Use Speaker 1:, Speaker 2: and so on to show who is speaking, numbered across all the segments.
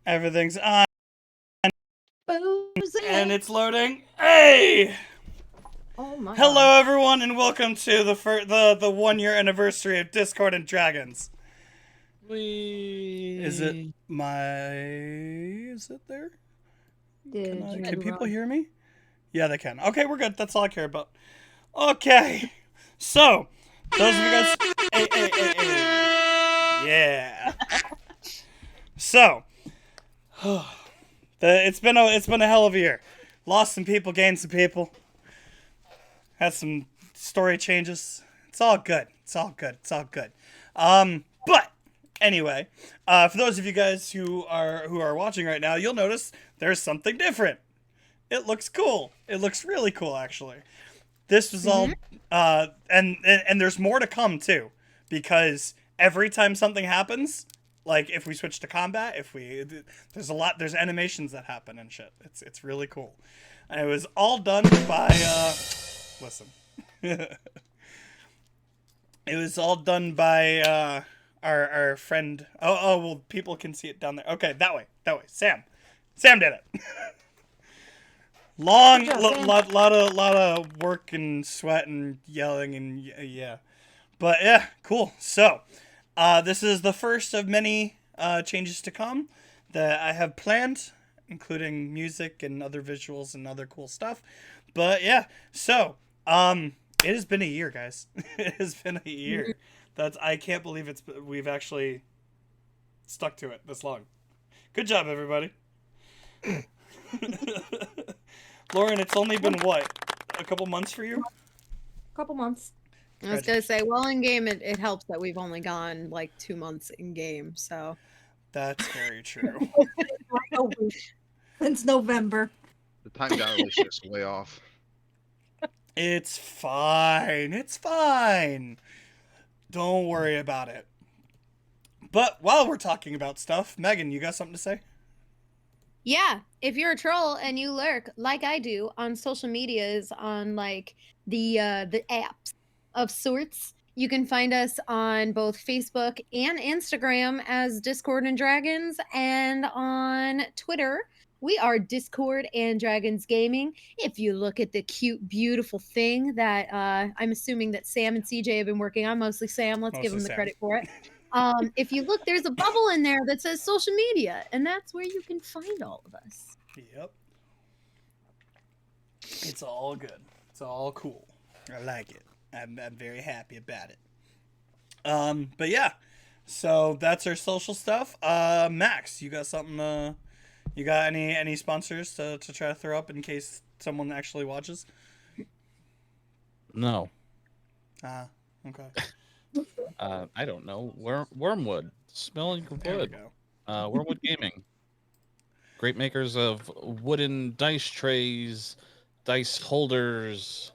Speaker 1: Everything's on,
Speaker 2: Boozy.
Speaker 1: and it's loading. Hey!
Speaker 2: Oh my
Speaker 1: Hello,
Speaker 2: God.
Speaker 1: everyone, and welcome to the 1 year anniversary of Discord and Dragons. Is it there? Can people hear me? Yeah, they can. Okay, we're good. That's all I care about. Okay, so those of you guys, yeah. So, it's been a hell of a year. Lost some people, gained some people. Had some story changes. It's all good. It's all good. It's all good. But anyway, for those of you guys who are watching right now, you'll notice there's something different. It looks cool. It looks really cool, actually. This was all, and there's more to come too, because every time something happens, like if we switch to combat, there's animations that happen and shit. It's really cool, and it was all done by listen. It was all done by our friend. Oh well, people can see it down there. Okay, that way. Sam did it. Long, lot of work and sweat and yelling and yeah, but yeah, cool. So, this is the first of many changes to come that I have planned, including music and other visuals and other cool stuff. But yeah, so it has been a year, guys. It has been a year. I can't believe we've actually stuck to it this long. Good job, everybody. Lauren, it's only been what, a couple months for you?
Speaker 2: Couple months.
Speaker 3: I was gonna say, well, in game it helps that we've only gone like 2 months in game, so
Speaker 1: That's very true.
Speaker 2: Since November.
Speaker 4: The time dilation is way off.
Speaker 1: It's fine. It's fine. Don't worry about it. But while we're talking about stuff, Megan, you got something to say?
Speaker 3: yeah, if you're a troll and you lurk like I do on social medias, on like the apps of sorts, you can find us on both Facebook and Instagram as Discord and Dragons, and on Twitter we are Discord and Dragons Gaming. If you look at the cute, beautiful thing that I'm assuming that Sam and CJ have been working on, mostly Sam, let's give them the credit for it. If you look, there's a bubble in there that says social media, and that's where you can find all of us.
Speaker 1: Yep. It's all good. It's all cool. I like it. I'm very happy about it. But yeah. So that's our social stuff. Max, you got something? You got any sponsors to try to throw up in case someone actually watches?
Speaker 5: No.
Speaker 1: Okay.
Speaker 5: I don't know. Wormwood. Smelling good.
Speaker 1: There we go.
Speaker 5: Wormwood Gaming. Great makers of wooden dice trays, dice holders,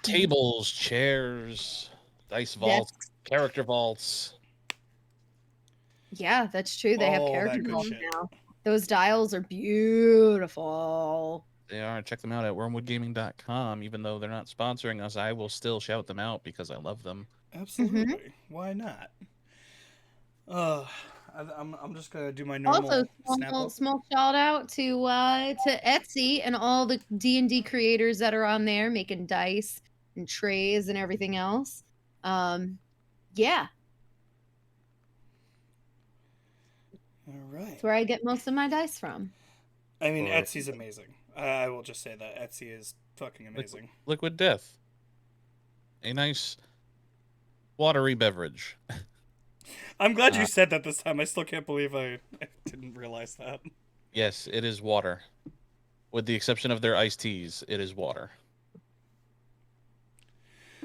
Speaker 5: tables, chairs, dice vaults, character vaults.
Speaker 3: Yeah, that's true. They have
Speaker 1: All that
Speaker 3: character
Speaker 1: good
Speaker 3: vaults
Speaker 1: shit.
Speaker 3: now. Those dials are beautiful.
Speaker 5: They are. Check them out at wormwoodgaming.com. Even though they're not sponsoring us, I will still shout them out because I love them.
Speaker 1: Absolutely. Why not? I'm just gonna do my normal
Speaker 3: Also,
Speaker 1: snap
Speaker 3: small shout out to Etsy and all the D&D creators that are on there making dice and trays and everything else. Yeah,
Speaker 1: All right.
Speaker 3: that's where I get most of my dice from.
Speaker 1: I mean,
Speaker 5: Or-
Speaker 1: Etsy's amazing. I will just say that Etsy is fucking amazing.
Speaker 5: Liquid Death. A nice watery beverage.
Speaker 1: I'm glad you said that this time. I still can't believe I didn't realize that.
Speaker 5: Yes, it is water. With the exception of their iced teas, it is water.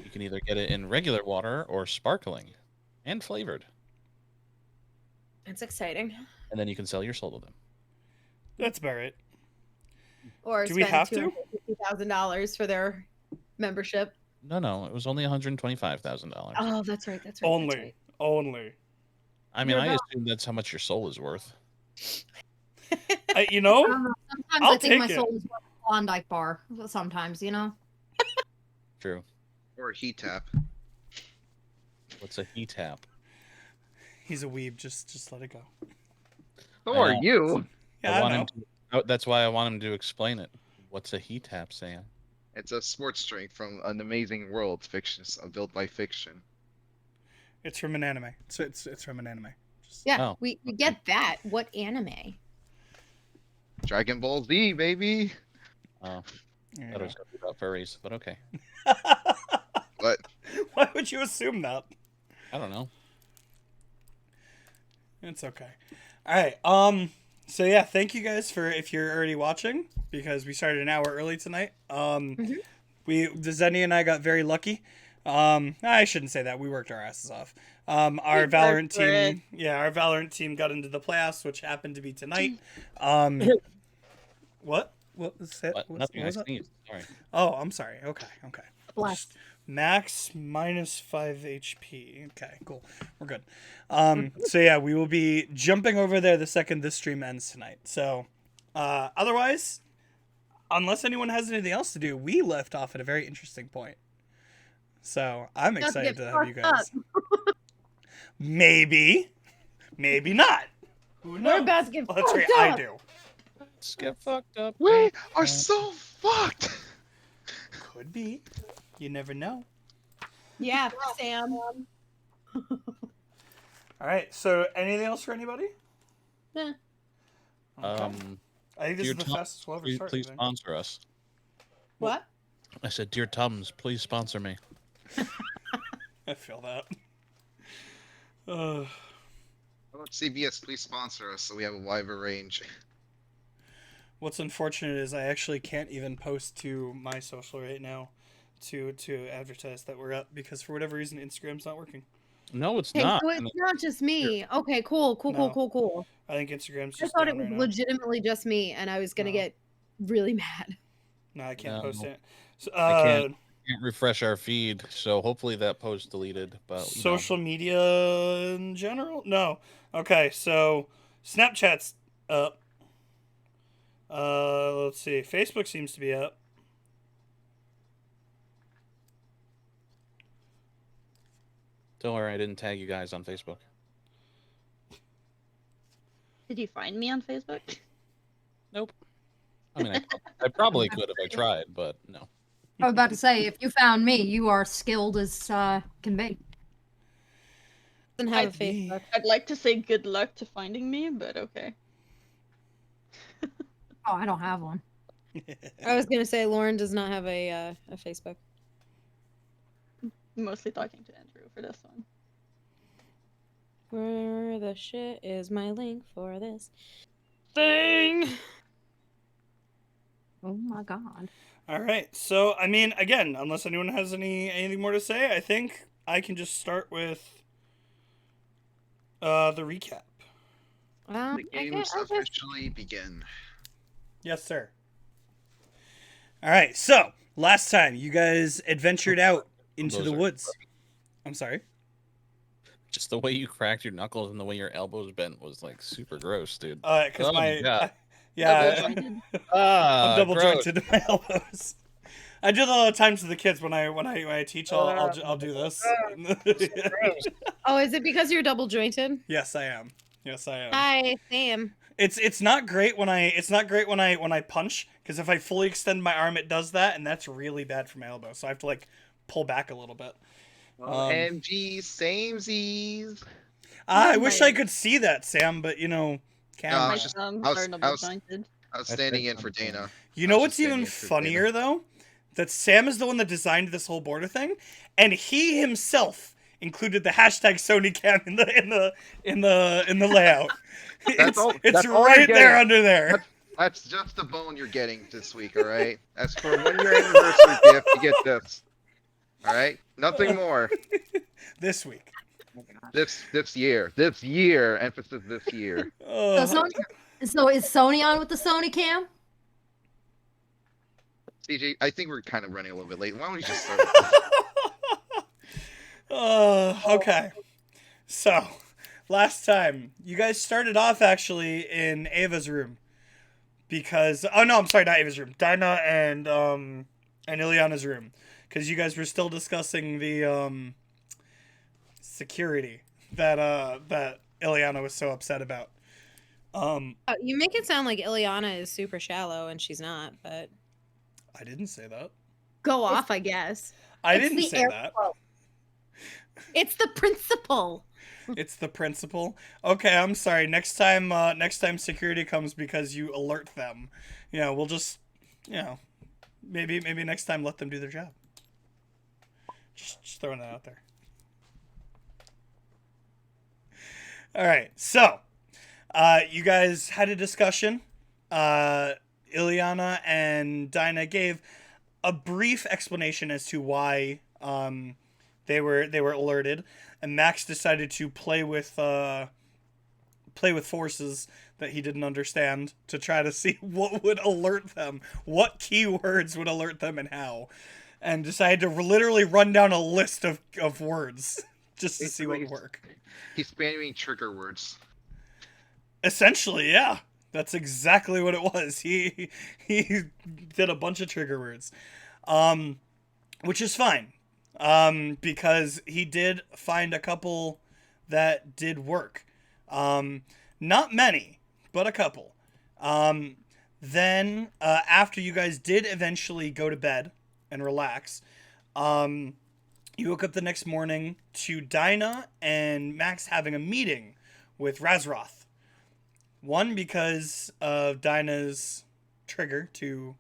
Speaker 5: You can either get it in regular water or sparkling and flavored.
Speaker 3: It's exciting.
Speaker 5: And then you can sell your soul to them.
Speaker 1: That's about right.
Speaker 3: Or
Speaker 1: Do we
Speaker 3: spend
Speaker 1: have to?
Speaker 3: $250,000 for their membership.
Speaker 5: No, it was only $125,000.
Speaker 3: Oh, that's right. That's right.
Speaker 1: Only. Only.
Speaker 5: I mean,
Speaker 3: You're
Speaker 5: I
Speaker 3: about-
Speaker 5: assume that's how much your soul is worth.
Speaker 1: You know,
Speaker 2: Sometimes
Speaker 1: I'll
Speaker 2: I think my
Speaker 1: take it.
Speaker 2: soul is worth a Klondike bar. Sometimes, you know.
Speaker 5: True.
Speaker 4: Or a heat tap.
Speaker 5: What's a heat tap?
Speaker 1: he's a weeb. Just let it go.
Speaker 4: So are you.
Speaker 1: Yeah, I know.
Speaker 5: That's why I want him to explain it. What's a heat tap, Sam?
Speaker 4: It's a sports drink from an amazing world fiction, built by fiction.
Speaker 1: It's from an anime. It's from an anime. Just,
Speaker 3: Yeah,
Speaker 5: Oh,
Speaker 3: we get that. What anime?
Speaker 4: Dragon Ball Z, baby.
Speaker 5: Oh,
Speaker 1: there you
Speaker 5: that was
Speaker 1: go.
Speaker 5: gonna be about furries, but okay.
Speaker 4: But
Speaker 1: Why would you assume that?
Speaker 5: I don't know.
Speaker 1: It's okay. All right. So yeah, thank you guys for if you're already watching because we started an hour early tonight. Zenny and I got very lucky. I shouldn't say that. We worked our asses off. Our Valorant team, our Valorant team got into the playoffs, which happened to be tonight. What? What was it?
Speaker 5: What? Nothing. I
Speaker 1: was it?
Speaker 5: sneezed. Sorry.
Speaker 1: Oh, I'm sorry. Okay.
Speaker 2: Bless.
Speaker 1: Max minus 5 HP. Okay, cool. We're good. So yeah, we will be jumping over there the second this stream ends tonight. So, otherwise, unless anyone has anything else to do, we left off at a very interesting point. So I'm
Speaker 2: Let's
Speaker 1: excited
Speaker 2: get
Speaker 1: to have you
Speaker 2: fucked
Speaker 1: guys. Maybe not. Who knows?
Speaker 3: We're about to get
Speaker 1: Well, that's right.
Speaker 3: fucked
Speaker 1: I
Speaker 3: up.
Speaker 1: do.
Speaker 5: Let's get fucked up.
Speaker 4: we are so fucked.
Speaker 1: Could be. You never know.
Speaker 3: Yeah, Sam.
Speaker 1: All right. So anything else for anybody?
Speaker 3: Nah.
Speaker 1: Okay. I think this
Speaker 5: Dear
Speaker 1: is the
Speaker 5: Tom,
Speaker 1: fastest we'll ever
Speaker 5: please,
Speaker 1: start.
Speaker 5: please
Speaker 1: I think.
Speaker 5: sponsor us.
Speaker 3: What?
Speaker 5: I said, dear Tums, please sponsor me.
Speaker 1: I feel that.
Speaker 4: How about CBS, please sponsor us so we have a wider range.
Speaker 1: What's unfortunate is I actually can't even post to my social right now to advertise that we're up because for whatever reason Instagram's not working.
Speaker 5: No, it's
Speaker 3: Hey,
Speaker 5: not.
Speaker 3: so it's not just me. Okay, cool.
Speaker 1: No. I think Instagram's
Speaker 3: I
Speaker 1: just
Speaker 3: thought
Speaker 1: down
Speaker 3: it was
Speaker 1: right now.
Speaker 3: legitimately just me, and I was gonna
Speaker 1: No.
Speaker 3: get really mad.
Speaker 1: No, I can't
Speaker 5: No.
Speaker 1: post it. So,
Speaker 5: I can't refresh our feed, so hopefully that post's deleted. But you know.
Speaker 1: social media in general? No. Okay, so Snapchat's up. Let's see. Facebook seems to be up.
Speaker 5: Don't worry, I didn't tag you guys on Facebook.
Speaker 6: Did you find me on Facebook?
Speaker 5: Nope. I mean, I probably could if I tried, but no.
Speaker 2: I was about to say, if you found me, you are skilled as can be.
Speaker 3: Doesn't have a
Speaker 1: I'd be-
Speaker 3: Facebook.
Speaker 6: I'd like to say good luck to finding me, but okay.
Speaker 2: Oh, I don't have one.
Speaker 3: I was gonna say Lauren does not have a Facebook.
Speaker 6: Mostly talking to Andrew for this one.
Speaker 3: Where the shit is my link for this thing?
Speaker 2: Oh my god.
Speaker 1: All right. So, I mean, again, unless anyone has anything more to say, I think I can just start with the recap.
Speaker 4: The games officially begin.
Speaker 1: Yes, sir. All right. So, last time you guys adventured out into
Speaker 5: Those
Speaker 1: the
Speaker 5: are-
Speaker 1: woods. I'm sorry.
Speaker 5: Just the way you cracked your knuckles and the way your elbows bent was like super gross, dude.
Speaker 1: Because
Speaker 5: Oh,
Speaker 1: my
Speaker 5: yeah.
Speaker 1: yeah,
Speaker 6: Double-jointed.
Speaker 1: I'm double jointed in my elbows. I do that all the time to the kids when I teach. I'll do this.
Speaker 3: Oh, is it because you're double jointed?
Speaker 1: Yes, I am. Yes, I am.
Speaker 3: Hi, Sam.
Speaker 1: It's not great when I punch because if I fully extend my arm, it does that, and that's really bad for my elbow. So I have to like pull back a little bit.
Speaker 4: MG, samesies.
Speaker 1: I wish I could see that, Sam, but you know,
Speaker 4: No,
Speaker 1: camera.
Speaker 6: My
Speaker 4: it's just-
Speaker 6: thumbs
Speaker 4: I was-
Speaker 6: are
Speaker 4: I
Speaker 6: double
Speaker 4: was-
Speaker 6: jointed.
Speaker 4: I was
Speaker 5: I
Speaker 4: standing
Speaker 5: think
Speaker 4: in for
Speaker 5: I'm fine.
Speaker 4: Dana.
Speaker 1: You know
Speaker 4: I was
Speaker 1: what's
Speaker 4: just
Speaker 1: even
Speaker 4: standing in for
Speaker 1: funnier though? That Sam is the one that designed this whole border thing, and he himself included the hashtag SonyCam in the layout.
Speaker 4: That's all-
Speaker 1: it's
Speaker 4: that's all
Speaker 1: right
Speaker 4: you're
Speaker 1: there
Speaker 4: getting.
Speaker 1: under there.
Speaker 4: That's just the bone you're getting this week, all right? As for 1 year anniversary gift, you get this. All right? Nothing more.
Speaker 1: This week.
Speaker 4: This year, emphasis this year.
Speaker 1: Oh.
Speaker 2: So is Sony on with the Sony cam?
Speaker 4: CJ, I think we're kind of running a little bit late. Why don't we just start?
Speaker 1: Okay. So, last time you guys started off actually in Ava's room because no, I'm sorry, not Ava's room. Dinah and Ileana's room because you guys were still discussing the security that Ileana was so upset about.
Speaker 3: You make it sound like Ileana is super shallow, and she's not. But
Speaker 1: I didn't say that.
Speaker 3: go off, I guess.
Speaker 1: I
Speaker 2: It's
Speaker 1: didn't
Speaker 2: the
Speaker 1: say that.
Speaker 2: airflow.
Speaker 3: It's the principal.
Speaker 1: It's the principal. Okay, I'm sorry. Next time security comes because you alert them, we'll just, maybe next time let them do their job. Just throwing that out there. All right, so you guys had a discussion. Ileana and Dinah gave a brief explanation as to why they were alerted, and Max decided to play with forces that he didn't understand to try to see what would alert them, what keywords would alert them, and how, and decided to literally run down a list of words just to see what would work.
Speaker 4: He's spamming trigger words.
Speaker 1: Essentially, yeah. That's exactly what it was. He did a bunch of trigger words. Which is fine. Because he did find a couple that did work. Not many, but a couple. Then, after you guys did eventually go to bed and relax, you woke up the next morning to Dinah and Max having a meeting with Razroth. One, because of Dinah's trigger to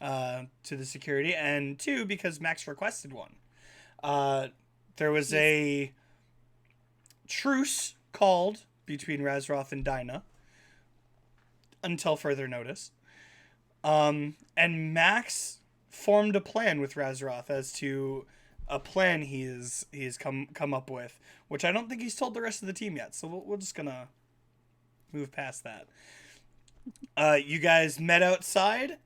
Speaker 1: the security, and two, because Max requested one. There was a truce called between Razroth and Dinah until further notice. And Max formed a plan with Razroth as to a plan he's come up with, which I don't think he's told the rest of the team yet. So we're just gonna move past that. You guys met outside,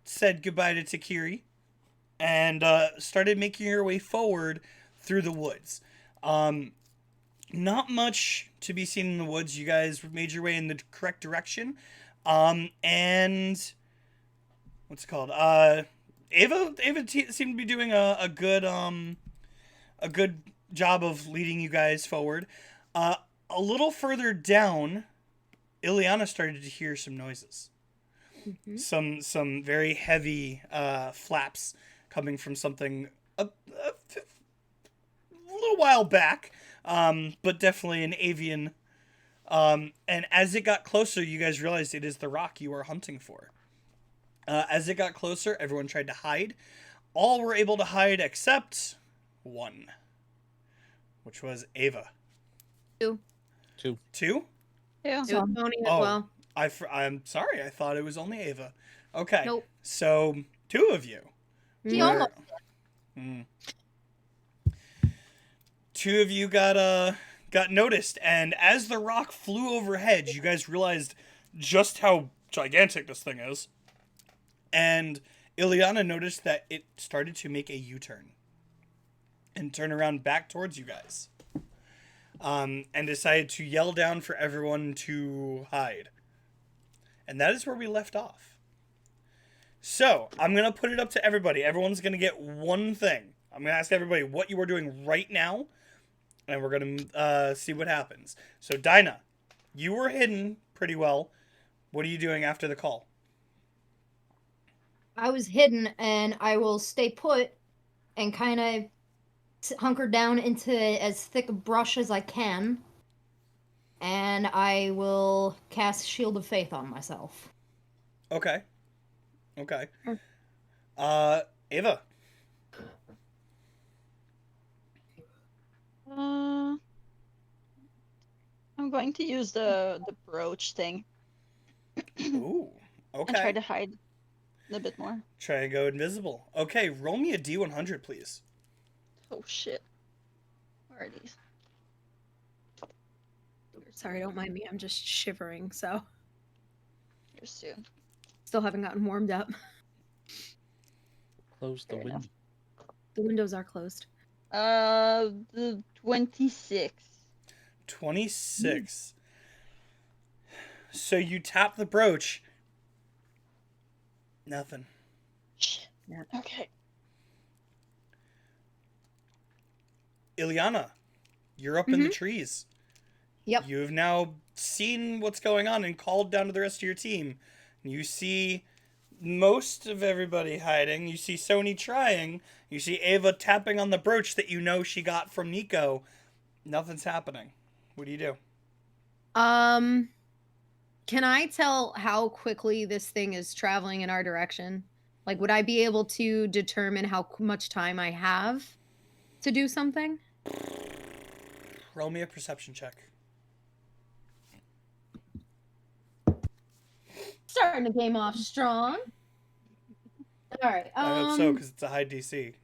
Speaker 1: said goodbye to Takiri, and started making your way forward through the woods. Not much to be seen in the woods. You guys made your way in the correct direction. And what's it called? Ava seemed to be doing a good job of leading you guys forward. A little further down, Ileana started to hear some noises. Mm-hmm. Some very heavy flaps coming from something a little while back, but definitely an avian. And as it got closer, you guys realized it is the rock you are hunting for. As it got closer, everyone tried to hide. All were able to hide except one, which was Ava. Two?
Speaker 6: Yeah.
Speaker 3: It was Tony as well.
Speaker 1: I'm sorry. I thought it was only Ava. Okay.
Speaker 3: Nope.
Speaker 1: So, two of you.
Speaker 2: He almost
Speaker 1: Two of you got noticed, and as the rock flew overhead, you guys realized just how gigantic this thing is. And Ileana noticed that it started to make a U-turn and turn around back towards you guys. And decided to yell down for everyone to hide. And that is where we left off. So, I'm going to put it up to everybody. Everyone's going to get one thing. I'm going to ask everybody what you are doing right now, and we're going to see what happens. So, Dinah, you were hidden pretty well. What are you doing after the call?
Speaker 2: I was hidden, and I will stay put and kind of hunker down into as thick a brush as I can, and I will cast Shield of Faith on myself.
Speaker 1: Okay. Ava.
Speaker 6: I'm going to use the brooch thing
Speaker 1: Ooh.
Speaker 6: and
Speaker 1: Okay.
Speaker 6: try to hide a bit more.
Speaker 1: Try to go invisible. Okay, roll me a D100, please.
Speaker 6: Oh shit. Where are these?
Speaker 3: Sorry, don't mind me. I'm just shivering, so
Speaker 6: Here soon.
Speaker 3: still haven't gotten warmed up.
Speaker 5: Close the
Speaker 6: Fair
Speaker 5: window.
Speaker 6: enough.
Speaker 3: The windows are closed.
Speaker 6: The 26.
Speaker 1: 26. So you tap the brooch. Nothing.
Speaker 6: Shit.
Speaker 3: Yeah.
Speaker 6: Okay.
Speaker 1: Ileana, you're up in the trees.
Speaker 3: Yep.
Speaker 1: You have now seen what's going on and called down to the rest of your team. You see most of everybody hiding. You see Sony trying. You see Ava tapping on the brooch that you know she got from Nico. Nothing's happening. What do you do?
Speaker 3: Can I tell how quickly this thing is traveling in our direction? Like, would I be able to determine how much time I have to do something?
Speaker 1: Roll me a perception check.
Speaker 3: Starting the game off strong. All right.
Speaker 1: I hope so, because it's a high DC.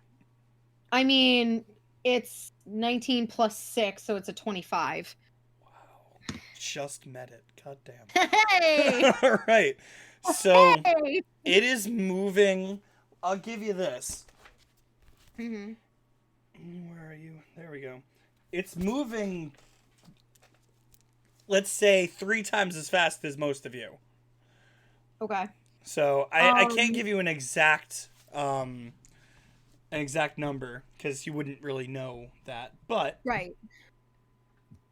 Speaker 3: I mean, it's 19 plus 6, so it's a 25.
Speaker 1: Wow. Just met it. God damn.
Speaker 3: Hey!
Speaker 1: All right. So
Speaker 3: Hey!
Speaker 1: it is moving. I'll give you this.
Speaker 3: Mm-hmm.
Speaker 1: Where are you? There we go. It's moving, let's say, 3 times as fast as most of you.
Speaker 3: Okay.
Speaker 1: So I can't give you an exact number because you wouldn't really know that. But
Speaker 3: Right.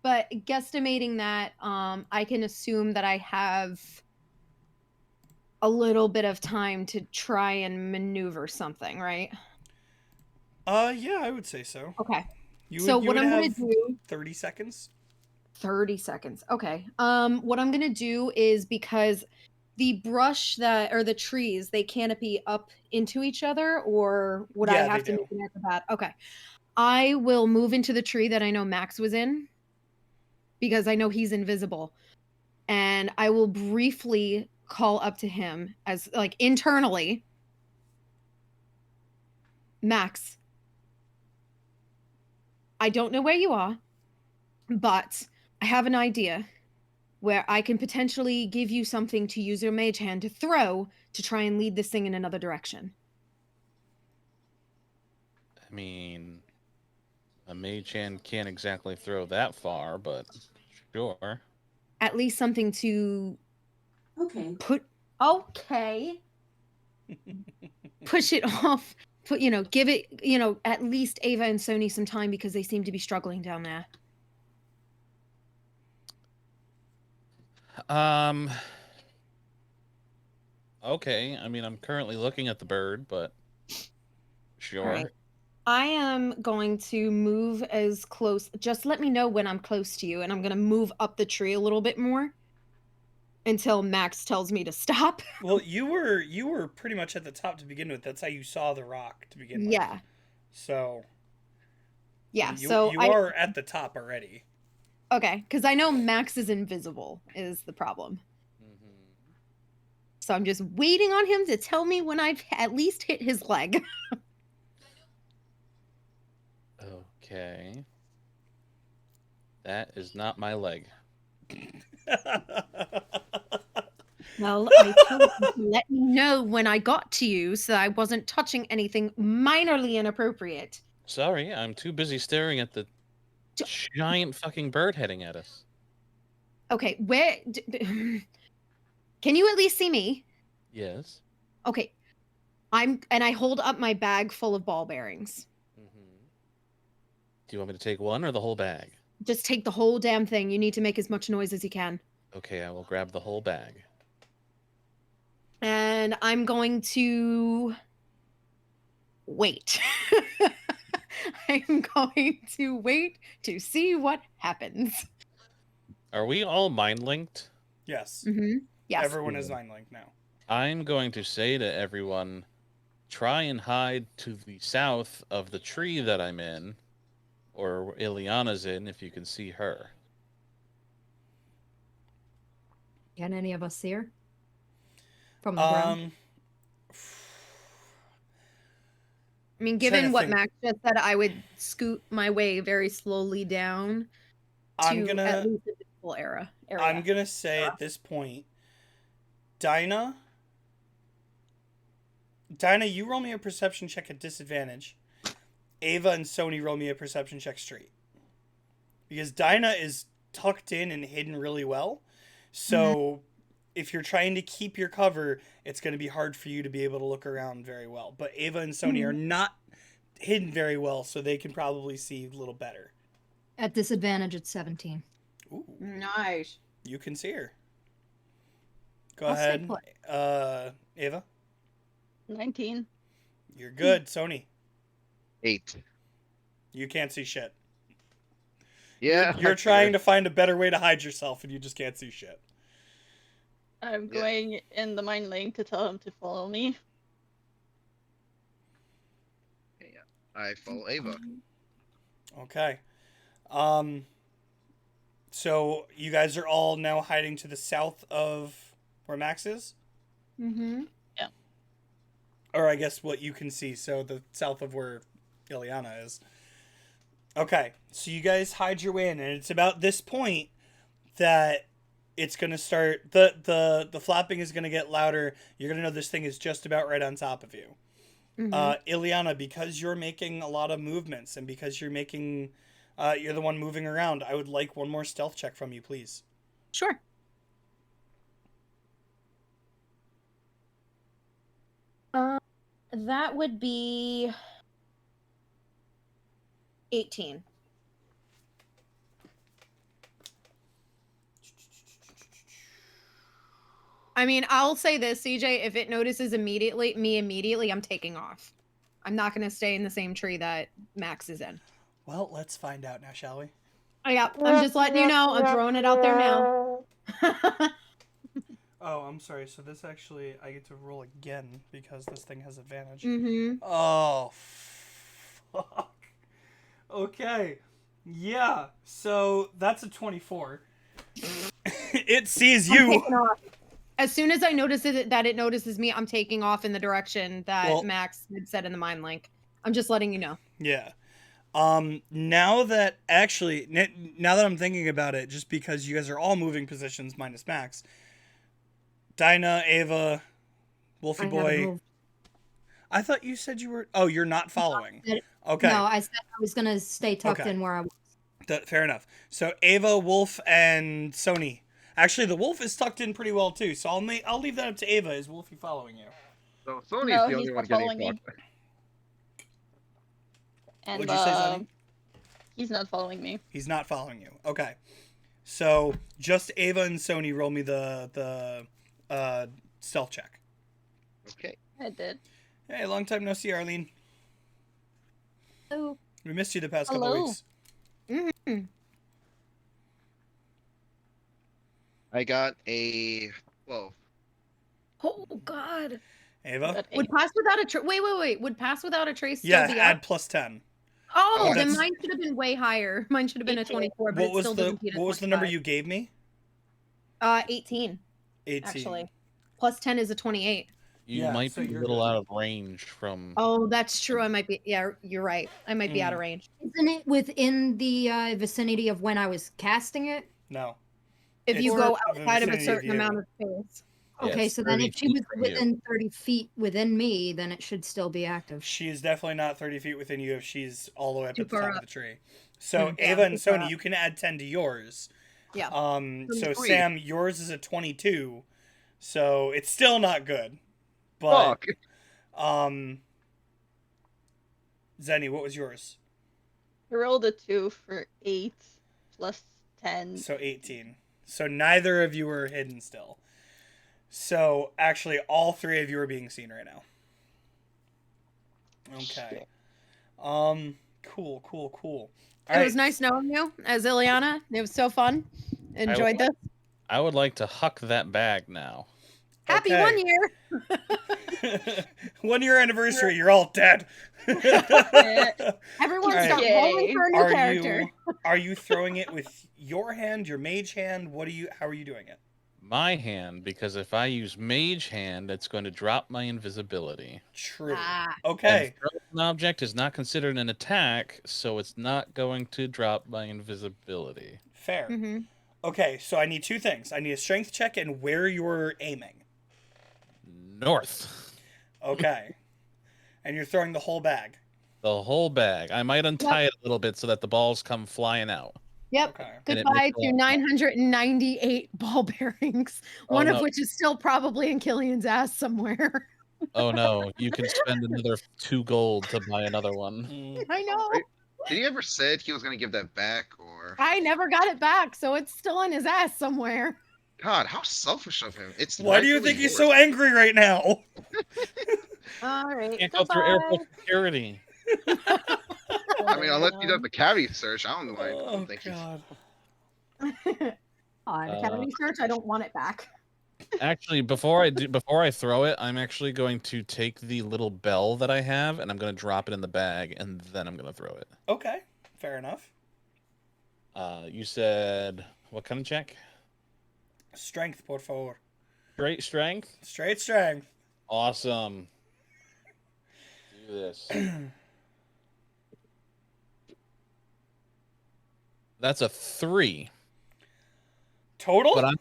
Speaker 3: But guesstimating that, I can assume that I have a little bit of time to try and maneuver something, right?
Speaker 1: yeah, I would say so.
Speaker 3: Okay.
Speaker 1: You
Speaker 3: So
Speaker 1: would
Speaker 3: what I'm gonna
Speaker 1: have
Speaker 3: do
Speaker 1: 30 seconds.
Speaker 3: 30 seconds. Okay. What I'm gonna do is, because the brush that, or the trees, they canopy up into each other, or would I
Speaker 1: Yeah,
Speaker 3: have
Speaker 1: they
Speaker 3: to
Speaker 1: do.
Speaker 3: make an acrobat? Okay. I will move into the tree that I know Max was in, because I know he's invisible. And I will briefly call up to him as, like, internally, Max, I don't know where you are, but I have an idea where I can potentially give you something to use your mage hand to throw to try and lead this thing in another direction.
Speaker 5: I mean, a mage hand can't exactly throw that far, but sure.
Speaker 3: At least something to
Speaker 7: Okay.
Speaker 3: push it off. Give it, at least Ava and Sony some time, because they seem to be struggling down there.
Speaker 5: Okay. I mean, I'm currently looking at the bird, but sure.
Speaker 3: Right. I am going to move as close. Just let me know when I'm close to you, and I'm going to move up the tree a little bit more until Max tells me to stop.
Speaker 1: Well, you were pretty much at the top to begin with. That's how you saw the rock to begin with.
Speaker 3: Yeah.
Speaker 1: So
Speaker 3: Yeah.
Speaker 1: you
Speaker 3: So
Speaker 1: you are at the top already.
Speaker 3: Okay, because I know Max is invisible is the problem.
Speaker 5: Mm-hmm.
Speaker 3: So I'm just waiting on him to tell me when I've at least hit his leg.
Speaker 5: Okay. That is not my leg.
Speaker 3: Well, I told you to let me know when I got to you, so I wasn't touching anything minorly inappropriate.
Speaker 5: Sorry, I'm too busy staring at the giant fucking bird heading at us.
Speaker 3: Okay, where... Can you at least see me?
Speaker 5: Yes.
Speaker 3: Okay. And I hold up my bag full of ball bearings.
Speaker 5: Mm-hmm. Do you want me to take one or the whole bag?
Speaker 3: Just take the whole damn thing. You need to make as much noise as you can.
Speaker 5: Okay, I will grab the whole bag.
Speaker 3: And I'm going to wait. I'm going to wait to see what happens.
Speaker 5: Are we all mind linked?
Speaker 1: Yes.
Speaker 3: Mm-hmm. Yes.
Speaker 1: Everyone is mind linked now.
Speaker 5: I'm going to say to everyone, try and hide to the south of the tree that I'm in, or Ileana's in, if you can see her.
Speaker 2: Can any of us see her? From the ground?
Speaker 3: I mean,
Speaker 1: Trying
Speaker 3: given
Speaker 1: to
Speaker 3: what
Speaker 1: think.
Speaker 3: Max just said, I would scoot my way very slowly down to
Speaker 1: I'm
Speaker 3: at
Speaker 1: gonna
Speaker 3: least the visible area.
Speaker 1: I'm gonna say at this point, Dinah, you roll me a perception check at disadvantage. Ava and Sony roll me a perception check straight. Because Dinah is tucked in and hidden really well. So if you're trying to keep your cover, it's going to be hard for you to be able to look around very well. But Ava and Sony are not hidden very well, so they can probably see a little better.
Speaker 2: At disadvantage, it's 17.
Speaker 1: Ooh.
Speaker 3: Nice.
Speaker 1: You can see her. Go
Speaker 2: I'll stay
Speaker 1: ahead.
Speaker 2: put.
Speaker 1: Ava?
Speaker 6: 19.
Speaker 1: You're good. Sony?
Speaker 4: 8.
Speaker 1: You can't see shit.
Speaker 4: Yeah.
Speaker 1: You're trying to find a better way to hide yourself and you just can't see shit.
Speaker 6: I'm
Speaker 4: Yeah.
Speaker 6: going in the mine lane to tell him to follow me.
Speaker 4: I follow Ava.
Speaker 1: Okay. So you guys are all now hiding to the south of where Max is?
Speaker 3: Mm-hmm.
Speaker 1: Or I guess what you can see, so the south of where Ileana is. Okay, so you guys hide your way in, and it's about this point that it's gonna start. The flapping is gonna get louder. You're gonna know this thing is just about right on top of you. Ileana, because you're making a lot of movements and because you're making, you're the one moving around, I would like one more stealth check from you, please.
Speaker 3: Sure. That would be 18. I mean, I'll say this, CJ, if it notices immediately, I'm taking off. I'm not going to stay in the same tree that Max is in.
Speaker 1: Well, let's find out now, shall we?
Speaker 3: Oh, yeah, I'm just letting you know. I'm throwing it out there now.
Speaker 1: Oh, I'm sorry. So this actually, I get to roll again because this thing has advantage.
Speaker 3: Mm-hmm.
Speaker 1: Oh, fuck. Okay. Yeah. So that's a 24. It sees
Speaker 3: I'm
Speaker 1: you.
Speaker 3: taking off. As soon as I notice that it notices me, I'm taking off in the direction that
Speaker 1: Well-
Speaker 3: Max had said in the mind link. I'm just letting you know.
Speaker 1: Yeah. Now that actually, now that I'm thinking about it, just because you guys are all moving positions minus Max, Dinah, Ava, Wolfie
Speaker 2: I haven't
Speaker 1: Boy.
Speaker 2: moved.
Speaker 1: I thought you said you were. Oh, you're not following.
Speaker 2: No,
Speaker 1: Okay.
Speaker 2: I said I was gonna stay tucked
Speaker 1: Okay.
Speaker 2: in where I was.
Speaker 1: Fair enough. So Ava, Wolf, and Sony. Actually, the Wolf is tucked in pretty well too. So I'll leave that up to Ava. Is Wolfie following you?
Speaker 4: So Sony's
Speaker 6: No,
Speaker 4: the
Speaker 6: he's
Speaker 4: only
Speaker 6: not
Speaker 4: one
Speaker 6: following
Speaker 4: getting
Speaker 6: me.
Speaker 4: fucked.
Speaker 6: And
Speaker 1: What'd you say, Sonny?
Speaker 6: he's not following me.
Speaker 1: He's not following you. Okay. So just Ava and Sony roll me the stealth check.
Speaker 4: Okay.
Speaker 6: I did.
Speaker 1: Hey, long time no see, Arlene.
Speaker 6: Oh,
Speaker 1: We missed you the past couple
Speaker 6: Hello.
Speaker 1: weeks.
Speaker 3: Mm-hmm.
Speaker 4: I got a 12.
Speaker 3: Oh, God.
Speaker 1: Ava?
Speaker 6: got
Speaker 3: Would
Speaker 6: 8.
Speaker 3: pass without a trace... Wait. Would pass without a trace still
Speaker 1: Yeah,
Speaker 3: be
Speaker 1: add
Speaker 3: up?
Speaker 1: plus 10.
Speaker 3: Oh, then
Speaker 1: that's-
Speaker 3: mine should have been way higher. Mine should have been a
Speaker 6: 18.
Speaker 3: 24, but
Speaker 1: What
Speaker 3: it
Speaker 1: was
Speaker 3: still
Speaker 1: the
Speaker 3: doesn't beat a
Speaker 1: what was the number
Speaker 3: 25.
Speaker 1: you gave me?
Speaker 3: 18,
Speaker 1: 18.
Speaker 3: actually. Plus 10 is a 28.
Speaker 5: You
Speaker 1: Yeah,
Speaker 5: might
Speaker 1: so
Speaker 5: be a
Speaker 1: you're
Speaker 5: little
Speaker 1: good.
Speaker 5: out of range from.
Speaker 3: Oh, that's true. I might be... Yeah, you're right. I might be out of range.
Speaker 2: Isn't it within the vicinity of when I was casting it?
Speaker 1: No.
Speaker 3: If you
Speaker 1: It's
Speaker 3: go
Speaker 1: in the
Speaker 3: outside of a
Speaker 1: vicinity of
Speaker 3: certain
Speaker 1: you.
Speaker 3: amount of space.
Speaker 5: Yeah,
Speaker 2: Okay,
Speaker 5: it's
Speaker 2: so then
Speaker 5: 30
Speaker 2: if she was
Speaker 5: feet from you.
Speaker 2: within 30 feet within me, then it should still be active.
Speaker 1: She is definitely not 30 feet within you if she's all the way up
Speaker 3: Too
Speaker 1: at the
Speaker 3: far
Speaker 1: top of
Speaker 3: up.
Speaker 1: the tree. So
Speaker 3: Yeah,
Speaker 1: Ava and
Speaker 3: too far
Speaker 1: Sony,
Speaker 3: up.
Speaker 1: you can add 10 to yours.
Speaker 3: Yeah.
Speaker 1: So
Speaker 4: Sweet.
Speaker 1: Sam, yours is a 22. So it's still not good. But
Speaker 4: Fuck.
Speaker 1: Zenny, what was yours?
Speaker 6: I rolled a 2 for 8 plus 10.
Speaker 1: So 18. So neither of you are hidden still. So actually all three of you are being seen right now. Okay. Cool. All
Speaker 3: It was
Speaker 1: right.
Speaker 3: nice knowing you as Ileana. It was so fun. Enjoyed this.
Speaker 5: I would like to huck that bag now.
Speaker 3: Happy
Speaker 1: Okay.
Speaker 3: 1 year.
Speaker 1: 1 year anniversary, you're all dead.
Speaker 3: Everyone
Speaker 1: Alright.
Speaker 3: start rolling for a new character.
Speaker 1: Are you throwing it with your hand, your mage hand? How are you doing it?
Speaker 5: My hand, because if I use mage hand, it's going to drop my invisibility.
Speaker 1: True.
Speaker 3: Ah.
Speaker 1: Okay.
Speaker 5: And throwing an object is not considered an attack, so it's not going to drop my invisibility.
Speaker 1: Fair.
Speaker 3: Mm-hmm.
Speaker 1: Okay, so I need two things. I need a strength check and where you're aiming.
Speaker 5: North.
Speaker 1: Okay. And you're throwing the whole bag.
Speaker 5: The whole bag. I might untie it a little bit so that the balls come flying out.
Speaker 3: Yep.
Speaker 1: Okay.
Speaker 5: And it
Speaker 3: Goodbye
Speaker 5: makes a
Speaker 3: to
Speaker 5: lot of
Speaker 3: 998 ball bearings,
Speaker 5: Oh,
Speaker 3: one of
Speaker 5: no.
Speaker 3: which is still probably in Killian's ass somewhere.
Speaker 5: Oh no, you can spend another 2 gold to buy another one.
Speaker 1: Mm,
Speaker 3: I know.
Speaker 4: Did he ever said he was gonna give that back, or
Speaker 3: I never got it back, so it's still in his ass somewhere.
Speaker 4: God, how selfish of him! It's
Speaker 1: Why do you
Speaker 4: rightfully
Speaker 1: think he's
Speaker 4: yours.
Speaker 1: so angry right now?
Speaker 3: All right.
Speaker 5: Can't go through airport security.
Speaker 4: I mean, unless he does the cavity search, I don't mind. I
Speaker 1: Oh
Speaker 4: don't think he's.
Speaker 1: god.
Speaker 3: On Academy search, I don't want it back.
Speaker 5: Actually, before I throw it, I'm actually going to take the little bell that I have and I'm going to drop it in the bag and then I'm going to throw it.
Speaker 1: Okay, fair enough.
Speaker 5: You said what kind of check?
Speaker 1: Strength, por favor.
Speaker 5: Straight strength.
Speaker 1: Straight strength.
Speaker 5: Awesome. Do this. That's a 3.
Speaker 1: Total?
Speaker 5: But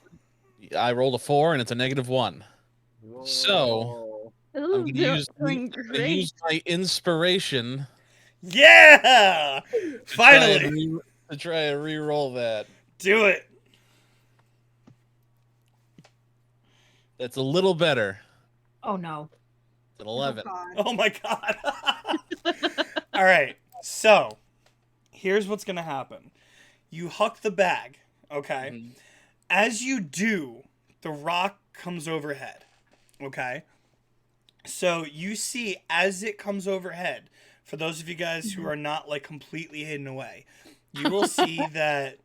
Speaker 5: I rolled a 4 and it's a -1. So
Speaker 6: This
Speaker 5: I'm
Speaker 6: is
Speaker 5: gonna
Speaker 6: doing great.
Speaker 5: use my inspiration
Speaker 1: Yeah! Finally!
Speaker 5: to try and re-roll that.
Speaker 1: Do it.
Speaker 5: That's a little better.
Speaker 2: Oh no.
Speaker 5: It's an 11.
Speaker 1: Oh my god. All right. So, here's what's going to happen. You huck the bag, okay?
Speaker 5: Mhm.
Speaker 1: As you do, the rock comes overhead, okay? So, you see as it comes overhead, for those of you guys who are not like completely hidden away, you will see that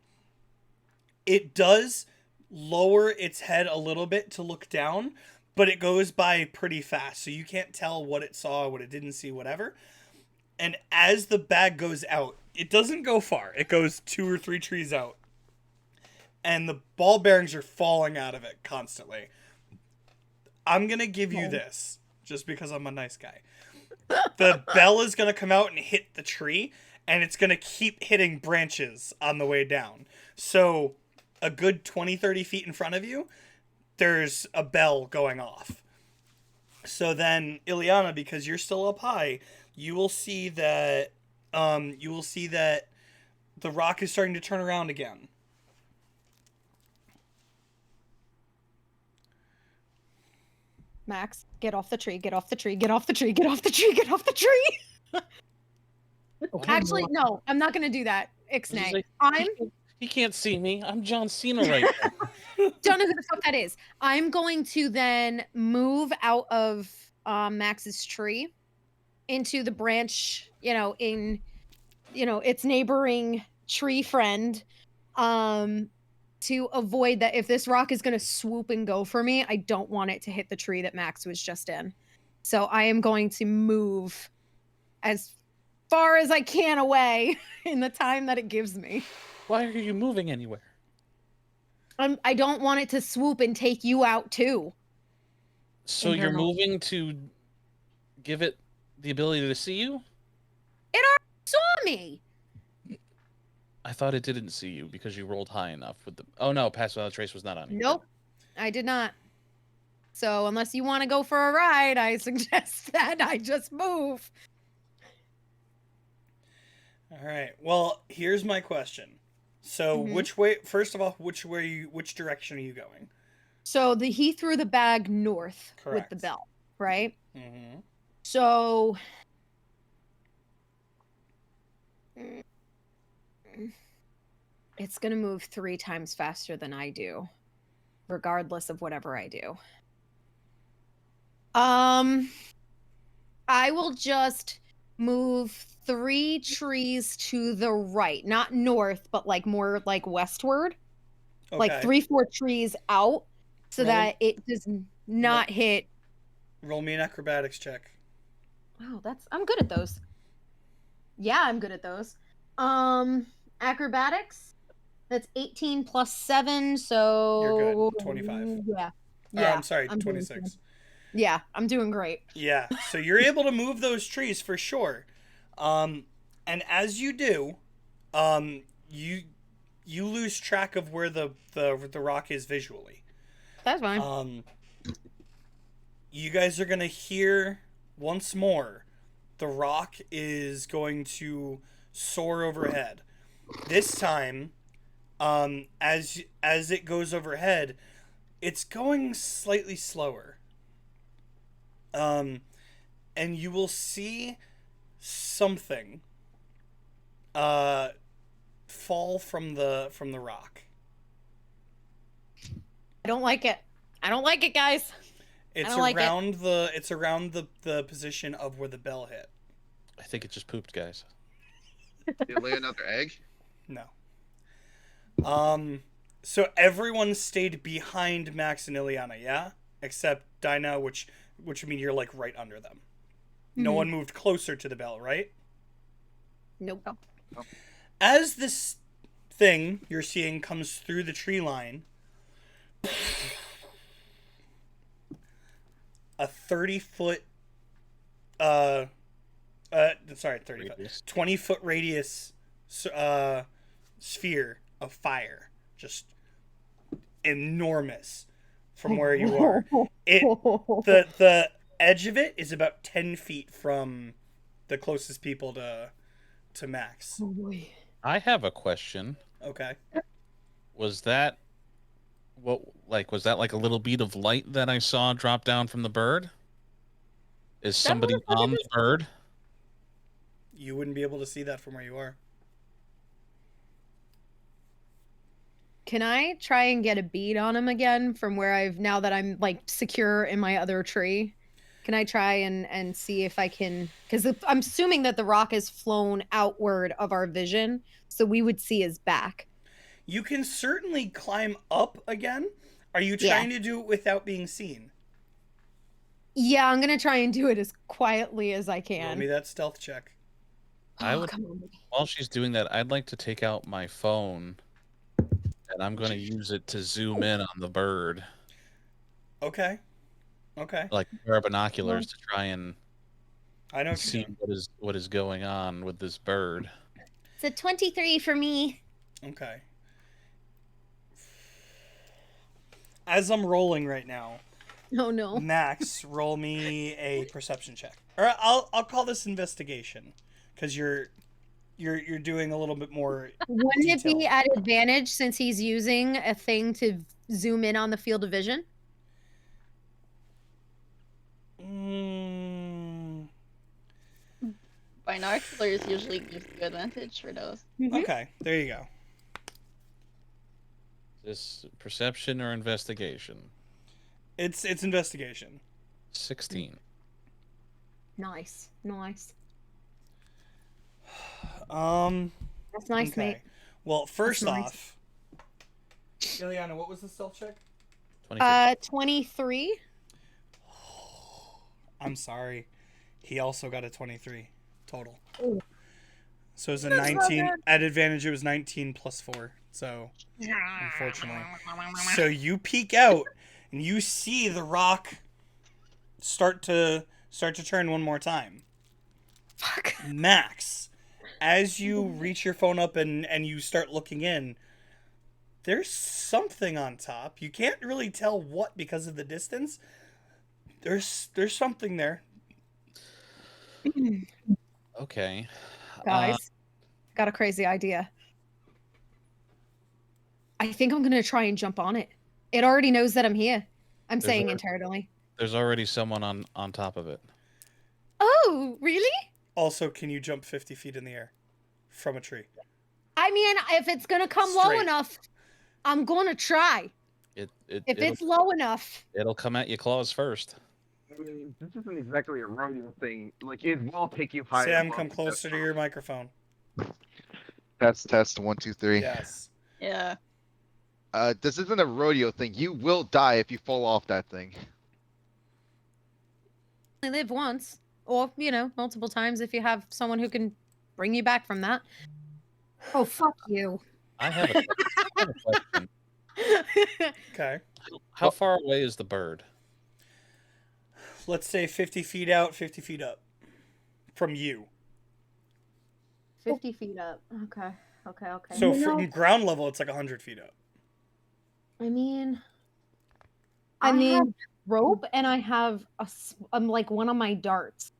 Speaker 1: it does lower its head a little bit to look down, but it goes by pretty fast, so you can't tell what it saw, what it didn't see, whatever. And as the bag goes out, it doesn't go far. It goes 2 or 3 trees out. And the ball bearings are falling out of it constantly. I'm going to give you this, just because I'm a nice guy. The bell is going to come out and hit the tree, and it's going to keep hitting branches on the way down. So, a good 20, 30 feet in front of you, there's a bell going off. So then, Ileana, because you're still up high, you will see that the rock is starting to turn around again.
Speaker 3: Max, get off the tree, get off the tree, get off the tree, get off the tree, get off the tree. Actually, no, I'm not gonna do that, Ixnay.
Speaker 5: Like,
Speaker 3: I'm
Speaker 5: he can't see me. I'm John Cena right now.
Speaker 3: don't know who the fuck that is. I'm going to then move out of Max's tree into the branch, in its neighboring tree friend, to avoid that. If this rock is going to swoop and go for me, I don't want it to hit the tree that Max was just in. So I am going to move as far as I can away in the time that it gives me.
Speaker 5: Why are you moving anywhere?
Speaker 3: I don't want it to swoop and take you out too.
Speaker 5: So you're
Speaker 2: Internal.
Speaker 5: moving to give it the ability to see you?
Speaker 3: It already saw me.
Speaker 5: I thought it didn't see you because you rolled high enough with the. Oh no, Pass Without Trace was not on you.
Speaker 3: Nope, I did not. So unless you want to go for a ride, I suggest that I just move.
Speaker 1: All right. Well, here's my question. So,
Speaker 3: Mhm.
Speaker 1: which way? First of all, which direction are you going?
Speaker 3: So he threw the bag north with
Speaker 1: Correct.
Speaker 3: the bell, right?
Speaker 1: Mm-hmm.
Speaker 3: So it's gonna move 3 times faster than I do, regardless of whatever I do. I will just move 3 trees to the right, not north, but like more like westward, like
Speaker 1: Okay.
Speaker 3: 3, 4 trees out, so
Speaker 1: Roll.
Speaker 3: that it does not hit.
Speaker 1: Roll me an acrobatics check.
Speaker 3: Wow, I'm good at those. Yeah, I'm good at those. Acrobatics. That's 18 plus 7, so
Speaker 1: You're good. 25.
Speaker 3: Yeah.
Speaker 1: Oh,
Speaker 3: Yeah.
Speaker 1: I'm sorry,
Speaker 3: I'm doing
Speaker 1: 26.
Speaker 3: good. Yeah, I'm doing great.
Speaker 1: Yeah. So you're able to move those trees for sure. And as you do, you lose track of where the rock is visually.
Speaker 3: That's fine.
Speaker 1: You guys are gonna hear once more. The rock is going to soar overhead. This time, as it goes overhead, it's going slightly slower. And you will see something fall from the rock.
Speaker 3: I don't like it. I don't like it, guys.
Speaker 1: It's
Speaker 3: don't like it.
Speaker 1: around the position of where the bell hit.
Speaker 5: I think it just pooped, guys.
Speaker 4: You lay another egg?
Speaker 1: No. So everyone stayed behind Max and Ileana, yeah? Except Dinah, which would mean you're like right under them. No
Speaker 3: Mhm.
Speaker 1: one moved closer to the bell, right?
Speaker 3: Nope.
Speaker 1: As this thing you're seeing comes through the tree line, a 30-foot sorry, 30 foot.
Speaker 5: Radius.
Speaker 1: 20-foot radius sphere of fire, just enormous from where you are. It the edge of it is about 10 feet from the closest people to Max.
Speaker 3: Oh boy.
Speaker 5: I have a question.
Speaker 1: Okay.
Speaker 5: Was that was that like a little bead of light that I saw drop down from the bird? Is somebody
Speaker 3: motherfucker
Speaker 5: on the
Speaker 3: just-
Speaker 5: bird?
Speaker 1: You wouldn't be able to see that from where you are.
Speaker 3: Can I try and get a bead on him again from where now that I'm like secure in my other tree? Can I try and see if I can, because I'm assuming that the rock is flown outward of our vision, so we would see his back.
Speaker 1: You can certainly climb up again. Are you
Speaker 3: Yeah.
Speaker 1: trying to do it without being seen?
Speaker 3: Yeah, I'm gonna try and do it as quietly as I
Speaker 1: Roll
Speaker 3: can.
Speaker 1: me that stealth check.
Speaker 5: I
Speaker 3: Oh,
Speaker 5: would-
Speaker 3: come on.
Speaker 5: While she's doing that, I'd like to take out my phone and I'm going to use it to zoom in on the bird,
Speaker 1: Okay. Okay.
Speaker 5: like a pair of binoculars to try and
Speaker 1: I know what you're
Speaker 5: see
Speaker 1: doing.
Speaker 5: what is going on with this bird.
Speaker 3: It's a 23 for me.
Speaker 1: Okay. As I'm rolling right now,
Speaker 3: Oh no.
Speaker 1: Max, roll me a perception check. Or I'll call this investigation, because you're doing a little bit more.
Speaker 3: Wouldn't it be
Speaker 1: detail.
Speaker 3: at advantage since he's using a thing to zoom in on the field of vision?
Speaker 1: Mm,
Speaker 6: Binoculars usually gives you advantage for those.
Speaker 1: okay, there you go.
Speaker 5: Is this perception or investigation?
Speaker 1: It's investigation.
Speaker 5: 16.
Speaker 3: Nice. Nice.
Speaker 1: That's
Speaker 3: nice,
Speaker 1: okay.
Speaker 3: mate.
Speaker 1: Well, first
Speaker 3: nice.
Speaker 1: off, Ileana, what was the stealth check?
Speaker 5: 23.
Speaker 3: 23.
Speaker 1: I'm sorry. He also got a 23 total.
Speaker 3: Ooh.
Speaker 1: So it was a
Speaker 3: That's not
Speaker 1: 19.
Speaker 3: bad.
Speaker 1: At advantage, it was 19 plus 4. So, unfortunately. So you peek out and you see the rock start to turn one more time.
Speaker 3: Fuck.
Speaker 1: Max, as you reach your phone up and you start looking in, there's something on top. You can't really tell what because of the distance. There's something there.
Speaker 5: Okay.
Speaker 3: Guys, got a crazy idea. I think I'm gonna try and jump on it. It already knows that I'm here. I'm
Speaker 5: There's
Speaker 3: saying
Speaker 5: already-
Speaker 3: internally.
Speaker 5: There's already someone on top of it.
Speaker 3: Oh, really?
Speaker 1: Also, can you jump 50 feet in the air from a tree?
Speaker 3: I mean, if it's gonna come low
Speaker 1: Straight.
Speaker 3: enough, I'm gonna try.
Speaker 5: If
Speaker 3: It's low enough.
Speaker 5: it'll come at your claws first.
Speaker 4: I mean, this isn't exactly a rodeo thing. Like, it will take you higher.
Speaker 1: Sam,
Speaker 4: above
Speaker 1: come
Speaker 4: the
Speaker 1: closer to your microphone.
Speaker 4: Test 1, 2, 3.
Speaker 1: Yes.
Speaker 6: Yeah.
Speaker 4: This isn't a rodeo thing. You will die if you fall off that thing.
Speaker 3: I live once, or multiple times if you have someone who can bring you back from that. Oh, fuck you.
Speaker 5: I have a question.
Speaker 1: Okay.
Speaker 5: How far away is the bird?
Speaker 1: Let's say 50 feet out, 50 feet up from you.
Speaker 3: 50 feet up. Okay.
Speaker 1: So from ground level, it's like 100 feet up.
Speaker 3: I mean, rope, and I have like one of my darts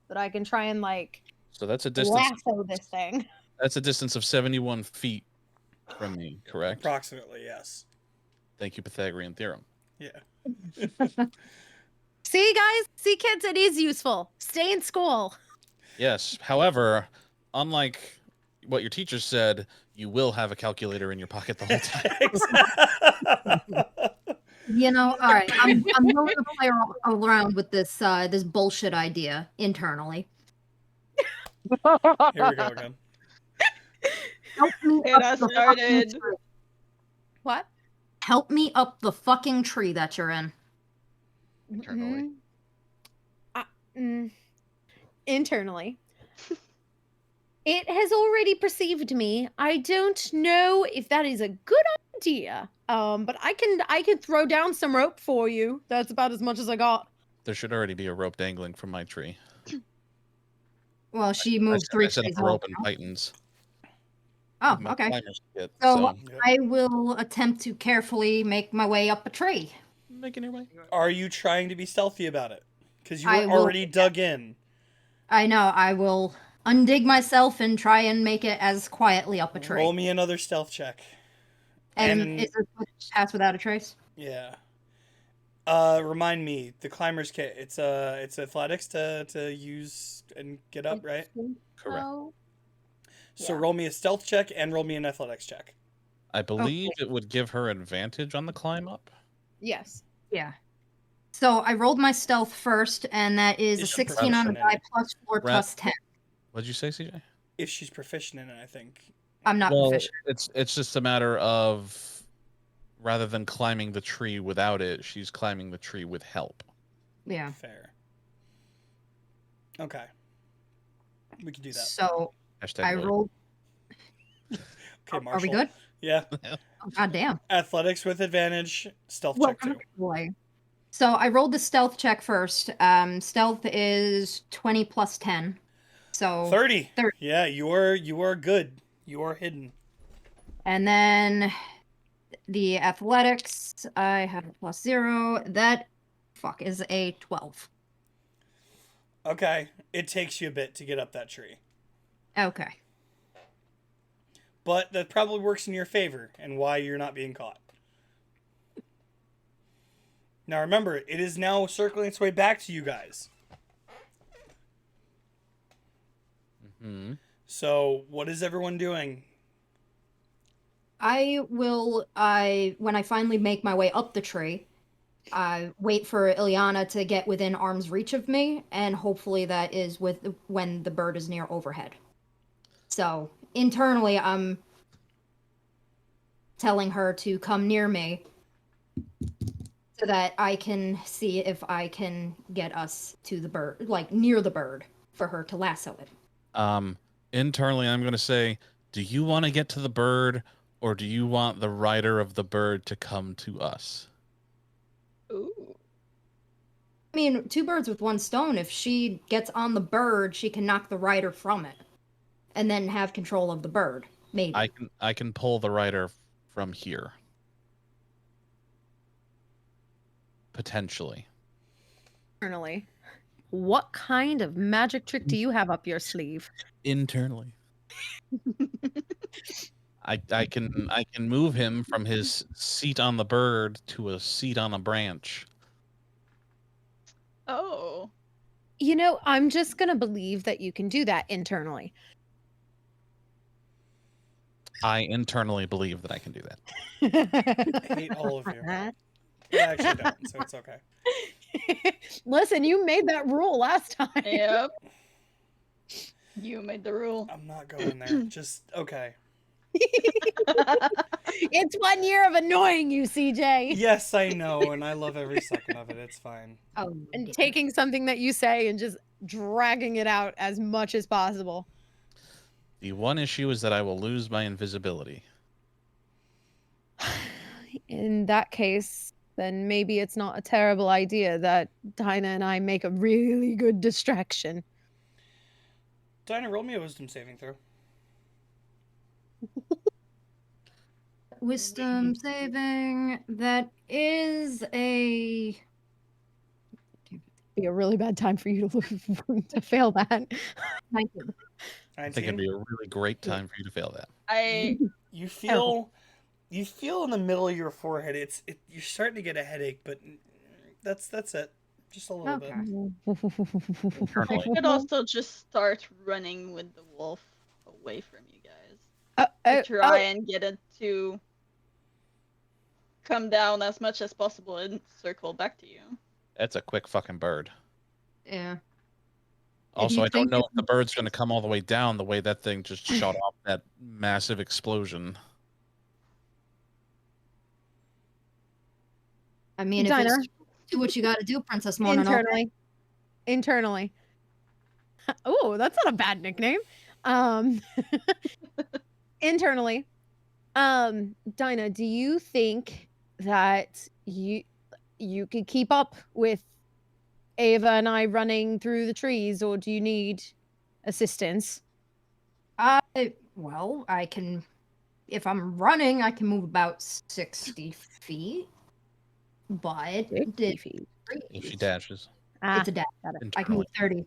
Speaker 3: that I can try and like
Speaker 5: So that's a distance.
Speaker 3: lasso this thing.
Speaker 5: That's a distance of 71 feet from me, correct?
Speaker 1: Approximately, yes.
Speaker 5: Thank you, Pythagorean theorem.
Speaker 1: Yeah.
Speaker 3: See, guys? See, kids? It is useful. Stay in school.
Speaker 5: Yes. However, unlike what your teacher said, you will have a calculator in your pocket the whole time.
Speaker 2: You know, all right. I'm willing to play around with this this bullshit idea internally.
Speaker 1: Here we go again.
Speaker 2: Help me
Speaker 6: Get
Speaker 2: up
Speaker 6: us
Speaker 2: the fucking
Speaker 6: started.
Speaker 2: tree.
Speaker 3: What?
Speaker 2: Help me up the fucking tree that you're in.
Speaker 4: Internally.
Speaker 3: Internally. It has already perceived me. I don't know if that is a good idea. But I can throw down some rope for you. That's about as much as I got.
Speaker 5: There should already be a rope dangling from my tree.
Speaker 2: Well, she
Speaker 5: I
Speaker 2: moved
Speaker 5: set-
Speaker 2: 3
Speaker 5: I set up
Speaker 2: trees
Speaker 5: a rope
Speaker 2: over.
Speaker 5: in Titans.
Speaker 2: Oh,
Speaker 5: with my
Speaker 2: okay.
Speaker 5: climber's kit,
Speaker 2: So
Speaker 1: Yep.
Speaker 2: I will attempt to carefully make my way up a tree.
Speaker 5: making your way.
Speaker 1: Are you trying to be stealthy about it? Because you
Speaker 2: I
Speaker 1: were
Speaker 2: will-
Speaker 1: already dug in.
Speaker 2: I know. I will undig myself and try and make it as quietly up a tree.
Speaker 1: Roll me another stealth check.
Speaker 2: and
Speaker 1: and-
Speaker 2: is it pass without a trace?
Speaker 1: Yeah. Remind me, the climber's kit. It's athletics to use and get up, right?
Speaker 5: Correct.
Speaker 3: Oh,
Speaker 1: So
Speaker 3: Yeah.
Speaker 1: roll me a stealth check and roll me an athletics check.
Speaker 5: I believe it would give her advantage on the climb up.
Speaker 3: yes.
Speaker 2: Yeah. So I rolled my stealth first, and that is a
Speaker 1: Is she
Speaker 2: 16 on a
Speaker 1: proficient in
Speaker 2: die
Speaker 1: it?
Speaker 2: plus 4
Speaker 5: Rat-
Speaker 2: plus 10.
Speaker 5: What'd you say, CJ?
Speaker 1: If she's proficient in it, I think.
Speaker 2: I'm not
Speaker 5: Well,
Speaker 2: proficient.
Speaker 5: it's just a matter of rather than climbing the tree without it, she's climbing the tree with help.
Speaker 2: Yeah.
Speaker 1: Fair. Okay. We can do that.
Speaker 2: So
Speaker 5: Hashtag
Speaker 2: I
Speaker 5: lawyer.
Speaker 2: rolled.
Speaker 1: Okay,
Speaker 2: Are
Speaker 1: Marshall.
Speaker 2: we good?
Speaker 1: Yeah.
Speaker 2: Oh, God damn.
Speaker 1: Athletics with advantage. Stealth
Speaker 2: Well,
Speaker 1: check too.
Speaker 2: boy. So I rolled the stealth check first. Stealth is 20 plus 10. So
Speaker 1: 30.
Speaker 2: 30.
Speaker 1: Yeah, you are good. You are hidden.
Speaker 2: and then the athletics, I have a plus 0. That is a 12.
Speaker 1: Okay. It takes you a bit to get up that tree.
Speaker 2: Okay.
Speaker 1: But that probably works in your favor and why you're not being caught. Now remember, it is now circling its way back to you guys.
Speaker 5: Hmm.
Speaker 1: So, what is everyone doing?
Speaker 2: I will, when I finally make my way up the tree, wait for Ilyana to get within arm's reach of me, and hopefully that is when the bird is near overhead. So, internally, I'm telling her to come near me so that I can see if I can get us to the bird, like near the bird, for her to lasso it.
Speaker 5: Internally, I'm going to say, do you want to get to the bird or do you want the rider of the bird to come to us?
Speaker 6: Ooh.
Speaker 2: I mean, 2 birds with 1 stone. If she gets on the bird, she can knock the rider from it, and then have control of the bird. Maybe.
Speaker 5: I can pull the rider from here. Potentially.
Speaker 3: Internally. What kind of magic trick do you have up your sleeve?
Speaker 5: Internally. I can move him from his seat on the bird to a seat on a branch.
Speaker 6: Oh.
Speaker 3: You know, I'm just gonna believe that you can do that internally.
Speaker 5: I internally believe that I can do that.
Speaker 1: I hate all of you. But I actually don't, so it's okay.
Speaker 3: Listen, you made that rule last time.
Speaker 6: Yep. You made the rule.
Speaker 1: I'm not going there. Just okay.
Speaker 3: It's 1 year of annoying you, CJ.
Speaker 1: Yes, I know, and I love every second of it. It's fine.
Speaker 2: Oh,
Speaker 3: And
Speaker 2: damn.
Speaker 3: taking something that you say and just dragging it out as much as possible.
Speaker 5: The one issue is that I will lose my invisibility.
Speaker 3: In that case, then maybe it's not a terrible idea that Dinah and I make a really good distraction.
Speaker 1: Dinah, roll me a wisdom saving throw.
Speaker 2: Wisdom saving. That is a.
Speaker 3: Be a really bad time for you to to fail that.
Speaker 2: 19.
Speaker 5: I think it'd
Speaker 1: 19.
Speaker 5: be a really great time for you to fail that.
Speaker 6: I
Speaker 1: You feel in the middle of your forehead. You're starting to get a headache, but that's it. Just a little bit.
Speaker 2: Okay.
Speaker 6: I could also just start running with the wolf away from you guys. to try and get it to come down as much as possible and circle back to you.
Speaker 5: That's a quick fucking bird.
Speaker 2: Yeah.
Speaker 5: Also,
Speaker 2: you
Speaker 5: I don't
Speaker 2: think
Speaker 5: know
Speaker 2: it-
Speaker 5: if the bird's going to come all the way down the way that thing just shot off that massive explosion.
Speaker 2: I mean, if
Speaker 3: Dinah,
Speaker 2: it's do what you got to do, Princess Mononoke.
Speaker 3: internally. Oh, that's not a bad nickname. Um, internally, Dinah, do you think that you could keep up with Ava and I running through the trees, or do you need assistance?
Speaker 2: Well, I can. If I'm running, I can move about 60 feet. But
Speaker 3: 60 feet.
Speaker 5: If she dashes
Speaker 2: it's a dash. I can move
Speaker 5: internally.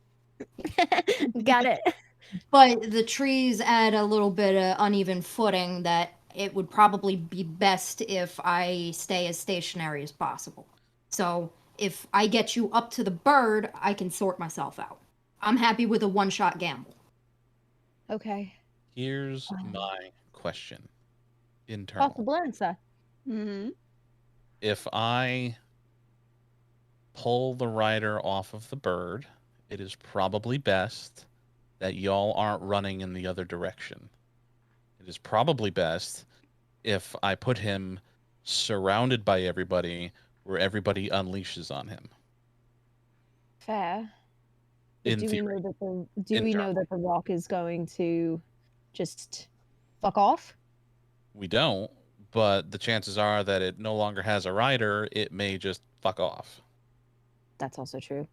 Speaker 2: 30.
Speaker 3: Got it.
Speaker 2: But the trees add a little bit of uneven footing that it would probably be best if I stay as stationary as possible. So if I get you up to the bird, I can sort myself out. I'm happy with a one-shot gamble.
Speaker 3: Okay.
Speaker 5: Here's
Speaker 3: Wow.
Speaker 5: my question. Internal.
Speaker 3: Possible answer.
Speaker 6: Mm-hmm.
Speaker 5: If I pull the rider off of the bird, it is probably best that y'all aren't running in the other direction. It is probably best if I put him surrounded by everybody where everybody unleashes on him.
Speaker 3: Fair. But
Speaker 5: In
Speaker 3: do we
Speaker 5: theory.
Speaker 3: know that we know that the rock is going to just fuck off?
Speaker 5: We don't, but the chances are that it no longer has a rider, it may just fuck off.
Speaker 3: That's also true.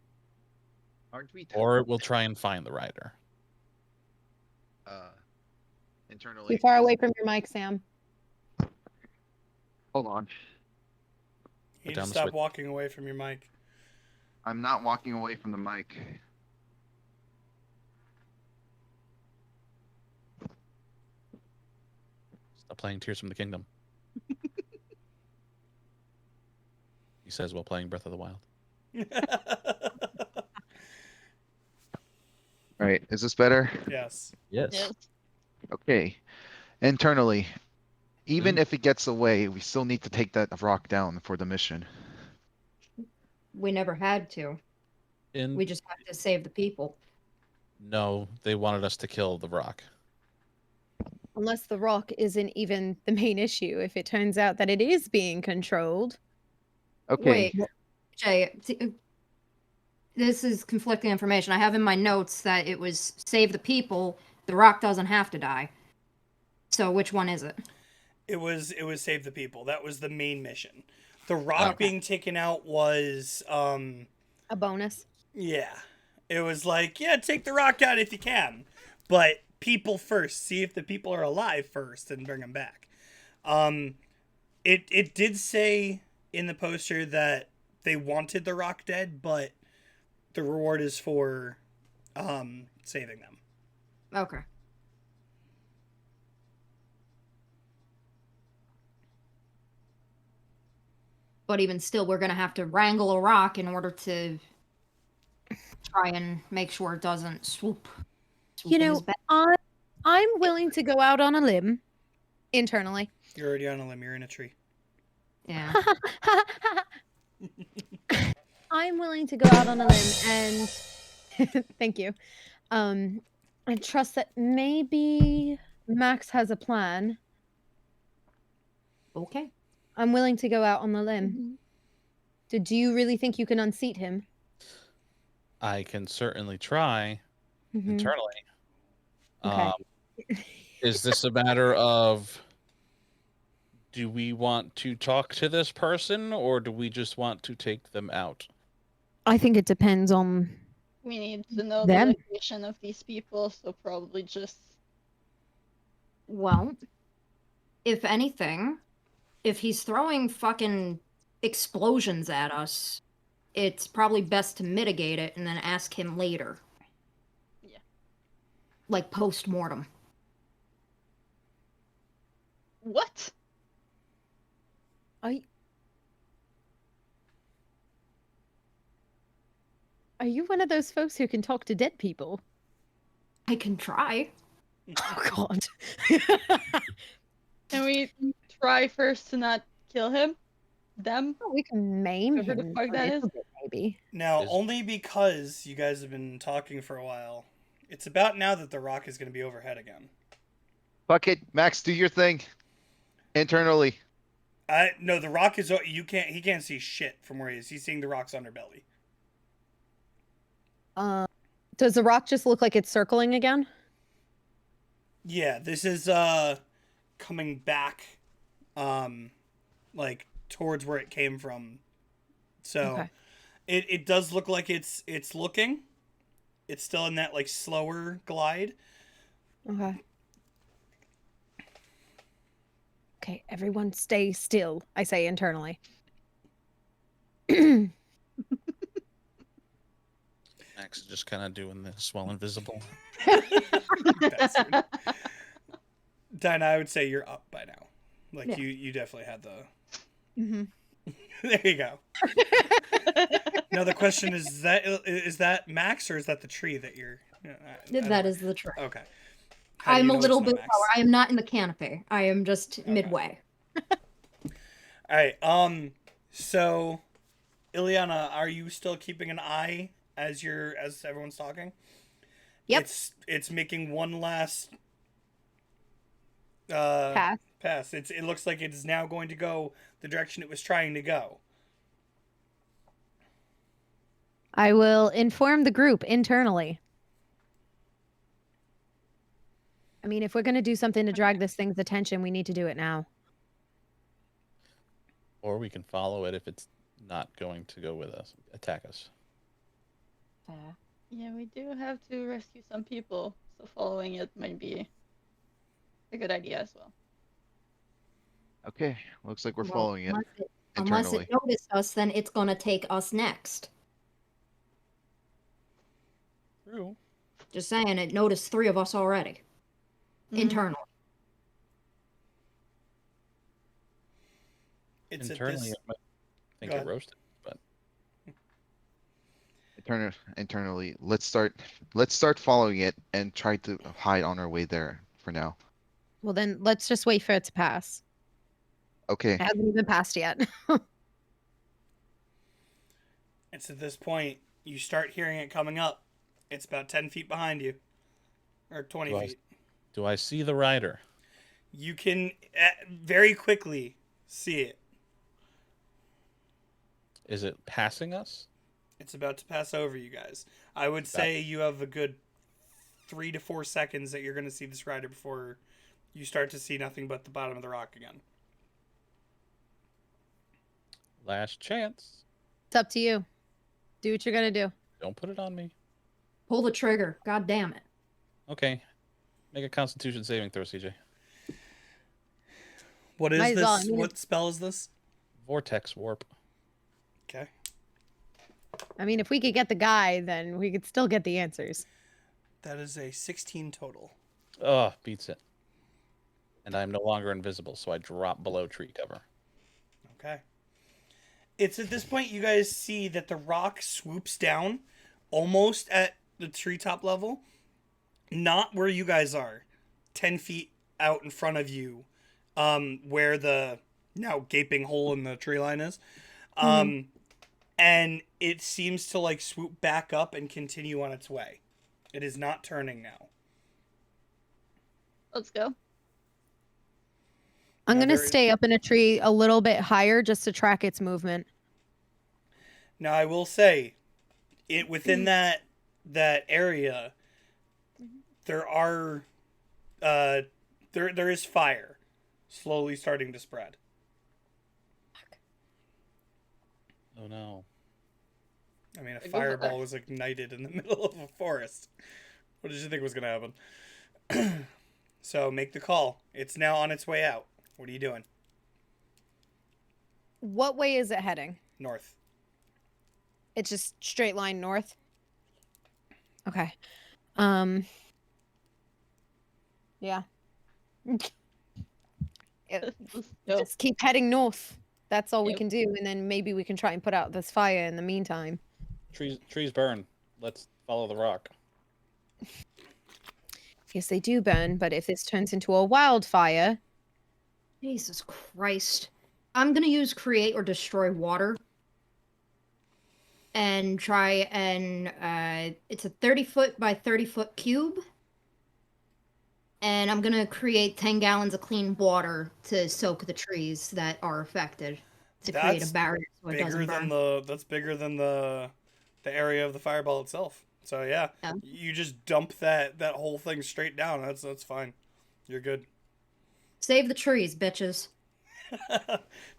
Speaker 4: Aren't we?
Speaker 5: Or it will try and find the rider.
Speaker 4: Internally.
Speaker 3: Too far away from your mic, Sam.
Speaker 4: Hold on.
Speaker 1: You need
Speaker 5: down
Speaker 1: to
Speaker 5: the
Speaker 1: stop
Speaker 5: switch.
Speaker 1: walking away from your mic.
Speaker 4: I'm not walking away from the mic.
Speaker 5: Stop playing Tears from the Kingdom. He says while playing Breath of the Wild.
Speaker 4: All right, is this better?
Speaker 1: Yes.
Speaker 6: Yes.
Speaker 4: Okay. Internally, even if it gets away, we still need to take that rock down for the mission.
Speaker 2: We never had to. We just have to save the people.
Speaker 5: No, they wanted us to kill the rock.
Speaker 3: Unless the rock isn't even the main issue. If it turns out that it is being controlled.
Speaker 4: Okay.
Speaker 2: Wait, Jay, this is conflicting information. I have in my notes that it was save the people. The rock doesn't have to die. So which one is it?
Speaker 1: It was save the people. That was the main mission. The rock
Speaker 2: Okay.
Speaker 1: being taken out was
Speaker 3: A bonus.
Speaker 1: yeah. It was like, yeah, take the rock out if you can. But people first. See if the people are alive first and bring them back. It did say in the poster that they wanted the rock dead, but the reward is for saving them.
Speaker 2: Okay. But even still, we're gonna have to wrangle a rock in order to try and make sure it doesn't swoop
Speaker 3: You
Speaker 2: in
Speaker 3: know,
Speaker 2: his back.
Speaker 3: I'm willing to go out on a limb internally.
Speaker 1: You're already on a limb. You're in a tree.
Speaker 2: Yeah.
Speaker 3: I'm willing to go out on a limb and thank you. And trust that maybe Max has a plan.
Speaker 2: Okay.
Speaker 3: I'm willing to go out on the limb. Do you really think you can unseat him?
Speaker 5: I can certainly try
Speaker 3: Mhm.
Speaker 5: internally.
Speaker 3: Okay.
Speaker 5: Is this a matter of do we want to talk to this person or do we just want to take them out?
Speaker 3: I think it depends on.
Speaker 6: We need to know
Speaker 3: Them?
Speaker 6: the location of these people, so probably just
Speaker 2: Well, if anything, if he's throwing fucking explosions at us, it's probably best to mitigate it and then ask him later.
Speaker 6: Yeah.
Speaker 2: Like post-mortem.
Speaker 6: what?
Speaker 3: Are you one of those folks who can talk to dead people?
Speaker 2: I can try.
Speaker 3: Oh God.
Speaker 6: Can we try first to not kill him? Them?
Speaker 3: We can maim
Speaker 6: Whoever the
Speaker 3: him
Speaker 6: fuck
Speaker 3: a
Speaker 6: that
Speaker 3: little
Speaker 6: is.
Speaker 3: bit, maybe.
Speaker 1: Now,
Speaker 5: Is-
Speaker 1: only because you guys have been talking for a while, it's about now that the rock is going to be overhead again.
Speaker 4: Fuck it, Max, do your thing. Internally.
Speaker 1: No, the rock is he can't see shit from where he is. He's seeing the rock's underbelly.
Speaker 3: Does the rock just look like it's circling again?
Speaker 1: Yeah, this is coming back like towards where it came from. So
Speaker 3: Okay.
Speaker 1: it does look like it's looking. It's still in that like slower glide.
Speaker 3: Okay. Okay, everyone stay still, I say internally.
Speaker 5: Max is just kind of doing this while invisible.
Speaker 1: Bastard. Dinah, I would say you're up by now. Like
Speaker 2: Yeah.
Speaker 1: you definitely had the
Speaker 3: Mm-hmm.
Speaker 1: There you go. Now the question is that Max or is that the tree that you're
Speaker 2: That is the trick.
Speaker 1: Okay. How do
Speaker 2: I'm
Speaker 1: you
Speaker 2: a
Speaker 1: know it's
Speaker 2: little
Speaker 1: not
Speaker 2: bit
Speaker 1: Max?
Speaker 2: lower. I am not in the canopy. I am just midway.
Speaker 1: All right. So Ileana, are you still keeping an eye as everyone's talking?
Speaker 3: Yep.
Speaker 1: It's making one last
Speaker 3: Pass.
Speaker 1: It looks like it is now going to go the direction it was trying to go.
Speaker 3: I will inform the group internally. I mean, if we're going to do something to drag this thing's attention, we need to do it now.
Speaker 5: Or we can follow it if it's not going to go with us, attack us.
Speaker 6: Yeah, we do have to rescue some people, so following it might be a good idea as well.
Speaker 4: Okay, looks like we're
Speaker 2: Well,
Speaker 4: following it
Speaker 2: Unless
Speaker 4: internally.
Speaker 2: it noticed us, then it's gonna take us next.
Speaker 5: True.
Speaker 2: Just saying, it noticed 3 of us already.
Speaker 6: Mhm.
Speaker 2: Internal.
Speaker 1: It's
Speaker 5: Internally,
Speaker 1: at
Speaker 5: it might think
Speaker 1: Go
Speaker 5: it
Speaker 1: ahead.
Speaker 5: roasted, but
Speaker 4: Internally, let's start following it and try to hide on our way there for now.
Speaker 3: Well, then let's just wait for it to pass.
Speaker 4: Okay.
Speaker 3: It hasn't even passed yet.
Speaker 1: It's at this point you start hearing it coming up. It's about 10 feet behind you, or 20
Speaker 5: Do I-
Speaker 1: feet.
Speaker 5: do I see the rider?
Speaker 1: You can very quickly see it.
Speaker 5: Is it passing us?
Speaker 1: It's about to pass over you guys. I would say you have a good 3 to 4 seconds that you're going to see this rider before you start to see nothing but the bottom of the rock again.
Speaker 5: Last chance.
Speaker 3: It's up to you. Do what you're going to do.
Speaker 5: Don't put it on me.
Speaker 2: Pull the trigger. God damn it.
Speaker 5: Okay. Make a Constitution saving throw, CJ.
Speaker 1: What is
Speaker 3: Might as well, I
Speaker 1: this?
Speaker 3: mean,
Speaker 1: What spell is this?
Speaker 5: Vortex warp.
Speaker 1: Okay.
Speaker 3: I mean, if we could get the guy, then we could still get the answers.
Speaker 1: That is a 16 total.
Speaker 5: Oh, beats it. And I'm no longer invisible, so I drop below tree cover.
Speaker 1: Okay. It's at this point you guys see that the rock swoops down almost at the treetop level. Not where you guys are. 10 feet out in front of you. Where the now gaping hole in the tree line is. And it seems to like swoop back up and continue on its way. It is not turning now.
Speaker 6: Let's go.
Speaker 3: I'm
Speaker 1: Now
Speaker 3: going to
Speaker 1: there is-
Speaker 3: stay up in a tree a little bit higher just to track its movement.
Speaker 1: Now I will say, it within that area, there are there is fire slowly starting to spread.
Speaker 5: Oh no.
Speaker 1: I mean, a
Speaker 6: Like,
Speaker 1: fireball was ignited in the middle of a forest. What did you think was going to happen? So make the call. It's now on its way out. What are you doing?
Speaker 3: What way is it heading?
Speaker 1: North.
Speaker 3: It's just straight line north. Okay. Yeah.
Speaker 6: Let's go.
Speaker 3: Just keep heading north. That's all we
Speaker 6: Yep.
Speaker 3: can do, and then maybe we can try and put out this fire in the meantime.
Speaker 5: Trees burn. Let's follow the rock.
Speaker 3: case they do burn. But if this turns into a wildfire,
Speaker 2: Jesus Christ. I'm gonna use create or destroy water. And try and it's a 30-foot by 30-foot cube. And I'm gonna create 10 gallons of clean water to soak the trees that are affected to create
Speaker 1: That's
Speaker 2: a barrier so it
Speaker 1: Bigger
Speaker 2: doesn't
Speaker 1: than
Speaker 2: burn.
Speaker 1: that's bigger than the area of the fireball itself. So yeah,
Speaker 2: Yeah.
Speaker 1: you just dump that whole thing straight down. That's fine. You're good.
Speaker 2: Save the trees, bitches.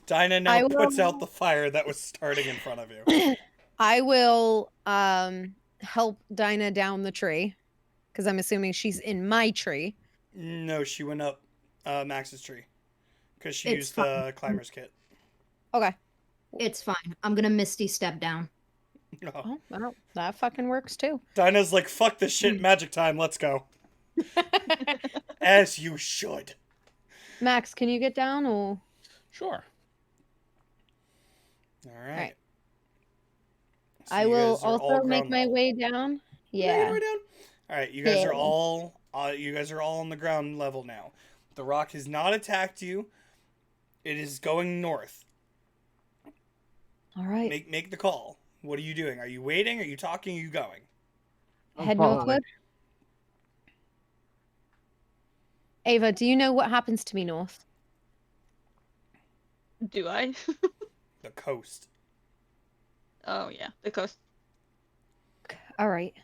Speaker 1: Dinah now
Speaker 3: I
Speaker 1: puts out
Speaker 3: will-
Speaker 1: the fire that was starting in front of you.
Speaker 3: I will help Dinah down the tree because I'm assuming she's in my tree.
Speaker 1: No, she went up Max's tree because she
Speaker 2: It's
Speaker 1: used
Speaker 2: fine.
Speaker 1: the climber's kit.
Speaker 3: Okay.
Speaker 2: It's fine. I'm gonna Misty step down.
Speaker 1: No.
Speaker 3: Oh, well, that fucking works too.
Speaker 1: Dinah's like, fuck this shit, magic time, let's go. As you should.
Speaker 3: Max, can you get down or?
Speaker 5: Sure.
Speaker 1: All right.
Speaker 3: Right.
Speaker 1: So
Speaker 3: I
Speaker 1: you
Speaker 3: will
Speaker 1: guys are all
Speaker 3: also make
Speaker 1: ground
Speaker 3: my
Speaker 1: level.
Speaker 3: way down.
Speaker 1: Make
Speaker 3: Yeah.
Speaker 1: your way down. All right, you guys are
Speaker 3: Yeah.
Speaker 1: all on the ground level now. The rock has not attacked you. It is going north.
Speaker 3: All right.
Speaker 1: Make the call. What are you doing? Are you waiting? Are you talking? Are you going?
Speaker 3: Head
Speaker 7: following.
Speaker 3: northward. Ava, do you know what happens to me north?
Speaker 6: Do I?
Speaker 1: The coast.
Speaker 6: Oh yeah, the coast.
Speaker 3: All right.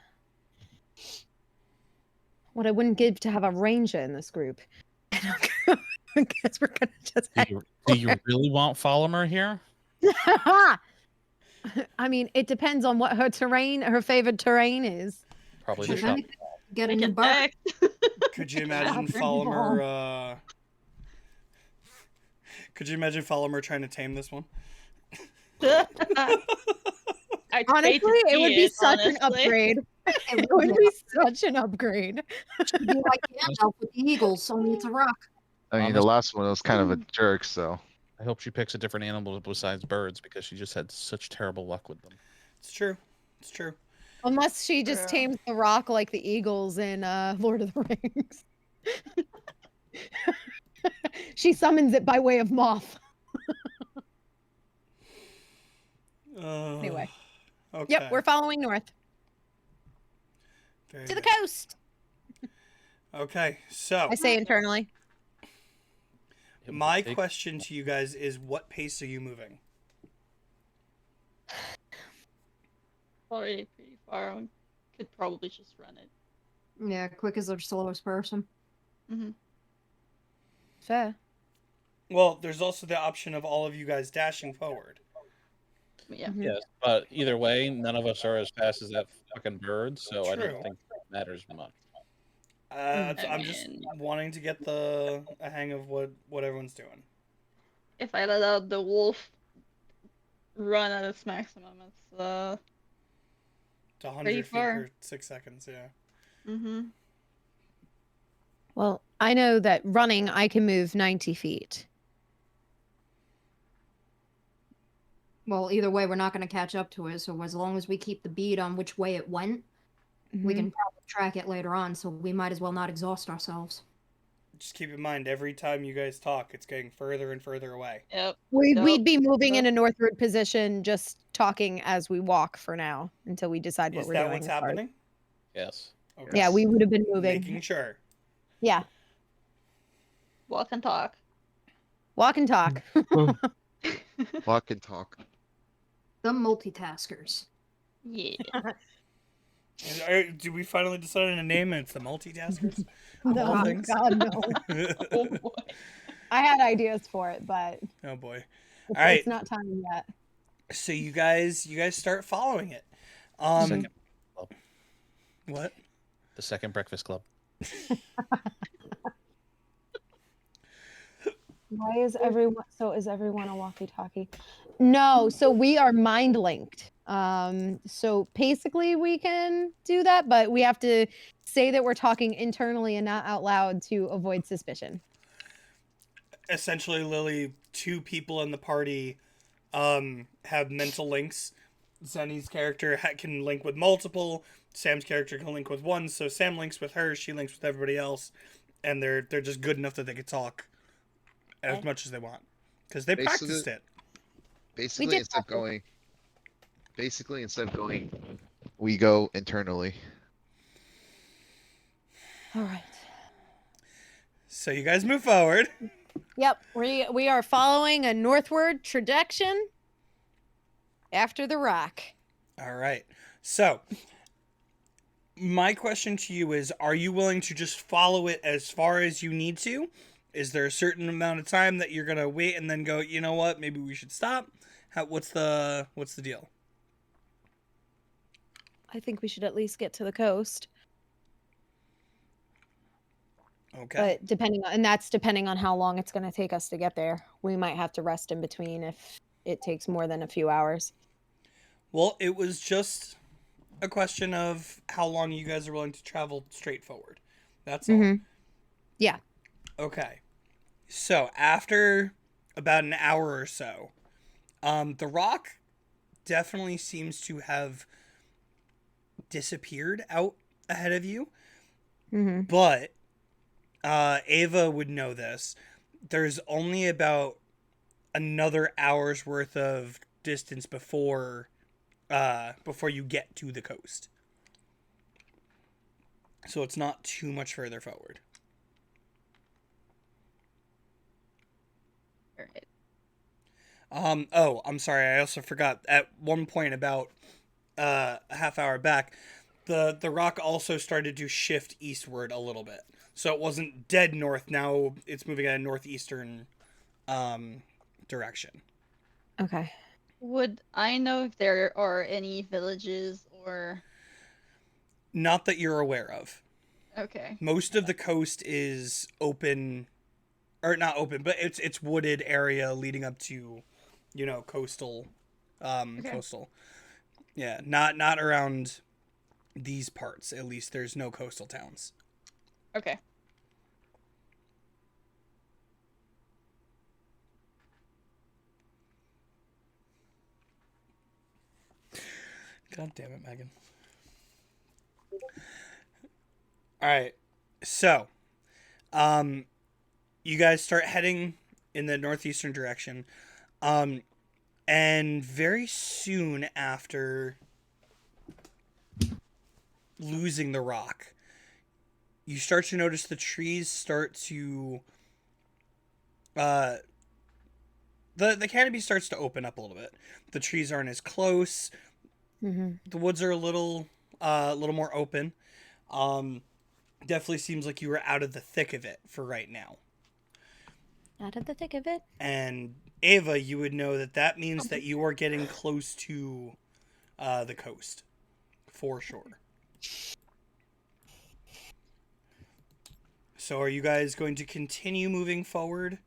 Speaker 3: What I wouldn't give to have a ranger in this group. I guess we're gonna just.
Speaker 5: Do you really want Follimer here?
Speaker 3: I mean, it depends on what her favorite terrain is.
Speaker 5: Probably
Speaker 1: Could
Speaker 5: the
Speaker 1: you-
Speaker 5: shop.
Speaker 2: Get a
Speaker 6: Make
Speaker 2: new
Speaker 6: it
Speaker 2: bird.
Speaker 6: back.
Speaker 1: Could you imagine Follimer? Could you imagine Follimer trying to tame this one?
Speaker 6: I'd
Speaker 3: Honestly,
Speaker 6: hate to
Speaker 3: it
Speaker 6: see
Speaker 3: would be such an
Speaker 6: honestly.
Speaker 3: upgrade. It would be such an upgrade.
Speaker 2: Should be like Gandalf with the eagles, only it's a rock.
Speaker 7: I mean, the last one was kind of a jerk, so.
Speaker 5: I hope she picks a different animal besides birds because she just had such terrible luck with them.
Speaker 1: It's true. It's true.
Speaker 3: Unless she just
Speaker 6: Yeah.
Speaker 3: tames the rock like the eagles in Lord of the Rings. She summons it by way of moth. Anyway.
Speaker 1: Okay.
Speaker 3: Yep, we're following north
Speaker 1: Very
Speaker 3: to the
Speaker 1: good.
Speaker 3: coast.
Speaker 1: Okay, so
Speaker 3: I say internally.
Speaker 5: It will
Speaker 1: my
Speaker 5: take-
Speaker 1: question to you guys is, what pace are you moving?
Speaker 6: Already pretty far. I could probably just run it.
Speaker 2: Yeah, quick as the slowest person.
Speaker 3: Fair.
Speaker 1: Well, there's also the option of all of you guys dashing forward.
Speaker 6: Yeah.
Speaker 3: Mhm.
Speaker 5: Yes, but either way, none of us are as fast as that fucking bird, so I
Speaker 1: True.
Speaker 5: don't think it matters much.
Speaker 1: I'm just
Speaker 6: mean-
Speaker 1: wanting to get a hang of what everyone's doing.
Speaker 6: If I let out the wolf run at its maximum, it's
Speaker 1: To 100 feet
Speaker 6: far.
Speaker 1: per 6 seconds, yeah.
Speaker 3: Well, I know that running I can move 90 feet.
Speaker 2: Well, either way, we're not going to catch up to it. So as long as we keep the bead on which way it went, we
Speaker 3: Mhm.
Speaker 2: can probably track it later on. So we might as well not exhaust ourselves.
Speaker 1: Just keep in mind, every time you guys talk, it's getting further and further away.
Speaker 6: Yep.
Speaker 3: We'd be moving in
Speaker 6: Yep.
Speaker 3: a northward position, just talking as we walk for now until we decide what
Speaker 1: Is
Speaker 3: we're
Speaker 1: that
Speaker 3: doing.
Speaker 1: what's
Speaker 3: as far as-
Speaker 1: happening?
Speaker 5: Yes.
Speaker 1: Okay.
Speaker 3: Yeah, we would have been moving.
Speaker 1: Making sure.
Speaker 3: Yeah,
Speaker 6: Walk and talk.
Speaker 3: walk and talk.
Speaker 7: Walk and talk.
Speaker 2: The multitaskers.
Speaker 6: Yeah.
Speaker 1: Do we finally decide on a name and it's the multitaskers?
Speaker 3: No,
Speaker 1: all things.
Speaker 3: God, no.
Speaker 6: Oh boy.
Speaker 3: I had ideas for it, but
Speaker 1: Oh boy.
Speaker 3: it's,
Speaker 1: All right.
Speaker 3: it's not time yet.
Speaker 1: So you guys start following it.
Speaker 5: Second club.
Speaker 1: What?
Speaker 5: The second breakfast club.
Speaker 3: Why is everyone? So is everyone a walkie-talkie? No. So we are mind linked. So basically we can do that, but we have to say that we're talking internally and not out loud to avoid suspicion.
Speaker 1: Essentially, Lily, two people in the party have mental links, Zenny's character can link with multiple. Sam's character can link with one. So Sam links with her. She links with everybody else, and they're just good enough that they can talk as
Speaker 3: Okay.
Speaker 1: much as they want because they
Speaker 4: Basically-
Speaker 1: practiced it.
Speaker 4: Basically,
Speaker 3: did
Speaker 4: instead of
Speaker 3: practice.
Speaker 4: going, basically instead of going, we go internally.
Speaker 3: All right.
Speaker 1: So you guys move forward.
Speaker 3: Yep, we are following a northward trajectory after the rock.
Speaker 1: All right. So my question to you is, are you willing to just follow it as far as you need to? Is there a certain amount of time that you're going to wait and then go, you know what, maybe we should stop? What's the deal?
Speaker 3: I think we should at least get to the coast.
Speaker 1: Okay.
Speaker 3: But that's depending on how long it's going to take us to get there. We might have to rest in between if it takes more than a few hours.
Speaker 1: Well, it was just a question of how long you guys are willing to travel straight forward. That's all.
Speaker 3: Mhm. Yeah.
Speaker 1: Okay. So after about an hour or so, the rock definitely seems to have disappeared out ahead of you.
Speaker 3: Mm-hmm.
Speaker 1: But Ava would know this. There's only about another hour's worth of distance before you get to the coast. So it's not too much further forward.
Speaker 6: All right.
Speaker 1: Oh, I'm sorry. I also forgot at one point about a half hour back, the rock also started to shift eastward a little bit. So it wasn't dead north. Now it's moving in a northeastern direction.
Speaker 3: Okay.
Speaker 6: Would I know if there are any villages or?
Speaker 1: Not that you're aware of.
Speaker 6: Okay.
Speaker 1: Most of the coast is open, or not open, but it's wooded area leading up to, coastal, coastal. Yeah, not around these parts. At least there's no coastal towns.
Speaker 6: Okay.
Speaker 1: God damn it, Megan. All right. So, you guys start heading in the northeastern direction. And very soon after losing the rock, you start to notice the trees start to the canopy starts to open up a little bit. The trees aren't as close.
Speaker 3: Mm-hmm.
Speaker 1: The woods are a little more open. Definitely seems like you were out of the thick of it for right now.
Speaker 3: Out of the thick of it.
Speaker 1: And Ava, you would know that means that you are getting close to the coast, for sure. So are you guys going to continue moving forward,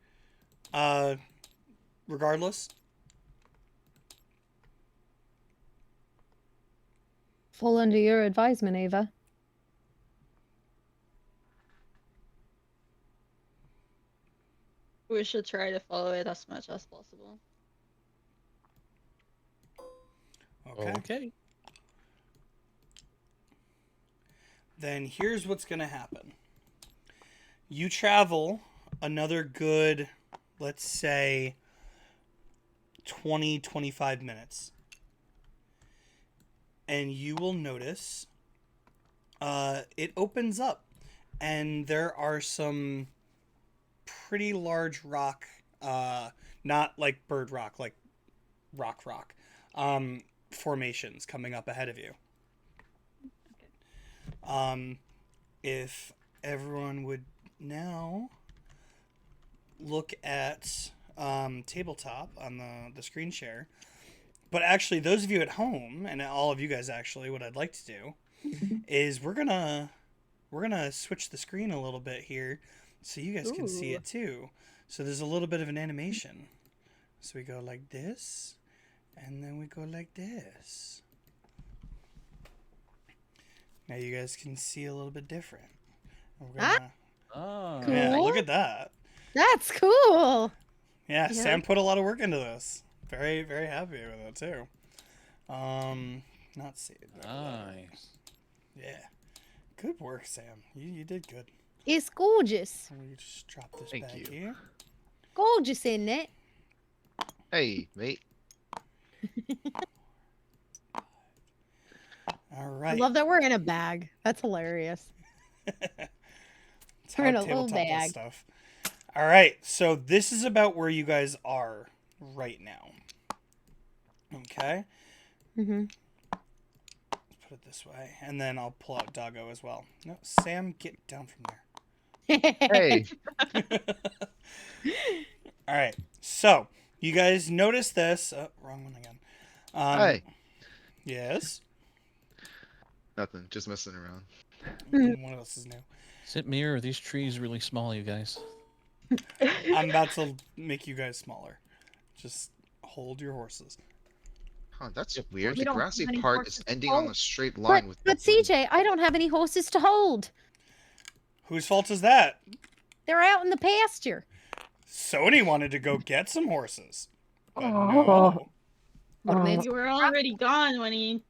Speaker 1: regardless?
Speaker 3: Full under your advisement, Ava.
Speaker 6: We should try to follow it as much as possible.
Speaker 1: Okay.
Speaker 5: Okay.
Speaker 1: Then here's what's going to happen. You travel another good, let's say, 20-25 minutes. And you will notice it opens up. And there are some pretty large rock, not like bird rock, like rock, formations coming up ahead of you. If everyone would now look at tabletop on the screen share. But actually, those of you at home, and all of you guys actually, what I'd like to do is we're gonna switch the screen a little bit here so you guys can see
Speaker 3: Ooh.
Speaker 1: it too. So there's a little bit of an animation. So we go like this, and then we go like this. Now you guys can see a little bit different. We're gonna,
Speaker 5: Oh.
Speaker 1: yeah,
Speaker 3: Cool.
Speaker 1: look at that.
Speaker 3: That's cool.
Speaker 1: Yeah,
Speaker 3: Yeah.
Speaker 1: Sam put a lot of work into this. Very, very happy with it too. Not see.
Speaker 5: Nice.
Speaker 1: Yeah. Good work, Sam. You did good.
Speaker 3: It's gorgeous.
Speaker 1: Let me just drop this
Speaker 7: Thank
Speaker 1: back
Speaker 7: you.
Speaker 1: here.
Speaker 3: Gorgeous, isn't it?
Speaker 7: Hey, mate.
Speaker 1: All
Speaker 3: I
Speaker 1: right.
Speaker 3: love that we're in a bag. That's hilarious.
Speaker 1: It's
Speaker 3: We're
Speaker 1: how
Speaker 3: in a little
Speaker 1: tabletop does
Speaker 3: bag.
Speaker 1: stuff. All right. So this is about where you guys are right now. Okay.
Speaker 3: Mm-hmm.
Speaker 1: Let's put it this way, and then I'll pull out Doggo as well. No, Sam, get down from there.
Speaker 7: Hey.
Speaker 1: All right. So you guys notice this? Oh, wrong one again.
Speaker 7: Hey.
Speaker 1: Yes.
Speaker 7: Nothing. Just messing around.
Speaker 1: One of us is new.
Speaker 5: Is it me or are these trees really small, you guys?
Speaker 1: I'm about to make you guys smaller. Just hold your horses.
Speaker 7: Huh, that's
Speaker 5: Yep.
Speaker 7: weird.
Speaker 3: We
Speaker 7: The
Speaker 3: don't have
Speaker 7: grassy
Speaker 3: any
Speaker 7: part
Speaker 3: horses
Speaker 7: is
Speaker 3: to
Speaker 7: ending on
Speaker 3: hold.
Speaker 7: a straight line with.
Speaker 3: But CJ, I don't have any horses to hold.
Speaker 1: Whose fault is that?
Speaker 3: They're out in the pasture.
Speaker 1: Sony wanted to go get some horses. But
Speaker 6: Oh.
Speaker 1: no.
Speaker 3: What am I-
Speaker 6: You were already gone when he.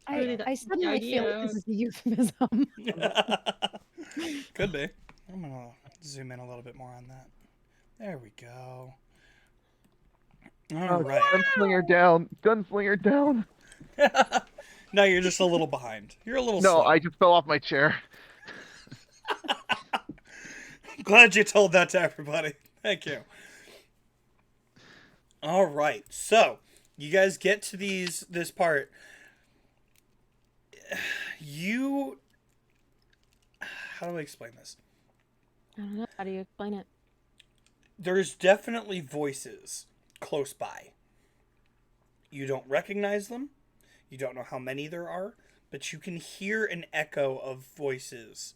Speaker 3: I suddenly feel like
Speaker 6: idea.
Speaker 3: this is a euphemism.
Speaker 1: Could be. I'm gonna zoom in a little bit more on that. There we go. All right.
Speaker 7: Gunslinger down. Gunslinger down.
Speaker 1: No, you're just a little behind. You're a little
Speaker 7: No,
Speaker 1: slow.
Speaker 7: I just fell off my chair.
Speaker 1: Glad you told that to everybody. Thank you. All right. So, you guys get to this part. How do I explain this?
Speaker 3: I don't know. How do you explain it?
Speaker 1: There's definitely voices close by. You don't recognize them. You don't know how many there are, but you can hear an echo of voices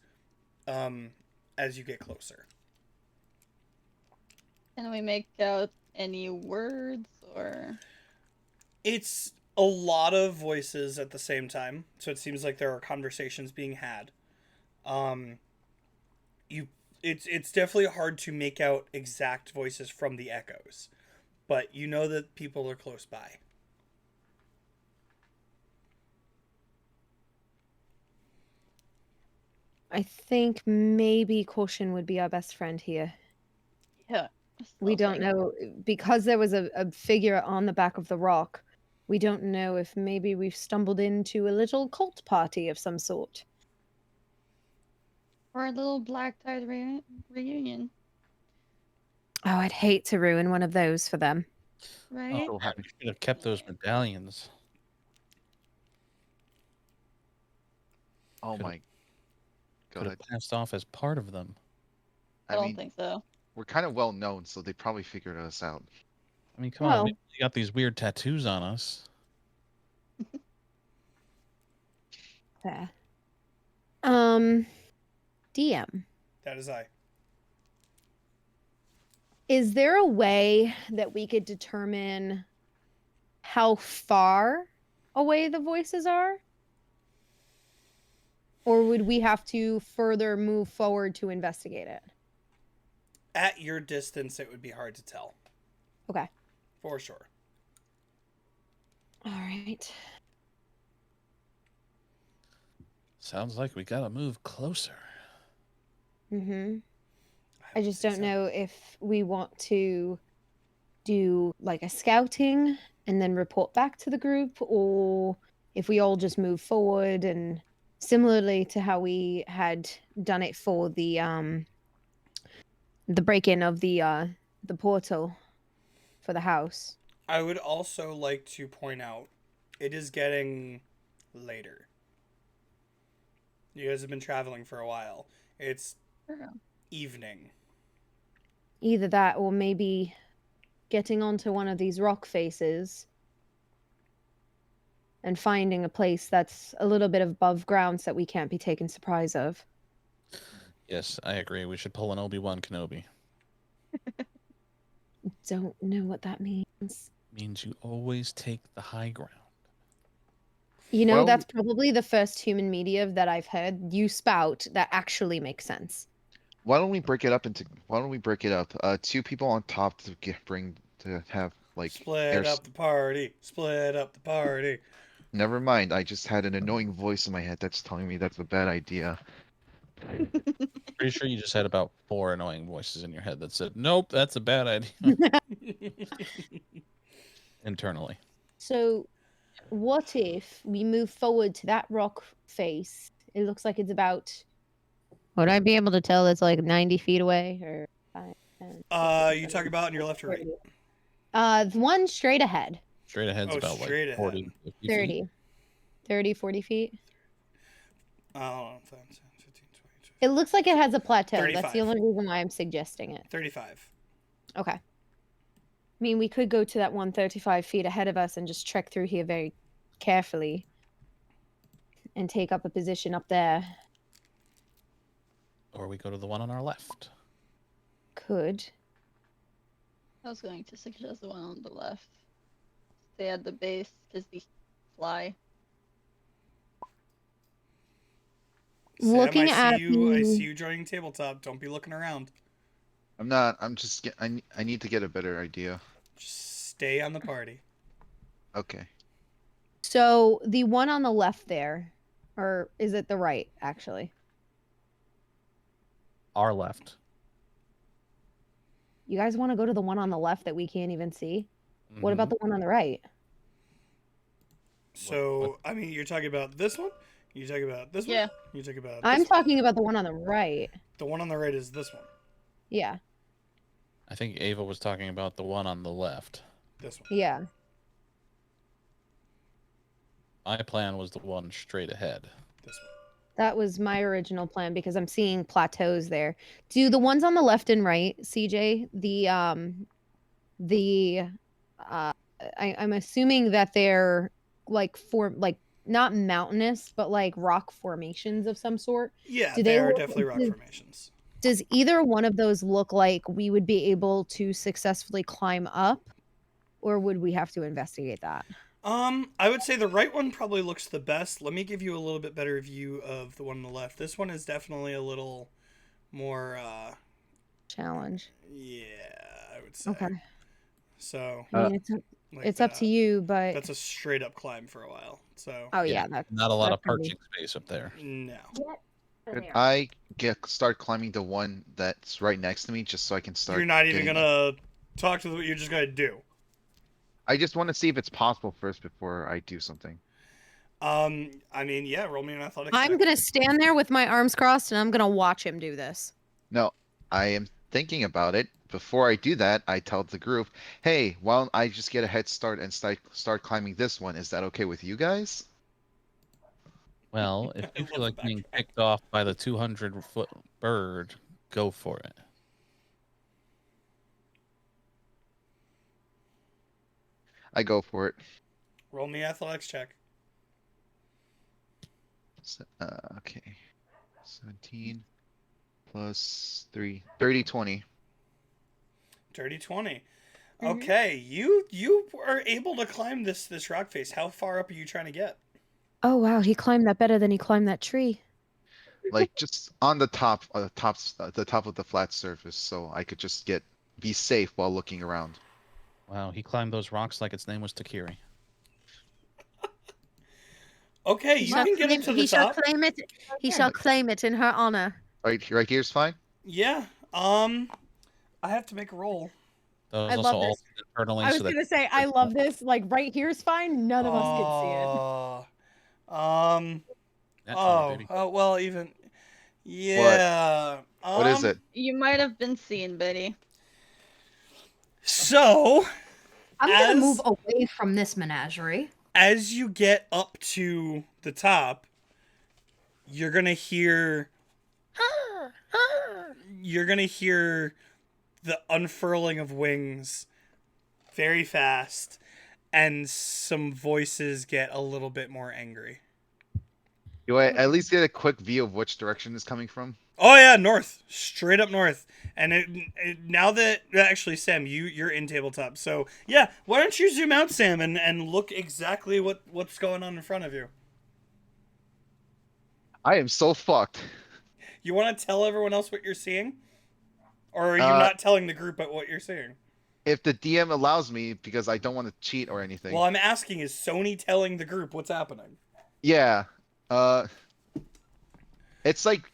Speaker 1: as you get closer.
Speaker 6: Can we make out any words or?
Speaker 1: It's a lot of voices at the same time, so it seems like there are conversations being had. It's definitely hard to make out exact voices from the echoes, but you know that people are close by.
Speaker 3: I think maybe caution would be our best friend here.
Speaker 6: Yeah.
Speaker 3: We don't know, because there was a figure on the back of the rock. We don't know if maybe we've stumbled into a little cult party of some sort.
Speaker 6: Or a little black tie reunion,
Speaker 3: Oh, I'd hate to ruin one of those for them.
Speaker 6: right?
Speaker 7: So happy.
Speaker 5: Should have kept those medallions.
Speaker 7: Oh
Speaker 5: Could've-
Speaker 7: my. Go
Speaker 5: Could
Speaker 7: ahead.
Speaker 5: have passed off as part of them.
Speaker 6: I
Speaker 7: I
Speaker 6: don't
Speaker 7: mean,
Speaker 6: think so.
Speaker 7: we're kind of well known, so they probably figured us out.
Speaker 5: I mean, come on, we got these weird tattoos on us.
Speaker 3: Fair. DM,
Speaker 1: That is I.
Speaker 3: is there a way that we could determine how far away the voices are? Or would we have to further move forward to investigate it?
Speaker 1: At your distance, it would be hard to tell.
Speaker 3: Okay.
Speaker 1: For sure.
Speaker 3: All right.
Speaker 5: Sounds like we gotta move closer.
Speaker 3: Mm-hmm. I
Speaker 1: would
Speaker 3: just
Speaker 1: say
Speaker 3: don't
Speaker 1: so.
Speaker 3: know if we want to do like a scouting and then report back to the group, or if we all just move forward, and similarly to how we had done it for the break-in of the portal for the house.
Speaker 1: I would also like to point out, it is getting later. You guys have been traveling for a while. It's evening.
Speaker 3: Either that, or maybe getting onto one of these rock faces and finding a place that's a little bit above ground so that we can't be taken surprise of.
Speaker 5: Yes, I agree. We should pull an Obi-Wan Kenobi.
Speaker 3: Don't know what that means.
Speaker 5: Means you always take the high ground.
Speaker 3: You know,
Speaker 7: Well-
Speaker 3: that's probably the first human media that I've heard you spout that actually makes sense.
Speaker 7: Why don't we break it up? Two people on top to have like
Speaker 1: Split
Speaker 7: air.
Speaker 1: up the party. Split up the party.
Speaker 7: Never mind. I just had an annoying voice in my head that's telling me that's a bad idea.
Speaker 5: Pretty sure you just had about 4 annoying voices in your head that said, "Nope, that's a bad idea." Internally.
Speaker 3: So, what if we move forward to that rock face? It looks like it's about. Would I be able to tell it's like 90 feet away or 5, 10,
Speaker 1: You talk about on your left or right?
Speaker 3: 30? The one straight ahead.
Speaker 5: Straight ahead's
Speaker 1: Oh,
Speaker 5: about
Speaker 1: straight
Speaker 5: like 40,
Speaker 1: ahead.
Speaker 5: 50 feet.
Speaker 3: 30. 30, 40 feet.
Speaker 1: Hold on. 10, 15, 20,
Speaker 3: It looks like it has a plateau. That's
Speaker 1: 35.
Speaker 3: the only reason why I'm suggesting it.
Speaker 1: 35.
Speaker 3: Okay. I mean, we could go to that one 35 feet ahead of us and just trek through here very carefully and take up a position up there.
Speaker 5: Or we go to the one on our left.
Speaker 3: Could.
Speaker 6: I was going to suggest the one on the left. Stay at the base because they fly.
Speaker 3: Looking
Speaker 1: Sam, I
Speaker 3: at
Speaker 1: see you. I
Speaker 3: the-
Speaker 1: see you joining tabletop. Don't be looking around.
Speaker 7: I'm not. I'm just. I need to get a better idea.
Speaker 1: Just stay on the party.
Speaker 7: Okay.
Speaker 3: So the one on the left there, or is it the right, actually?
Speaker 5: Our left.
Speaker 3: You guys want to go to the one on the left that we can't even see? What about the one on the right?
Speaker 1: So, I mean, you're talking about this one? You talking about this
Speaker 6: Yeah.
Speaker 1: one? You talking about
Speaker 3: I'm
Speaker 1: this one?
Speaker 3: talking about the one on the right.
Speaker 1: The one on the right is this one.
Speaker 3: Yeah,
Speaker 5: I think Ava was talking about the one on the left.
Speaker 1: This one.
Speaker 3: yeah.
Speaker 5: My plan was the one straight ahead.
Speaker 1: This one.
Speaker 3: That was my original plan because I'm seeing plateaus there. Do the ones on the left and right, CJ, I'm assuming that they're like not mountainous, but like rock formations of some sort.
Speaker 1: Yeah,
Speaker 3: Do
Speaker 1: they
Speaker 3: they
Speaker 1: are
Speaker 3: look-
Speaker 1: definitely rock
Speaker 3: do-
Speaker 1: formations.
Speaker 3: Does either one of those look like we would be able to successfully climb up, or would we have to investigate that?
Speaker 1: I would say the right one probably looks the best. Let me give you a little bit better view of the one on the left. This one is definitely a little more,
Speaker 3: Challenge.
Speaker 1: yeah, I would say.
Speaker 3: Okay.
Speaker 1: So,
Speaker 3: I mean,
Speaker 1: like
Speaker 3: it's up to
Speaker 1: that.
Speaker 3: you, but
Speaker 1: That's a straight up climb for a while. So,
Speaker 3: oh yeah, that
Speaker 5: Not a lot of
Speaker 3: that's gonna be-
Speaker 5: perching space up there.
Speaker 1: no.
Speaker 7: Could I start climbing the one that's right next to me just so I can start?
Speaker 1: You're not even
Speaker 7: getting-
Speaker 1: gonna talk to what you're just gonna do.
Speaker 7: I just want to see if it's possible first before I do something.
Speaker 1: I mean, yeah, roll me an athletics
Speaker 3: I'm
Speaker 1: check.
Speaker 3: gonna stand there with my arms crossed and I'm gonna watch him do this.
Speaker 7: No, I am thinking about it. Before I do that, I tell the group, "Hey, why don't I just get a head start and start climbing this one? Is that okay with you guys?"
Speaker 5: Well, if
Speaker 1: I
Speaker 5: you
Speaker 1: love
Speaker 5: feel
Speaker 1: the
Speaker 5: like being
Speaker 1: backtrack.
Speaker 5: picked off by the 200-foot bird, go for it.
Speaker 7: I go for it.
Speaker 1: Roll me athletics check.
Speaker 7: Okay. 17 plus 3. 30, 20.
Speaker 1: Dirty 20.
Speaker 3: Mhm.
Speaker 1: Okay, you are able to climb this rock face. How far up are you trying to get?
Speaker 3: Oh wow, he climbed that better than he climbed that tree.
Speaker 7: Like just on the top of the flat surface, so I could just be safe while looking around.
Speaker 5: Wow, he climbed those rocks like its name was Takiri.
Speaker 1: Okay, you can get up to the top.
Speaker 3: claim it. He shall claim it in her honor.
Speaker 7: Right here's fine.
Speaker 1: Yeah. I have to make a roll.
Speaker 5: That was
Speaker 3: I
Speaker 5: also
Speaker 3: love
Speaker 5: all
Speaker 3: this.
Speaker 5: internally
Speaker 3: I was
Speaker 5: so that
Speaker 3: gonna say, I love this. Like right here's fine. None of us can see it.
Speaker 5: Nat 20,
Speaker 1: Oh,
Speaker 5: baby.
Speaker 1: well, even. Yeah.
Speaker 7: What is it?
Speaker 6: You might have been seen, Betty.
Speaker 1: So,
Speaker 2: I'm gonna
Speaker 1: As-
Speaker 2: move away from this menagerie.
Speaker 1: as you get up to the top, you're gonna hear the unfurling of wings very fast, and some voices get a little bit more angry.
Speaker 7: Do I at least get a quick view of which direction it's coming from?
Speaker 1: Oh yeah, north, straight up north. And now that actually, Sam, you're in tabletop, so yeah, why don't you zoom out, Sam, and look exactly what's going on in front of you.
Speaker 7: I am so fucked.
Speaker 1: You want to tell everyone else what you're seeing, or are you
Speaker 7: Uh,
Speaker 1: not telling the group what you're seeing?
Speaker 7: if the DM allows me, because I don't want to cheat or anything.
Speaker 1: Well, I'm asking, is Sony telling the group what's happening?
Speaker 7: Yeah. It's like,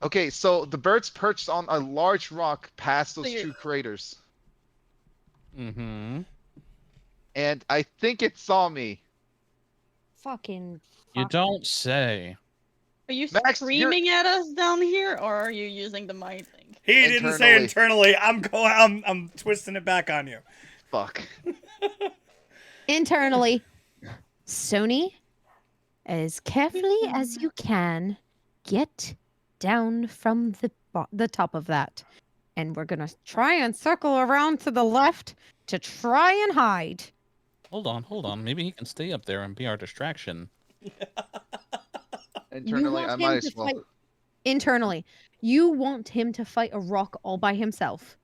Speaker 7: okay, so the bird's perched on a large rock past those
Speaker 6: you're-
Speaker 7: two craters,
Speaker 5: Mm-hmm.
Speaker 7: and I think it saw me.
Speaker 3: Fucking.
Speaker 5: You
Speaker 3: fuck.
Speaker 5: don't say.
Speaker 6: Are you
Speaker 7: Max, you're-
Speaker 6: screaming at us down here, or are you using the mind thing?
Speaker 1: He didn't say
Speaker 7: Internally.
Speaker 1: internally. I'm twisting it back on you.
Speaker 7: Fuck.
Speaker 3: Internally, Sony, as carefully as you can, get down from the top of that, and we're gonna try and circle around to the left to try and hide.
Speaker 5: Hold on. Maybe he can stay up there and be our distraction.
Speaker 7: Internally, I
Speaker 3: want
Speaker 7: might
Speaker 3: him
Speaker 7: as
Speaker 3: to
Speaker 7: well.
Speaker 3: fight- Internally, you want him to fight a rock all by himself.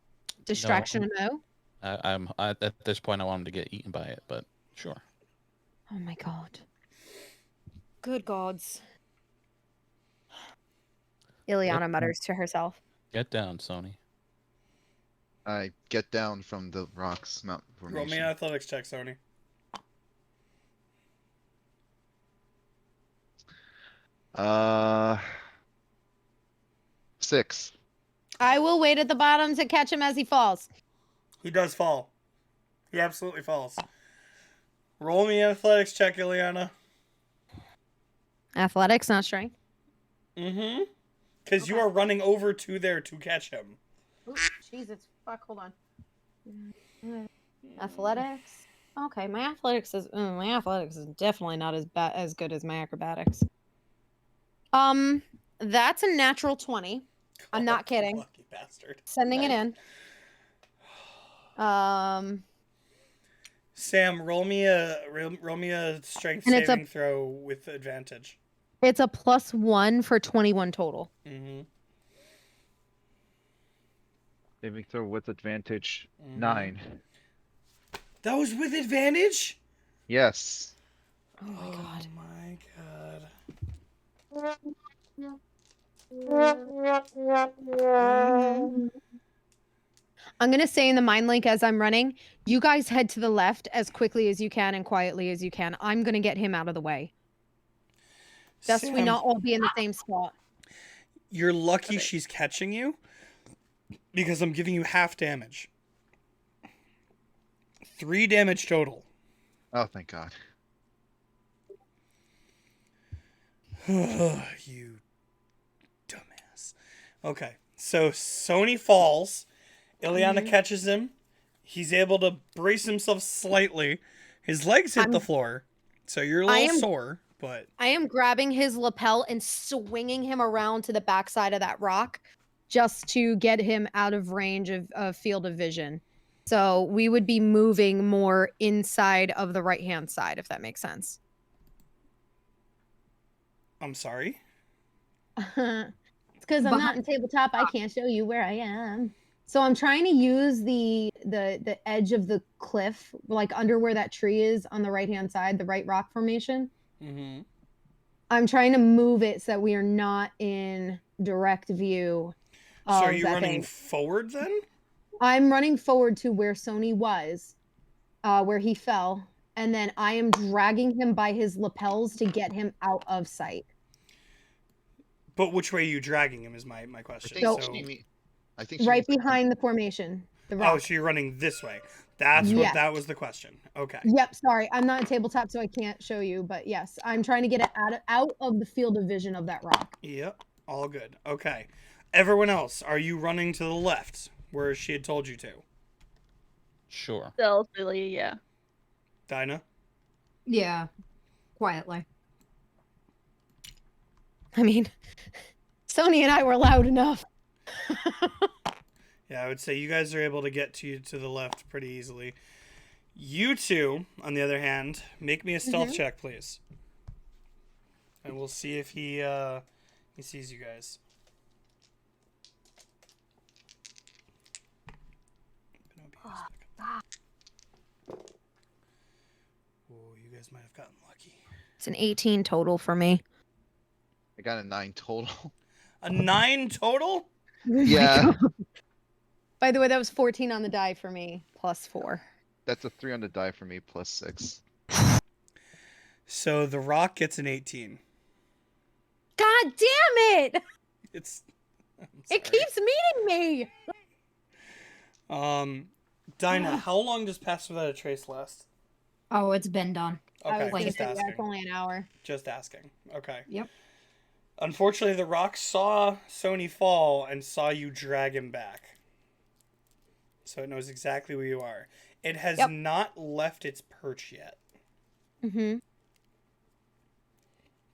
Speaker 3: Distraction, no?
Speaker 5: At this point, I want him to get eaten by it, but sure.
Speaker 3: Oh my god. Good gods. Ileana mutters to herself.
Speaker 5: Get down, Sony.
Speaker 7: I get down from the rocks mountain
Speaker 1: Roll me
Speaker 7: formation.
Speaker 1: an athletics check, Sony.
Speaker 7: Uh, 6.
Speaker 3: I will wait at the bottom to catch him as he falls.
Speaker 1: He does fall. He absolutely falls. Roll me an athletics check, Ileana.
Speaker 3: Athletics, not strength.
Speaker 1: Mm-hmm. Because you are running over to there to catch him.
Speaker 3: Jesus, fuck, hold on. Athletics. Okay, my athletics is definitely not as good as my acrobatics. That's a natural 20. I'm not kidding.
Speaker 1: Lucky bastard.
Speaker 3: Sending it in.
Speaker 1: Sam, roll me a strength
Speaker 3: And it's a-
Speaker 1: saving throw with advantage.
Speaker 3: It's a +1 for 21 total.
Speaker 1: Mm-hmm.
Speaker 7: Saving throw with advantage.
Speaker 1: Mhm.
Speaker 7: 9.
Speaker 1: That was with advantage?
Speaker 7: Yes.
Speaker 3: Oh my god.
Speaker 1: my god.
Speaker 3: I'm gonna say in the mind link as I'm running, you guys head to the left as quickly as you can and quietly as you can. I'm gonna get him out of the way. Thus we
Speaker 1: Sam,
Speaker 3: not all be in the same spot.
Speaker 1: You're lucky she's catching you because I'm giving you half damage. 3 damage total.
Speaker 7: Oh, thank God.
Speaker 1: You dumbass. Okay, so Sony falls. Ileana catches him. He's able to brace himself slightly. His legs hit the floor, so you're a little sore, but
Speaker 3: I am grabbing his lapel and swinging him around to the backside of that rock just to get him out of range of field of vision. So we would be moving more inside of the right-hand side, if that makes sense.
Speaker 1: I'm sorry.
Speaker 3: It's because I'm not in tabletop. I can't show you where I am. So I'm trying to use the edge of the cliff, like under where that tree is on the right-hand side, the right rock formation.
Speaker 1: Mm-hmm.
Speaker 3: I'm trying to move it so that we are not in direct view of
Speaker 1: So are you
Speaker 3: that
Speaker 1: running
Speaker 3: thing.
Speaker 1: forward then?
Speaker 3: I'm running forward to where Sony was, where he fell, and then I am dragging him by his lapels to get him out of sight.
Speaker 1: But which way are you dragging him is my
Speaker 7: I
Speaker 1: question.
Speaker 7: think,
Speaker 1: So,
Speaker 7: I think she
Speaker 3: Right
Speaker 7: means-
Speaker 3: behind the formation, the
Speaker 1: oh,
Speaker 3: rock.
Speaker 1: so you're running this way. That's what
Speaker 3: Yes.
Speaker 1: that was the question. Okay.
Speaker 3: Yep, sorry. I'm not in tabletop, so I can't show you, but yes, I'm trying to get it out of the field of vision of that rock.
Speaker 1: Yep. All good. Okay. Everyone else, are you running to the left where she had told you to?
Speaker 5: Sure.
Speaker 6: Stealthily, yeah.
Speaker 1: Dinah?
Speaker 2: Yeah. Quietly.
Speaker 3: I mean, Sony and I were loud enough.
Speaker 1: Yeah, I would say you guys are able to get to the left pretty easily. You two, on the other hand, make me a stealth check, please. And we'll see if he sees you guys. Oh, you guys might have gotten lucky.
Speaker 3: It's an 18 total for me.
Speaker 7: I got a 9 total.
Speaker 1: A 9 total?
Speaker 7: Yeah.
Speaker 3: If By the way, that was 14 on the die for me, plus 4.
Speaker 7: That's a 3 on the die for me, plus 6.
Speaker 1: So the rock gets an 18.
Speaker 3: God damn it!
Speaker 1: It's. I'm
Speaker 3: It
Speaker 1: sorry.
Speaker 3: keeps meeting me!
Speaker 1: Dinah, how long does Pass Without a Trace last?
Speaker 2: Oh, it's been done.
Speaker 3: I
Speaker 1: Okay,
Speaker 3: was gonna
Speaker 1: just
Speaker 3: say, yeah,
Speaker 1: asking.
Speaker 3: it's only an hour.
Speaker 1: Just asking. Okay.
Speaker 2: Yep.
Speaker 1: Unfortunately, the rock saw Sony fall and saw you drag him back. So it knows exactly where you are. It has
Speaker 3: Yep.
Speaker 1: not left its perch yet.
Speaker 3: Mm-hmm.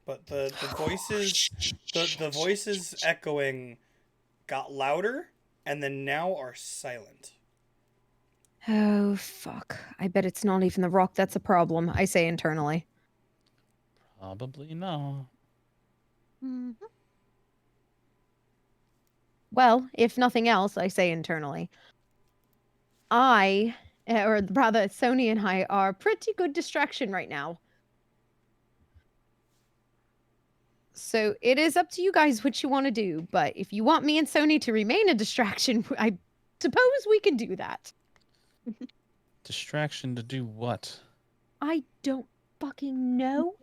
Speaker 1: But the voices the voices echoing got louder and then now are silent.
Speaker 3: Oh, fuck. I bet it's not even the rock that's a problem, I say internally.
Speaker 5: Probably not.
Speaker 6: Mhm.
Speaker 3: Well, if nothing else, I say internally. Or rather, Sony and I are pretty good distraction right now. So it is up to you guys what you want to do, but if you want me and Sony to remain a distraction, I suppose we can do that.
Speaker 5: Distraction to do what?
Speaker 3: I don't fucking know.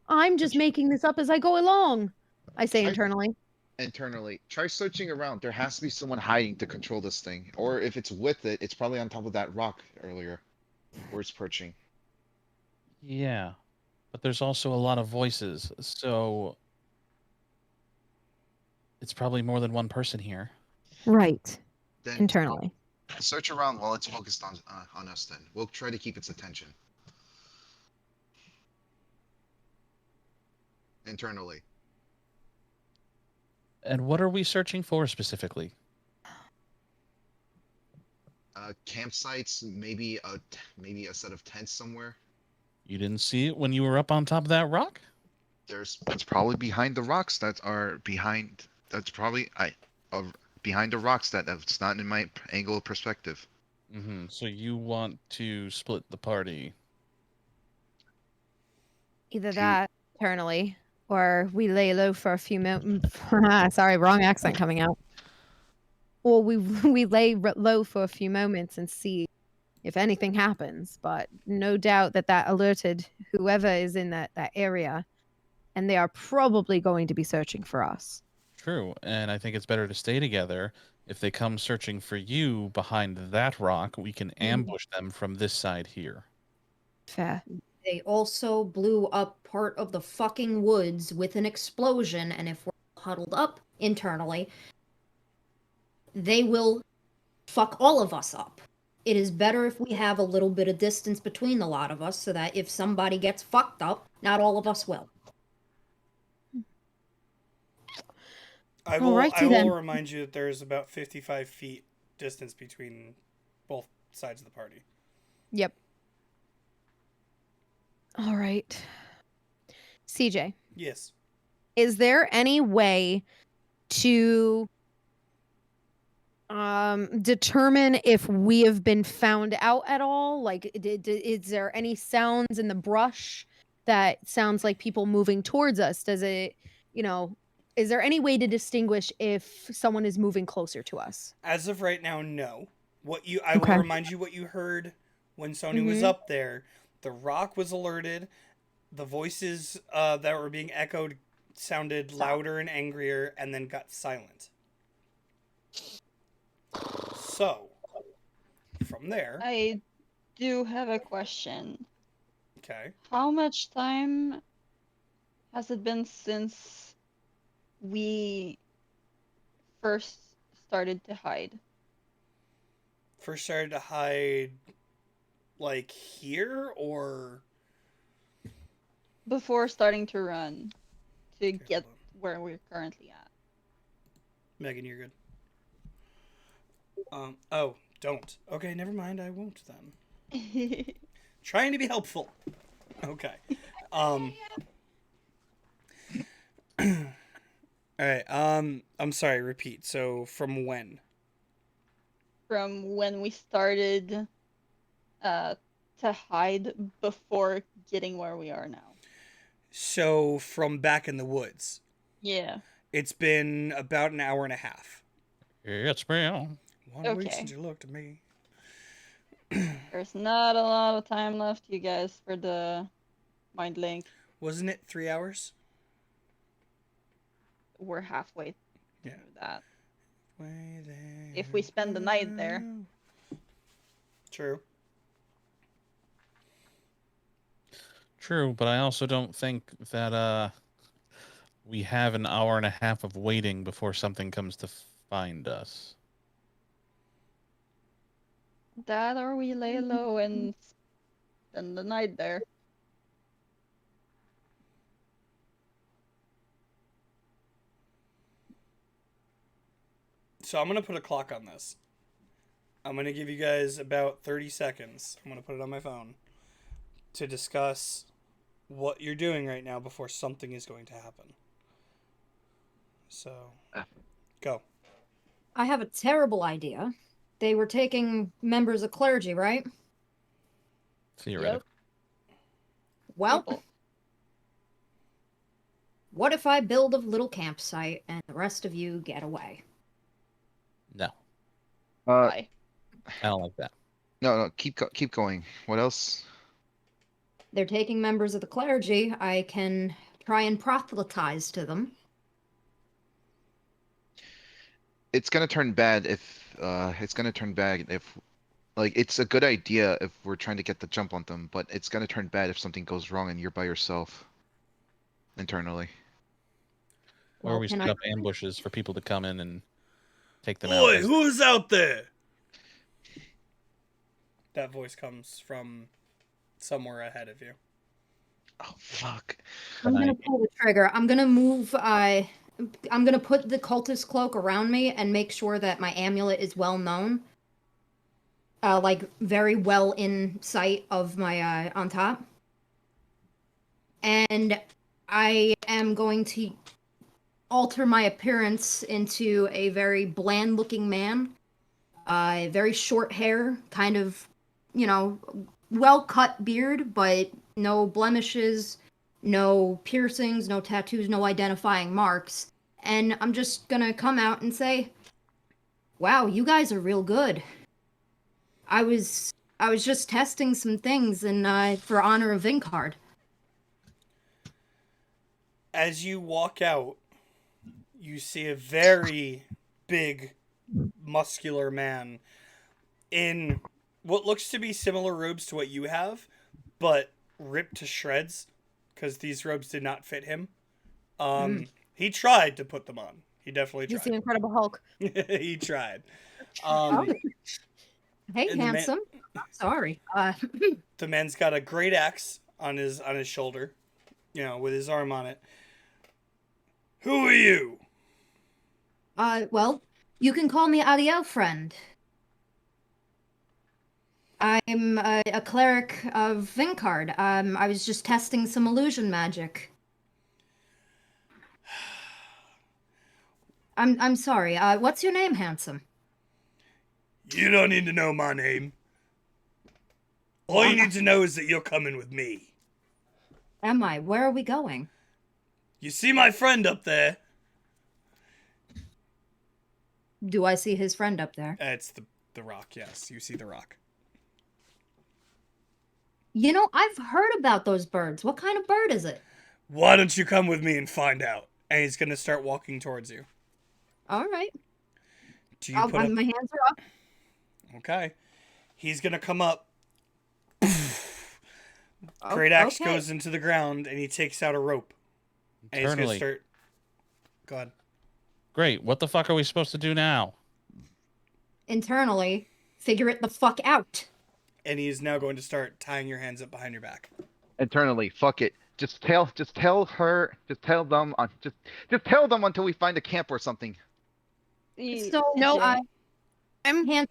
Speaker 3: I'm just making this up as I go along. I say internally.
Speaker 7: Internally, try searching around. There has to be someone hiding to control this thing. Or if it's with it, it's probably on top of that rock earlier. Where it's perching.
Speaker 5: Yeah. But there's also a lot of voices, so it's probably more than one person here.
Speaker 3: Right.
Speaker 7: Then
Speaker 3: Internally.
Speaker 7: search around while it's focused on us then. We'll try to keep its attention. Internally.
Speaker 5: And what are we searching for specifically?
Speaker 7: Campsites, maybe a set of tents somewhere.
Speaker 5: You didn't see it when you were up on top of that rock?
Speaker 7: It's probably behind the rocks that are behind. That's probably behind the rocks that's not in my angle of perspective.
Speaker 5: Mm-hmm. So you want to split the party.
Speaker 3: Either
Speaker 7: To-
Speaker 3: that internally, or we lay low for a few moments. Sorry, wrong accent coming out. Or we lay low for a few moments and see if anything happens. But no doubt that alerted whoever is in that area, and they are probably going to be searching for us.
Speaker 5: True, and I think it's better to stay together. If they come searching for you behind that rock, we can ambush them from this side here.
Speaker 3: Fair.
Speaker 2: They also blew up part of the fucking woods with an explosion, and if we're huddled up internally, they will fuck all of us up. It is better if we have a little bit of distance between the lot of us so that if somebody gets fucked up, not all of us will.
Speaker 1: I will
Speaker 3: Alrighty then.
Speaker 1: remind you that there's about 55 feet distance between both sides of the party.
Speaker 3: Yep. All right. CJ,
Speaker 1: Yes.
Speaker 3: is there any way to determine if we have been found out at all? Like, is there any sounds in the brush that sounds like people moving towards us? Does it, is there any way to distinguish if someone is moving closer to us?
Speaker 1: As of right now, no. I
Speaker 3: Okay.
Speaker 1: will remind you what you heard when Sony was
Speaker 3: Mhm.
Speaker 1: up there. The rock was alerted. The voices that were being echoed sounded louder and angrier, and then got silent. So, from there,
Speaker 6: I do have a question.
Speaker 1: okay.
Speaker 6: How much time has it been since we first started to hide?
Speaker 1: First started to hide, like here, or
Speaker 6: Before starting to run to
Speaker 1: Okay,
Speaker 6: get
Speaker 1: hold
Speaker 6: where we're currently at.
Speaker 1: Megan, you're good. Oh, don't. Okay, never mind. I won't then. Trying to be helpful. Okay. All right. I'm sorry. Repeat. So from when?
Speaker 6: From when we started to hide before getting where we are now.
Speaker 1: So from back in the woods.
Speaker 6: Yeah.
Speaker 1: It's been about an hour and a half.
Speaker 5: It's been
Speaker 1: One week
Speaker 6: Okay.
Speaker 1: since you looked at me.
Speaker 6: There's not a lot of time left, you guys, for the mind link.
Speaker 1: Wasn't it 3 hours?
Speaker 6: We're halfway
Speaker 1: Yeah.
Speaker 6: through that.
Speaker 1: Way there.
Speaker 6: If we spend the night there.
Speaker 1: True.
Speaker 5: True, but I also don't think that we have an hour and a half of waiting before something comes to find us.
Speaker 6: That or we lay low and spend the night there.
Speaker 1: So I'm going to put a clock on this. I'm going to give you guys about 30 seconds. I'm going to put it on my phone to discuss what you're doing right now before something is going to happen. So, go.
Speaker 2: I have a terrible idea. They were taking members of clergy, right?
Speaker 5: Theoretically.
Speaker 2: Well,
Speaker 6: People.
Speaker 2: what if I build a little campsite and the rest of you get away?
Speaker 5: No,
Speaker 6: Why?
Speaker 5: I don't like that.
Speaker 7: No, keep going. What else?
Speaker 2: They're taking members of the clergy. I can try and proselytize to them.
Speaker 7: It's gonna turn bad if like it's a good idea if we're trying to get the jump on them, but it's gonna turn bad if something goes wrong and you're by yourself internally.
Speaker 5: Or
Speaker 2: Well,
Speaker 5: we
Speaker 2: can
Speaker 5: set
Speaker 2: I-
Speaker 5: up ambushes for people to come in and take them
Speaker 1: Boy,
Speaker 5: out.
Speaker 1: who's out there? That voice comes from somewhere ahead of you.
Speaker 7: Oh fuck.
Speaker 2: I'm gonna
Speaker 5: Right.
Speaker 2: pull the trigger. I'm gonna move. I'm gonna put the cultist cloak around me and make sure that my amulet is well known. Like very well in sight of my on top. And I am going to alter my appearance into a very bland-looking man. Very short hair, kind of, well-cut beard, but no blemishes, no piercings, no tattoos, no identifying marks. And I'm just gonna come out and say, "Wow, you guys are real good. I was just testing some things and for honor of Vincard."
Speaker 1: As you walk out, you see a very big, muscular man in what looks to be similar robes to what you have, but ripped to shreds because these robes did not fit him. He tried to put them on. He definitely
Speaker 3: He's the
Speaker 1: tried.
Speaker 3: Incredible Hulk.
Speaker 1: He tried.
Speaker 2: Hey,
Speaker 1: And the man-
Speaker 2: handsome. Sorry.
Speaker 1: The man's got a great axe on his shoulder, with his arm on it. Who are you?
Speaker 2: Well, you can call me Ariel, friend. I'm a cleric of Vincard. I was just testing some illusion magic. I'm sorry. What's your name, handsome?
Speaker 1: You don't need to know my name. All you need to know is that you're coming with me.
Speaker 2: Am I? Where are we going?
Speaker 1: You see my friend up there?
Speaker 2: Do I see his friend up there?
Speaker 1: It's the rock, yes. You see the rock.
Speaker 2: You know, I've heard about those birds. What kind of bird is it?
Speaker 1: Why don't you come with me and find out? And he's going to start walking towards you.
Speaker 2: All right.
Speaker 1: Do you put up...
Speaker 2: My hands are up.
Speaker 1: Okay. He's going to come up. Great axe
Speaker 2: Okay.
Speaker 1: goes into the ground, and he takes out a rope. And he's going to
Speaker 5: Internally.
Speaker 1: start... Go ahead.
Speaker 5: Great. What the fuck are we supposed to do now?
Speaker 2: Internally, figure it the fuck out.
Speaker 1: And he's now going to start tying your hands up behind your back.
Speaker 7: Internally, fuck it. Just tell them until we find a camp or something.
Speaker 2: So,
Speaker 3: No,
Speaker 2: uh,
Speaker 3: I'm
Speaker 2: hand-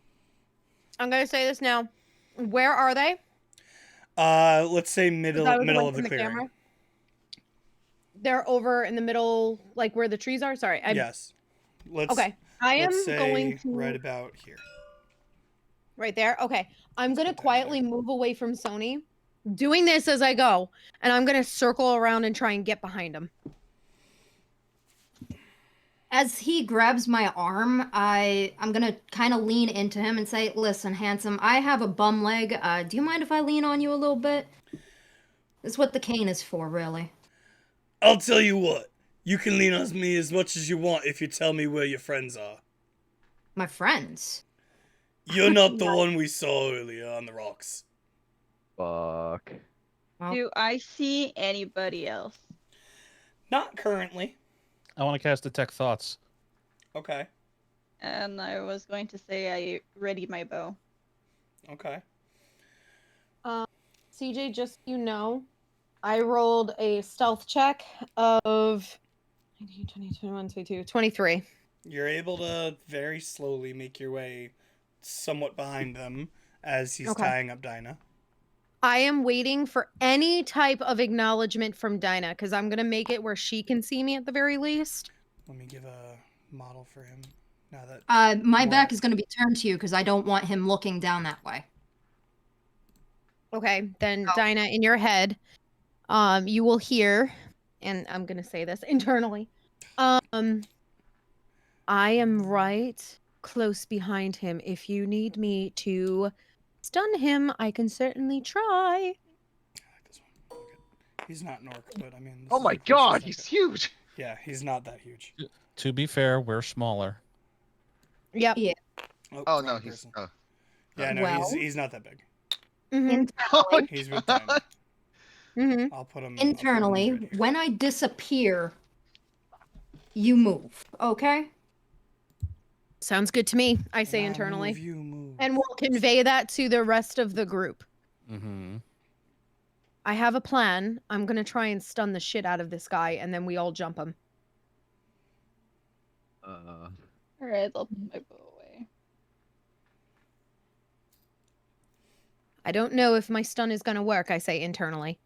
Speaker 3: gonna say this now. Where are they?
Speaker 1: Let's say
Speaker 3: Is
Speaker 1: middle
Speaker 3: that what
Speaker 1: middle
Speaker 3: went
Speaker 1: of
Speaker 3: from
Speaker 1: the clearing.
Speaker 3: camera? They're over in the middle, like where the trees are. Sorry.
Speaker 1: Yes. Let's
Speaker 3: Okay. I am
Speaker 1: let's say
Speaker 3: going to
Speaker 1: right about here.
Speaker 3: right there. Okay. I'm gonna
Speaker 1: Put that
Speaker 3: quietly move away from Sony, doing this as I go, and I'm gonna circle around and try and get behind him.
Speaker 2: As he grabs my arm, I'm gonna kind of lean into him and say, "Listen, handsome, I have a bum leg. Do you mind if I lean on you a little bit? That's what the cane is for, really."
Speaker 1: I'll tell you what. You can lean on me as much as you want if you tell me where your friends are.
Speaker 2: My friends.
Speaker 1: You're not the one we saw earlier on the rocks.
Speaker 8: Fuck.
Speaker 2: Well,
Speaker 6: Do I see anybody else?
Speaker 1: Not currently.
Speaker 5: I want to cast Detect Thoughts.
Speaker 1: Okay.
Speaker 6: And I was going to say I ready my bow.
Speaker 1: Okay.
Speaker 3: CJ, just so you know, I rolled a stealth check of 19, 20, 21, 22, 23.
Speaker 1: You're able to very slowly make your way somewhat behind them as he's
Speaker 3: Okay.
Speaker 1: tying up Dinah.
Speaker 3: I am waiting for any type of acknowledgement from Dinah because I'm gonna make it where she can see me at the very least.
Speaker 1: Let me give a model for him. Now that
Speaker 2: my
Speaker 1: More-
Speaker 2: back is gonna be turned to you because I don't want him looking down that way.
Speaker 3: Okay, then
Speaker 2: Oh.
Speaker 3: Dinah, in your head, you will hear, and I'm gonna say this internally. I am right close behind him. If you need me to stun him, I can certainly try.
Speaker 1: I like this one. Look at- He's not an orc, but I mean. This
Speaker 7: Oh
Speaker 1: is
Speaker 7: my
Speaker 1: the closest
Speaker 7: god,
Speaker 1: I
Speaker 7: he's
Speaker 1: got.
Speaker 7: huge.
Speaker 1: Yeah, he's not that huge.
Speaker 5: To be fair, we're smaller.
Speaker 3: Yep.
Speaker 2: Yeah.
Speaker 7: Oh
Speaker 1: wrong
Speaker 7: no, he's.
Speaker 1: person.
Speaker 7: Oh.
Speaker 1: Yeah, no,
Speaker 2: Well-
Speaker 1: he's not that big.
Speaker 3: Mm-hmm.
Speaker 7: Oh my
Speaker 1: He's with
Speaker 7: God.
Speaker 1: Dinah.
Speaker 3: Mm-hmm.
Speaker 1: I'll put him
Speaker 2: Internally,
Speaker 1: right here.
Speaker 2: when I disappear, you move, okay?
Speaker 3: Sounds good to me. I say
Speaker 1: When
Speaker 3: internally.
Speaker 1: Move, you move.
Speaker 3: And we'll convey that to the rest of the group.
Speaker 5: Mm-hmm.
Speaker 3: I have a plan. I'm gonna try and stun the shit out of this guy, and then we all jump him.
Speaker 6: Alright, I'll put my bow away.
Speaker 3: I don't know if my stun is gonna work, I say internally.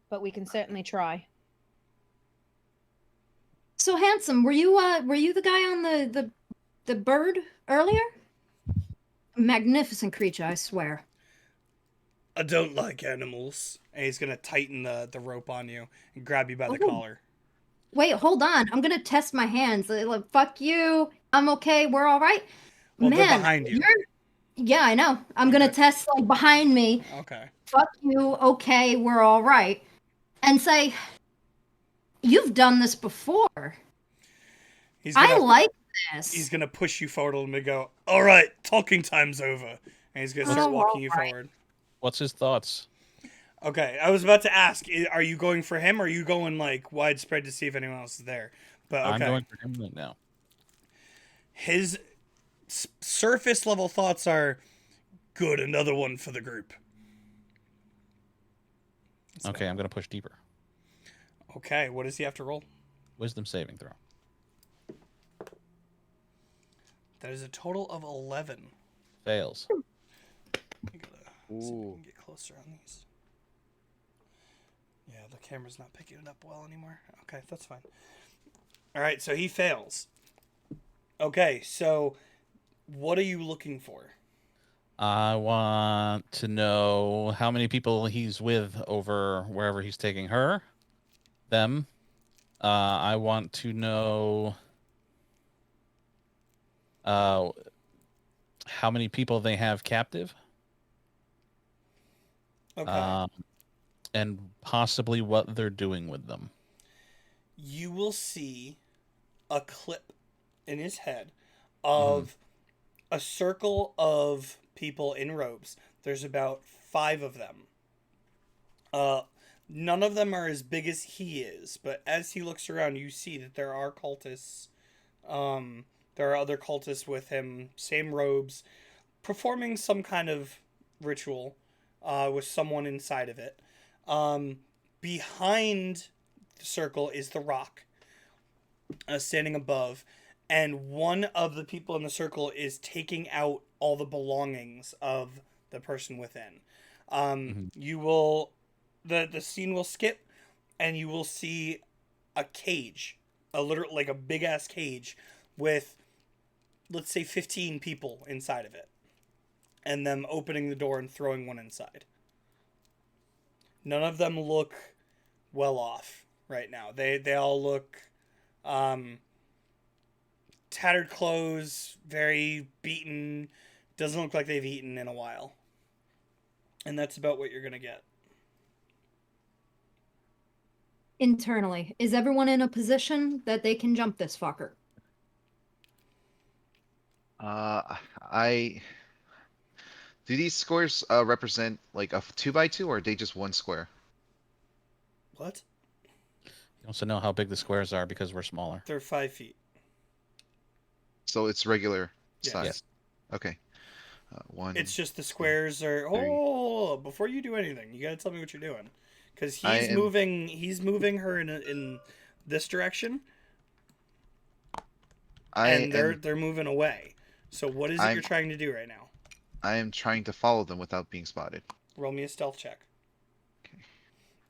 Speaker 3: But we can certainly try.
Speaker 2: So handsome, were you the guy on the bird earlier? Magnificent creature, I swear.
Speaker 1: I don't like animals. And he's gonna tighten the rope on you and grab you by the
Speaker 2: Oh.
Speaker 1: collar.
Speaker 2: Wait, hold on. I'm gonna test my hands. Like, fuck you. I'm okay. We're all right.
Speaker 1: Well, they're
Speaker 2: Man,
Speaker 1: behind you.
Speaker 2: Yeah, I know. I'm gonna
Speaker 1: Okay.
Speaker 2: test like behind me.
Speaker 1: Okay.
Speaker 2: Fuck you. Okay, we're all right. And say, you've done this before.
Speaker 1: He's
Speaker 2: I
Speaker 1: gonna
Speaker 2: like this.
Speaker 1: he's gonna push you forward a little bit and go, all right, talking time's over. And he's gonna start
Speaker 2: Oh,
Speaker 1: walking you
Speaker 2: alright.
Speaker 1: forward.
Speaker 5: What's his thoughts?
Speaker 1: Okay, I was about to ask, are you going for him or are you going like widespread to see if anyone else is there? But okay.
Speaker 5: I'm going for him right now.
Speaker 1: His surface level thoughts are good, another one for the group. So-
Speaker 5: Okay, I'm going to push deeper.
Speaker 1: Okay, what does he have to roll?
Speaker 5: Wisdom saving throw.
Speaker 1: That is a total of 11.
Speaker 5: Fails.
Speaker 1: I gotta see if I
Speaker 8: Ooh.
Speaker 1: can get closer on these. Yeah, the camera's not picking it up well anymore. Okay, that's fine. All right, so he fails. Okay, so what are you looking for?
Speaker 5: I want to know how many people he's with over wherever he's taking her. Them. I want to know how many people they have captive.
Speaker 1: Okay.
Speaker 5: And possibly what they're doing with them.
Speaker 1: You will see a clip in his head of a circle of people in robes. There's about 5 of them. None of them are as big as he is, but as he looks around, you see that there are cultists. There are other cultists with him, same robes, performing some kind of ritual with someone inside of it. Behind the circle is the rock, standing above, and one of the people in the circle is taking out all the belongings of the person within. You will, the scene will skip, and you will see a cage, like a big ass cage with, let's say, 15 people inside of it, and them opening the door and throwing one inside. None of them look well off right now. They all look Tattered clothes, very beaten. Doesn't look like they've eaten in a while. And that's about what you're gonna get.
Speaker 2: Internally, is everyone in a position that they can jump this fucker?
Speaker 7: I do these squares represent like a 2x2 or are they just one square?
Speaker 1: What?
Speaker 5: You also know how big the squares are because we're smaller.
Speaker 1: They're 5 feet.
Speaker 7: So it's regular
Speaker 1: Yes.
Speaker 7: size.
Speaker 5: Yes.
Speaker 7: Okay. One.
Speaker 1: It's just the squares are. Oh, before you do anything, you gotta tell me what you're doing, because
Speaker 7: I
Speaker 1: he's
Speaker 7: am-
Speaker 1: moving. He's moving her in this direction, and they're moving away. So what is it
Speaker 7: I'm-
Speaker 1: you're trying to do right now?
Speaker 7: I am trying to follow them without being spotted.
Speaker 1: Roll me a stealth check.
Speaker 7: Okay.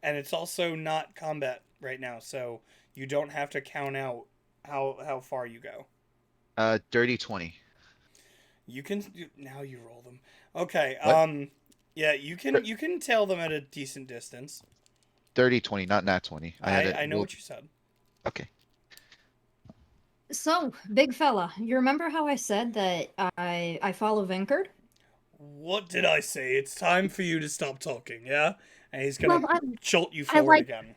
Speaker 1: And it's also not combat right now, so you don't have to count out how far you go.
Speaker 7: Dirty 20.
Speaker 1: You can now you roll them. Okay.
Speaker 7: What?
Speaker 1: Yeah, you can tail them at a decent distance.
Speaker 7: Dirty 20, not nat 20.
Speaker 1: I know what you said.
Speaker 7: Okay.
Speaker 2: So, big fella, you remember how I said that I follow Vinkard?
Speaker 1: What did I say? It's time for you to stop talking, yeah? And he's gonna
Speaker 2: Well,
Speaker 1: jolt you
Speaker 2: I
Speaker 1: forward
Speaker 2: like-
Speaker 1: again.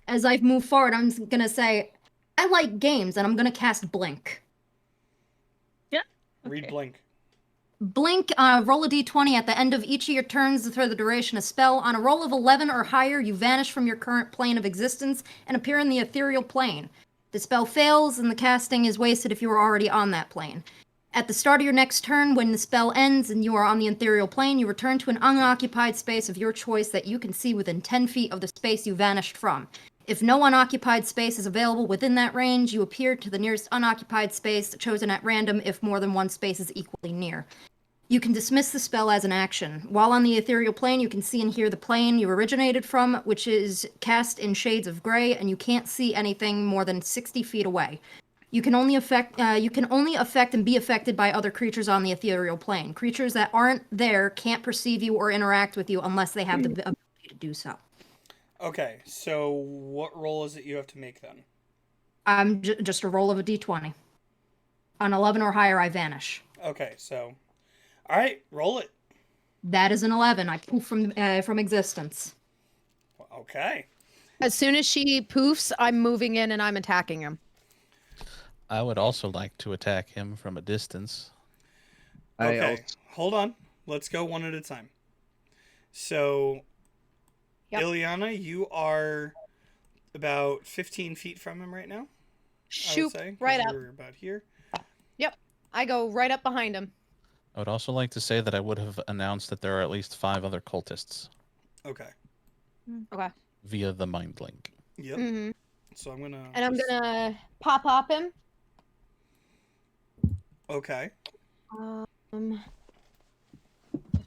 Speaker 2: As I move forward, I'm gonna say, I like games, and I'm gonna cast Blink.
Speaker 1: Read
Speaker 6: Okay.
Speaker 1: blink.
Speaker 2: Blink, roll a d20 at the end of each of your turns for the duration of spell. On a roll of 11 or higher, you vanish from your current plane of existence and appear in the ethereal plane. The spell fails, and the casting is wasted if you are already on that plane. At the start of your next turn, when the spell ends and you are on the ethereal plane, you return to an unoccupied space of your choice that you can see within 10 feet of the space you vanished from. If no unoccupied space is available within that range, you appear to the nearest unoccupied space chosen at random if more than one space is equally near. You can dismiss the spell as an action. While on the ethereal plane, you can see and hear the plane you originated from, which is cast in shades of gray, and you can't see anything more than 60 feet away. You can only affect and be affected by other creatures on the ethereal plane. Creatures that aren't there can't perceive you or interact with you unless they have the ability to do so.
Speaker 1: Okay, so what roll is it you have to make then?
Speaker 2: Just a roll of a d20. On 11 or higher, I vanish.
Speaker 1: Okay, so alright, roll it.
Speaker 2: That is an 11. I poof from existence.
Speaker 1: Okay.
Speaker 3: As soon as she poofs, I'm moving in and I'm attacking him.
Speaker 5: I would also like to attack him from a distance.
Speaker 1: Okay. Hold on. Let's go one at a time. So
Speaker 3: Yep.
Speaker 1: Ileana, you are about 15 feet from him right now. I would
Speaker 3: Shoot,
Speaker 1: say, 'cause
Speaker 3: right up.
Speaker 1: you're about here.
Speaker 3: I go right up behind him.
Speaker 5: I would also like to say that I would have announced that there are at least 5 other cultists
Speaker 1: Okay.
Speaker 3: Okay.
Speaker 5: via the mind link.
Speaker 1: Yep.
Speaker 3: hmm
Speaker 1: So I'm gonna.
Speaker 3: And I'm
Speaker 1: just-
Speaker 3: gonna pop him.
Speaker 1: Okay.
Speaker 3: 15,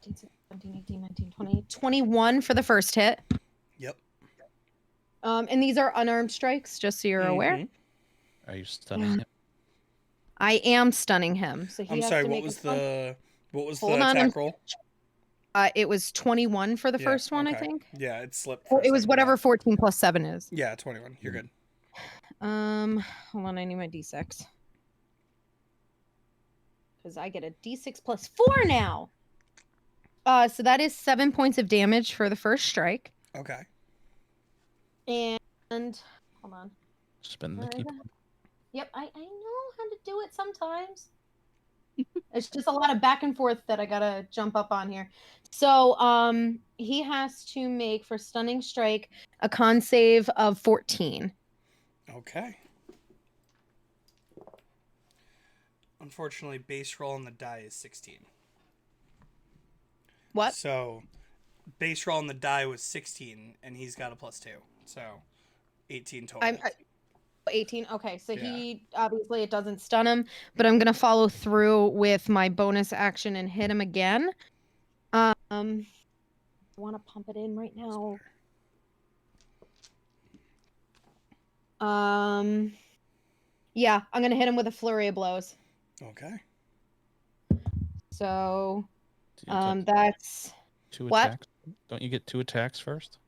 Speaker 3: 16, 17, 18, 19, 20, 21 for the first hit.
Speaker 1: Yep.
Speaker 3: And these are unarmed strikes, just so you're aware.
Speaker 1: Mhm.
Speaker 5: Are you stunning him?
Speaker 3: I am stunning him. So he
Speaker 1: I'm
Speaker 3: has
Speaker 1: sorry.
Speaker 3: to
Speaker 1: What
Speaker 3: make a
Speaker 1: was
Speaker 3: stun-
Speaker 1: the
Speaker 3: Hold on,
Speaker 1: attack roll?
Speaker 3: It was 21 for the
Speaker 1: Yeah,
Speaker 3: first one, I
Speaker 1: okay.
Speaker 3: think.
Speaker 1: Yeah, it slipped.
Speaker 3: Or
Speaker 1: for a
Speaker 3: it was
Speaker 1: second,
Speaker 3: whatever
Speaker 1: yeah.
Speaker 3: 14 plus 7 is.
Speaker 1: Yeah, 21. You're good.
Speaker 3: Hold on, I need my d6. Because I get a d6 plus 4 now. So that is 7 points of damage for the first strike.
Speaker 1: Okay.
Speaker 3: And hold on.
Speaker 5: Spin the
Speaker 3: Where is
Speaker 5: keep.
Speaker 3: it? Yep, I know how to do it sometimes. It's just a lot of back and forth that I gotta jump up on here. So he has to make for stunning strike a con save of 14.
Speaker 1: Okay. Unfortunately, base roll on the die is 16.
Speaker 3: What?
Speaker 1: So, base roll on the die was 16, and he's got a +2. So, 18 total.
Speaker 3: I'm 18. Okay, so
Speaker 1: Yeah.
Speaker 3: he obviously it doesn't stun him, but I'm gonna follow through with my bonus action and hit him again. I want to pump it in right now. Yeah, I'm gonna hit him with a flurry of blows.
Speaker 1: Okay.
Speaker 3: So
Speaker 5: Do you get
Speaker 3: that's
Speaker 5: 2
Speaker 3: what?
Speaker 5: attacks? Don't you get 2 attacks first?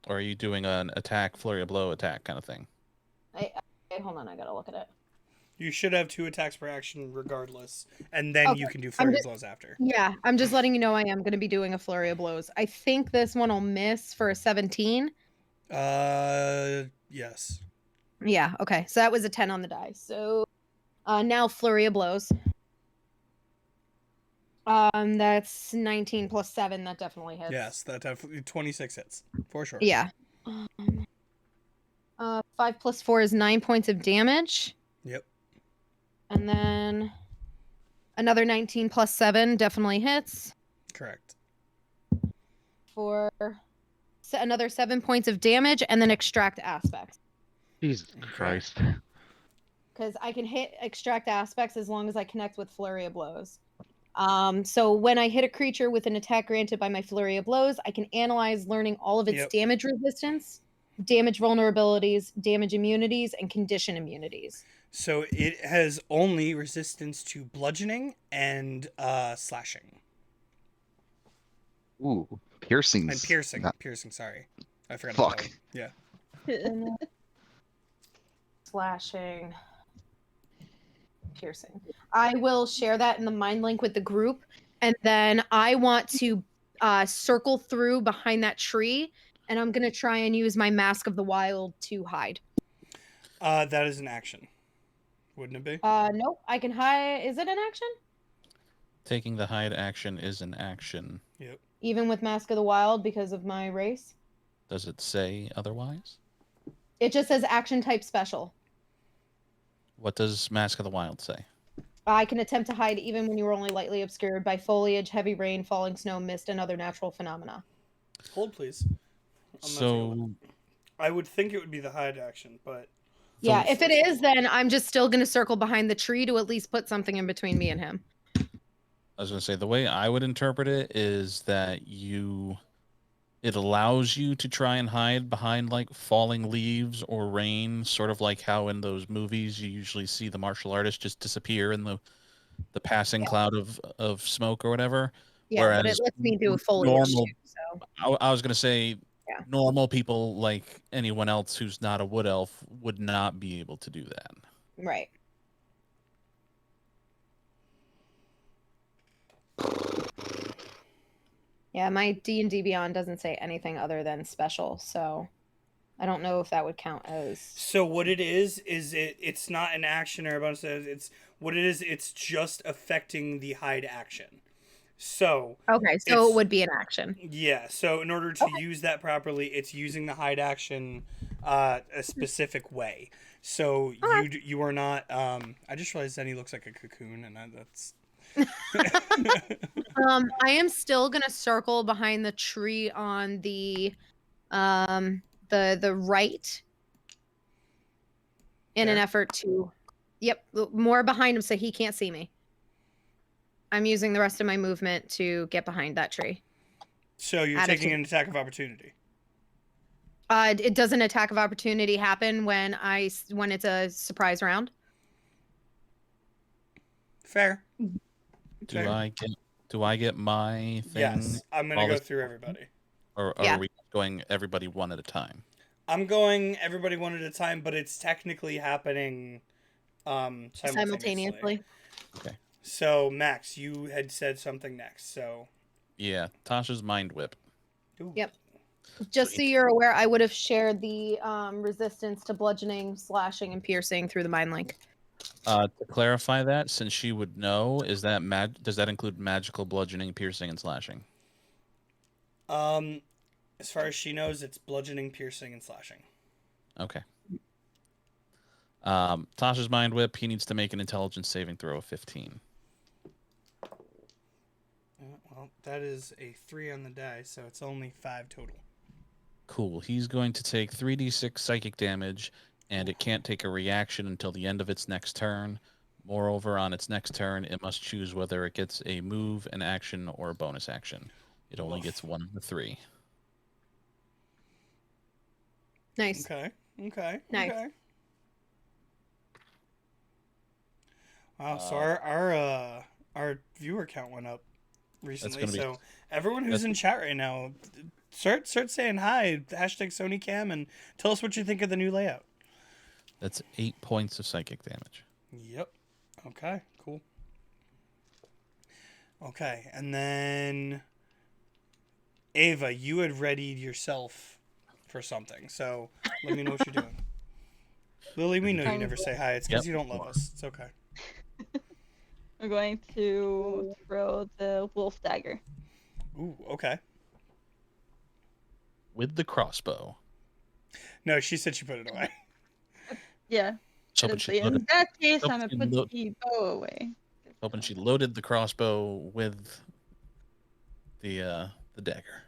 Speaker 5: Or are you doing an attack, flurry of blow attack kind of thing?
Speaker 3: Hold on, I gotta look at it.
Speaker 1: You should have 2 attacks per action regardless, and then you
Speaker 3: Okay,
Speaker 1: can do
Speaker 3: I'm
Speaker 1: flurry
Speaker 3: just-
Speaker 1: blows after.
Speaker 3: Yeah, I'm just letting you know I am going to be doing a flurry of blows. I think this one will miss for a 17.
Speaker 1: Yes.
Speaker 3: Yeah, okay. So that was a 10 on the die. So now flurry of blows. That's 19 plus 7. That definitely hits.
Speaker 1: Yes, that definitely 26 hits for sure.
Speaker 3: Yeah. 5 plus 4 is 9 points of damage.
Speaker 1: Yep.
Speaker 3: And then another 19 plus 7 definitely hits
Speaker 1: Correct.
Speaker 3: for another 7 points of damage, and then extract aspects.
Speaker 8: Jesus Christ.
Speaker 3: Because I can hit extract aspects as long as I connect with flurry of blows. So when I hit a creature with an attack granted by my flurry of blows, I can analyze learning all of its
Speaker 1: Yep.
Speaker 3: damage resistance, damage vulnerabilities, damage immunities, and condition immunities.
Speaker 1: So it has only resistance to bludgeoning and slashing
Speaker 7: Ooh, piercings.
Speaker 1: and piercing.
Speaker 7: Not-
Speaker 1: Piercing. Sorry, I forgot about
Speaker 7: Fuck.
Speaker 1: that one. Yeah.
Speaker 3: Slashing, piercing. I will share that in the mind link with the group, and then I want to circle through behind that tree, and I'm gonna try and use my Mask of the Wild to hide.
Speaker 1: That is an action, wouldn't it be?
Speaker 3: Nope, I can hide. Is it an action?
Speaker 5: Taking the hide action is an action.
Speaker 1: Yep.
Speaker 3: Even with Mask of the Wild because of my race?
Speaker 5: Does it say otherwise?
Speaker 3: It just says action type special.
Speaker 5: What does Mask of the Wild say?
Speaker 3: I can attempt to hide even when you are only lightly obscured by foliage, heavy rain, falling snow, mist, and other natural phenomena.
Speaker 1: Hold, please. I'm not taking a look.
Speaker 5: So
Speaker 1: I would think it would be the hide action, but
Speaker 3: Yeah, if it is, then I'm just still going to circle behind the tree to at least put something in between me and him.
Speaker 5: I was going to say the way I would interpret it is that it allows you to try and hide behind like falling leaves or rain, sort of like how in those movies you usually see the martial artist just disappear in the passing cloud of smoke or whatever.
Speaker 3: Yeah, but it
Speaker 5: Whereas
Speaker 3: lets me do a foliage
Speaker 5: normal-
Speaker 3: too, so
Speaker 5: I was going to say
Speaker 3: Yeah.
Speaker 5: normal people like anyone else who's not a wood elf would not be able to do that.
Speaker 3: right. Yeah, my D&D Beyond doesn't say anything other than special, so I don't know if that would count as.
Speaker 1: so what it is it's not an action or a bonus. It's what it is. It's just affecting the hide action. So
Speaker 3: Okay, so
Speaker 1: It's-
Speaker 3: it would be an action.
Speaker 1: yeah. So in order to use that properly, it's using the hide action a specific way. So you are not. I just realized Zenny looks like a cocoon, and that's.
Speaker 3: I am still gonna circle behind the tree on the right in an
Speaker 1: There?
Speaker 3: effort to more behind him so he can't see me. I'm using the rest of my movement to get behind that tree.
Speaker 1: So you're
Speaker 3: Add it
Speaker 1: taking
Speaker 3: to-
Speaker 1: an attack of opportunity.
Speaker 3: It does an attack of opportunity happen when it's a surprise round?
Speaker 1: Fair.
Speaker 5: Do
Speaker 1: Fair.
Speaker 5: I get my thing?
Speaker 1: Yes, I'm gonna
Speaker 5: all
Speaker 1: go
Speaker 5: this-
Speaker 1: through everybody.
Speaker 5: Or
Speaker 3: Yeah.
Speaker 5: are we going everybody one at a time?
Speaker 1: I'm going everybody one at a time, but it's technically happening simultaneously. So Max, you had said something next. So
Speaker 5: Yeah, Tasha's mind whip.
Speaker 1: Ooh.
Speaker 3: Yep. Just so you're aware, I would have shared the resistance to bludgeoning, slashing, and piercing through the mind link.
Speaker 5: To clarify that, since she would know, is that does that include magical bludgeoning, piercing, and slashing?
Speaker 1: As far as she knows, it's bludgeoning, piercing, and slashing.
Speaker 5: Okay. Tasha's mind whip. He needs to make an intelligence saving throw of 15.
Speaker 1: Well, that is a 3 on the die, so it's only 5 total.
Speaker 5: Cool. He's going to take 3d6 psychic damage, and it can't take a reaction until the end of its next turn. Moreover, on its next turn, it must choose whether it gets a move, an action, or a bonus action. It only gets 1 of the 3.
Speaker 3: Nice.
Speaker 1: Okay.
Speaker 3: Nice.
Speaker 1: Okay. Wow. So our viewer count went up recently.
Speaker 5: gonna be-
Speaker 1: So everyone who's in chat right now, start saying hi. Hashtag SonyCam and tell us what you think of the new layout.
Speaker 5: That's 8 points of psychic damage.
Speaker 1: Yep. Okay. Cool. Okay, and then Ava, you had readied yourself for something, so let me know what you're doing. Lily, we know you never say hi. It's because
Speaker 5: Yep.
Speaker 1: you don't love us. It's okay.
Speaker 6: I'm going to throw the wolf dagger.
Speaker 1: Ooh, okay.
Speaker 5: With the crossbow.
Speaker 1: No, she said she put it away.
Speaker 6: Yeah.
Speaker 5: Hoping
Speaker 6: Honestly,
Speaker 5: she loaded,
Speaker 6: in that case,
Speaker 5: hope
Speaker 6: I'm gonna
Speaker 5: she
Speaker 6: put
Speaker 5: lo-
Speaker 6: the bow away.
Speaker 5: hoping she loaded the crossbow with the dagger.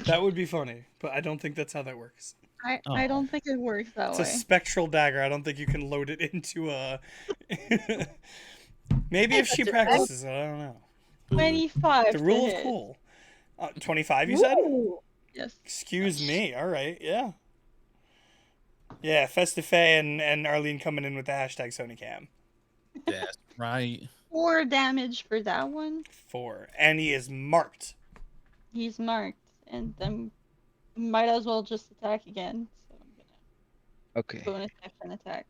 Speaker 1: That would be funny, but I don't think that's how that works.
Speaker 6: I
Speaker 5: Oh.
Speaker 6: don't think it works that
Speaker 1: It's a
Speaker 6: way.
Speaker 1: spectral dagger. I don't think you can load it into a. Maybe if she practices it, I don't know.
Speaker 6: 25.
Speaker 1: The
Speaker 6: to
Speaker 1: rule of
Speaker 6: hit.
Speaker 1: cool. 25, you said?
Speaker 6: Yes.
Speaker 1: Excuse me. All right. Yeah. Yeah. Festife and Arlene coming in with the hashtag SonyCam.
Speaker 5: That's right.
Speaker 6: 4 damage for that one.
Speaker 1: 4. And he is marked.
Speaker 6: He's marked, and then might as well just attack again. So I'm gonna
Speaker 7: Okay.
Speaker 6: bonus action attack.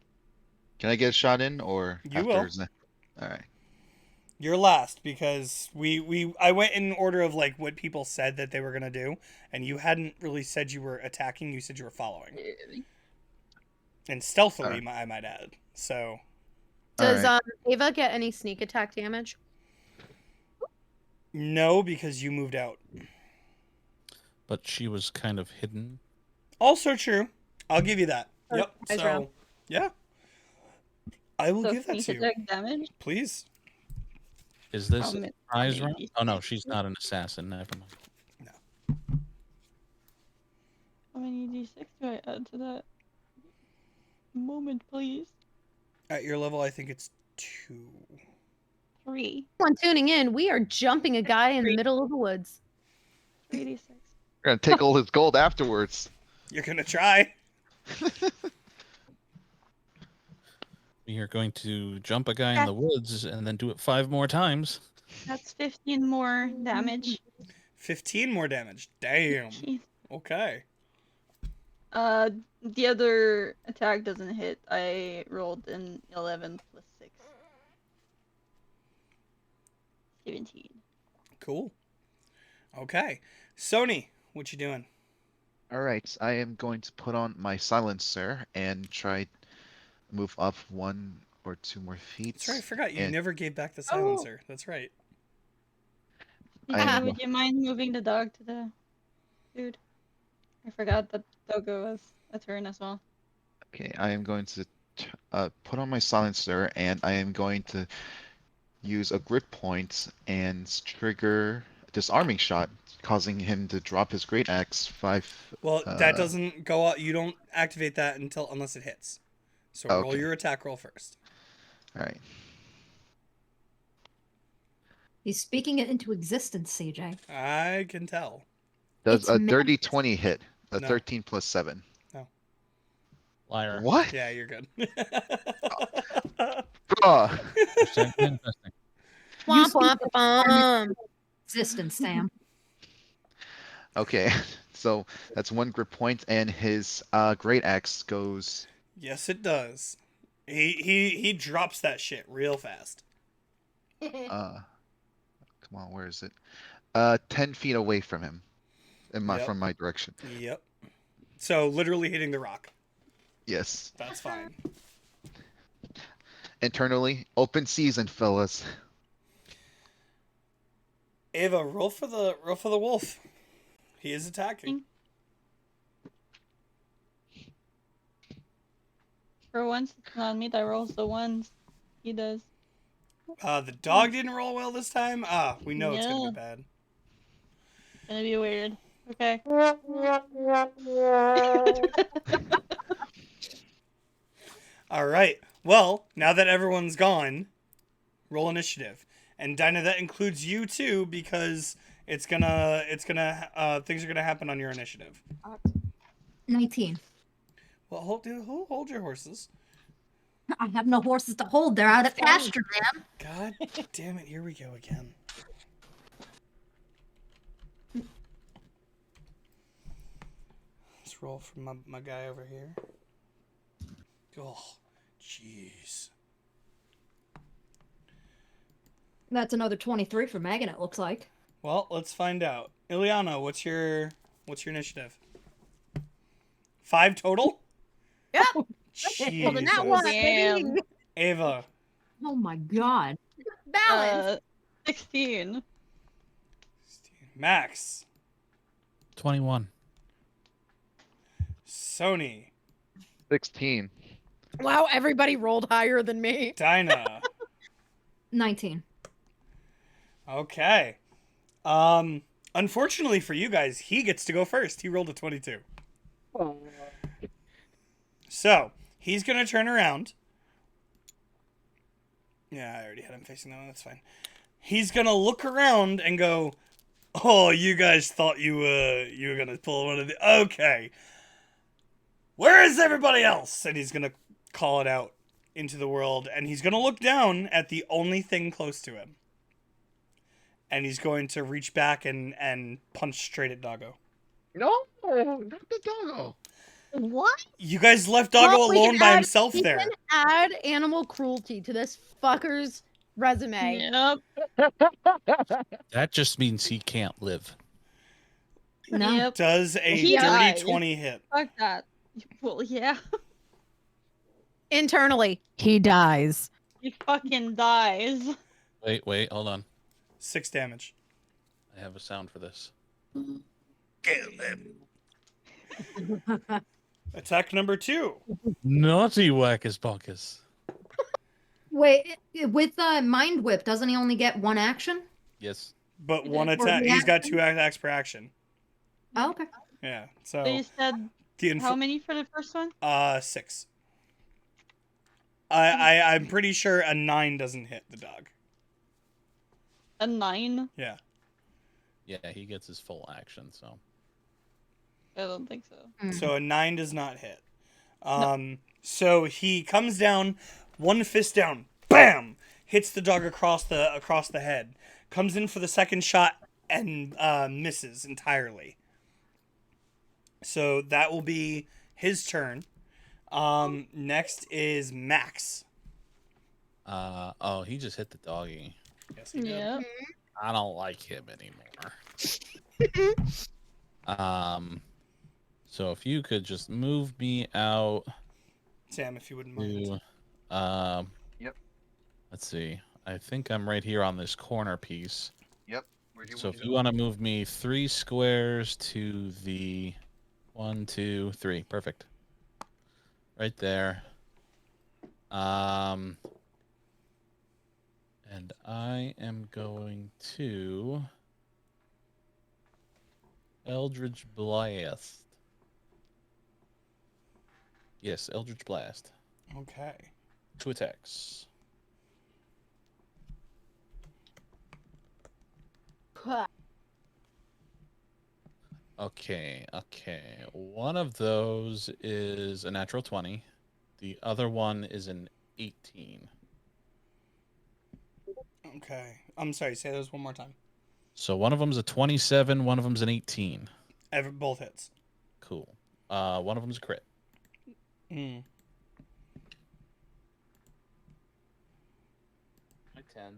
Speaker 7: Can I get a shot in or
Speaker 1: You
Speaker 7: after?
Speaker 1: will.
Speaker 7: All right.
Speaker 1: You're last because I went in order of like what people said that they were gonna do, and you hadn't really said you were attacking. You said you were following, and stealthily, I might add. So
Speaker 3: Does
Speaker 7: Alright.
Speaker 3: Ava get any sneak attack damage?
Speaker 1: no, because you moved out.
Speaker 5: But she was kind of hidden.
Speaker 1: Also true. I'll give you that.
Speaker 3: Oh,
Speaker 1: Yep.
Speaker 3: nice
Speaker 1: So
Speaker 3: round.
Speaker 1: yeah, I will
Speaker 6: So
Speaker 1: give that
Speaker 6: sneak
Speaker 1: to you,
Speaker 6: attack damage.
Speaker 1: please.
Speaker 5: Is this
Speaker 6: I'll
Speaker 5: a
Speaker 6: make
Speaker 5: surprise round?
Speaker 6: maybe
Speaker 5: Oh no,
Speaker 6: 6.
Speaker 5: she's not an assassin. Never mind.
Speaker 6: How many d6 do I add to that? Moment, please.
Speaker 1: At your level, I think it's 2.
Speaker 6: 3.
Speaker 3: Everyone tuning in, we are jumping a guy in the middle of the woods.
Speaker 6: 3d6.
Speaker 7: We're gonna take all his gold afterwards.
Speaker 1: You're gonna try.
Speaker 5: We are going to jump a guy in the woods and then do it 5 more times.
Speaker 6: That's 15 more damage.
Speaker 1: 15 more damage. Damn.
Speaker 6: Jeez.
Speaker 1: Okay.
Speaker 6: The other attack doesn't hit. I rolled an 11 plus 6. 17.
Speaker 1: Cool. Okay. Sony, what you doing?
Speaker 7: All right. I am going to put on my silencer and try move up 1 or 2 more feet.
Speaker 1: That's right. I forgot you
Speaker 7: and
Speaker 1: never gave back the silencer. That's right.
Speaker 7: I
Speaker 6: Would you mind moving the dog to the dude? I forgot that Doggo was a turn as well.
Speaker 7: Okay, I am going to put on my silencer and I am going to use a grit point and trigger a disarming shot, causing him to drop his great axe 5.
Speaker 1: Well, that doesn't go out. You don't activate that unless it hits. So roll
Speaker 7: Okay.
Speaker 1: your attack roll first.
Speaker 7: All right.
Speaker 2: He's speaking it into existence, CJ.
Speaker 1: I can tell.
Speaker 7: Does
Speaker 2: It's
Speaker 7: a
Speaker 2: ma-
Speaker 7: dirty 20 hit? A
Speaker 1: No.
Speaker 7: 13 plus 7.
Speaker 5: Liar.
Speaker 7: What?
Speaker 1: Yeah, you're good.
Speaker 7: Bruh.
Speaker 5: Interesting, interesting.
Speaker 3: Womp
Speaker 2: speak
Speaker 3: womp bum.
Speaker 2: Existence, Sam.
Speaker 7: Okay, so that's 1 grit point, and his great axe goes.
Speaker 1: Yes, it does. He drops that shit real fast.
Speaker 7: Come on, where is it? 10 feet away from him,
Speaker 1: Yep.
Speaker 7: from my direction.
Speaker 1: Yep. So literally hitting the rock.
Speaker 7: Yes.
Speaker 1: That's fine.
Speaker 7: Internally, open season, fellas.
Speaker 1: Ava, roll for the wolf. He is attacking.
Speaker 6: For once, it's not me that rolls the ones. He does.
Speaker 1: The dog didn't roll well this time. We know it's gonna
Speaker 6: No.
Speaker 1: be bad.
Speaker 6: It's gonna be weird. Okay.
Speaker 1: All right. Well, now that everyone's gone, roll initiative. And Dinah, that includes you too, because things are gonna happen on your initiative.
Speaker 2: 19.
Speaker 1: Well, hold your horses.
Speaker 2: I have no horses to hold. They're out at pasture, man.
Speaker 1: God damn it! Here we go again. roll for my guy over here. Oh, jeez.
Speaker 2: That's another 23 for Megan, it looks like.
Speaker 1: Well, let's find out. Ileana, what's your initiative? 5 total?
Speaker 3: Yep.
Speaker 1: Jeez.
Speaker 3: Well, then that one,
Speaker 6: Damn.
Speaker 3: baby.
Speaker 1: Ava,
Speaker 2: Oh my god.
Speaker 3: Balance.
Speaker 6: 16.
Speaker 1: Max,
Speaker 5: 21.
Speaker 1: Sony,
Speaker 7: 16.
Speaker 3: Wow, everybody rolled higher than me.
Speaker 1: Dinah.
Speaker 2: 19.
Speaker 1: Okay. Unfortunately for you guys, he gets to go first. He rolled a 22. So, he's going to turn around. Yeah, I already had him facing that one. That's fine. He's going to look around and go, "Oh, you guys thought you were going to pull one of the... Okay. Where is everybody else?" And he's going to call it out into the world. And he's going to look down at the only thing close to him. And he's going to reach back and punch straight at Doggo.
Speaker 7: No, not the doggo.
Speaker 3: What?
Speaker 1: You guys left Doggo
Speaker 3: Well, we
Speaker 1: alone
Speaker 3: can
Speaker 1: by
Speaker 3: add-
Speaker 1: himself
Speaker 3: we
Speaker 1: there.
Speaker 3: can add animal cruelty to this fucker's resume.
Speaker 6: Yep.
Speaker 5: That just means he can't live.
Speaker 2: No.
Speaker 6: Yep.
Speaker 1: Does a
Speaker 6: He
Speaker 1: dirty
Speaker 6: died.
Speaker 1: 20 hit?
Speaker 6: Fuck that. Well, yeah.
Speaker 3: Internally, he dies.
Speaker 6: He fucking dies.
Speaker 5: Wait, hold on.
Speaker 1: 6 damage.
Speaker 5: I have a sound for this.
Speaker 1: Kill him. Attack number 2.
Speaker 5: Naughty wackus bonkus.
Speaker 2: Wait, with Mind Whip, doesn't he only get one action?
Speaker 5: Yes.
Speaker 1: But one
Speaker 2: Or
Speaker 1: attack. He's got 2
Speaker 2: reaction?
Speaker 1: attacks per action.
Speaker 2: Oh, okay.
Speaker 1: Yeah.
Speaker 6: So
Speaker 1: So
Speaker 6: you said
Speaker 1: the
Speaker 6: how many for the first one?
Speaker 1: 6. I'm pretty sure a 9 doesn't hit the dog.
Speaker 6: A 9?
Speaker 1: Yeah.
Speaker 5: Yeah, he gets his full action, so.
Speaker 6: I don't think so.
Speaker 1: So a 9 does not hit. So he comes down, one fist down, bam, hits the dog across the head. Comes in for the second shot and misses entirely. So that will be his turn. Next is Max.
Speaker 5: Oh, he just hit the doggy.
Speaker 1: Yes, he did.
Speaker 6: Yeah.
Speaker 5: I don't like him anymore. So if you could just move me out
Speaker 1: Sam, if you wouldn't mind.
Speaker 5: to,
Speaker 7: Yep.
Speaker 5: let's see. I think I'm right here on this corner piece.
Speaker 7: Yep. Where do you
Speaker 5: So
Speaker 7: want
Speaker 5: if
Speaker 7: me
Speaker 5: you want to move me 3 squares to the 1, 2, 3, perfect. Right there. And I am going to Eldritch Blast. Yes, Eldritch Blast.
Speaker 1: Okay.
Speaker 5: 2 attacks. Okay. One of those is a natural 20. The other one is an 18.
Speaker 1: Okay. I'm sorry, say those one more time.
Speaker 5: So one of them's a 27, one of them's an 18.
Speaker 1: Both hits.
Speaker 5: Cool. One of them's a crit.
Speaker 1: Mm.
Speaker 5: My 10.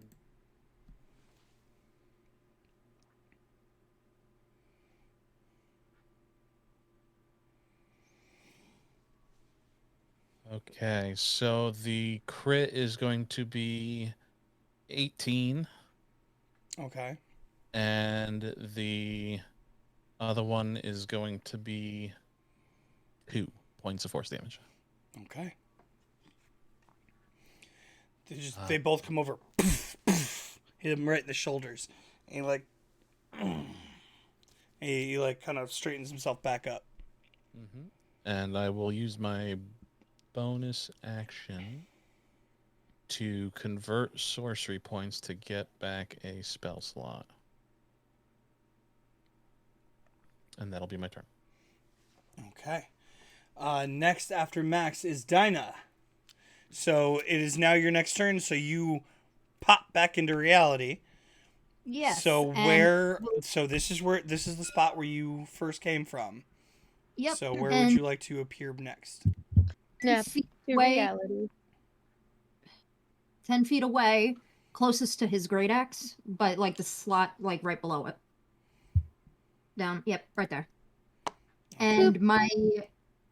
Speaker 5: Okay, so the crit is going to be 18,
Speaker 1: Okay.
Speaker 5: and the other one is going to be 2 points of force damage.
Speaker 1: Okay. They both come over, poof, poof, hit him right in the shoulders, and he like kind of straightens himself back up.
Speaker 5: Mm-hmm. And I will use my bonus action to convert sorcery points to get back a spell slot. And that'll be my turn.
Speaker 1: Okay. Next after Max is Dinah. So it is now your next turn. So you pop back into reality.
Speaker 2: Yes.
Speaker 1: So
Speaker 2: and-
Speaker 1: this is the spot where you first came from.
Speaker 2: Yep.
Speaker 1: So where would
Speaker 2: and
Speaker 1: you like to appear next?
Speaker 3: Snap
Speaker 2: feet
Speaker 3: to
Speaker 2: away.
Speaker 3: reality.
Speaker 2: 10 feet away, closest to his great axe, but like the slot, like right below it. Down, yep, right there. And my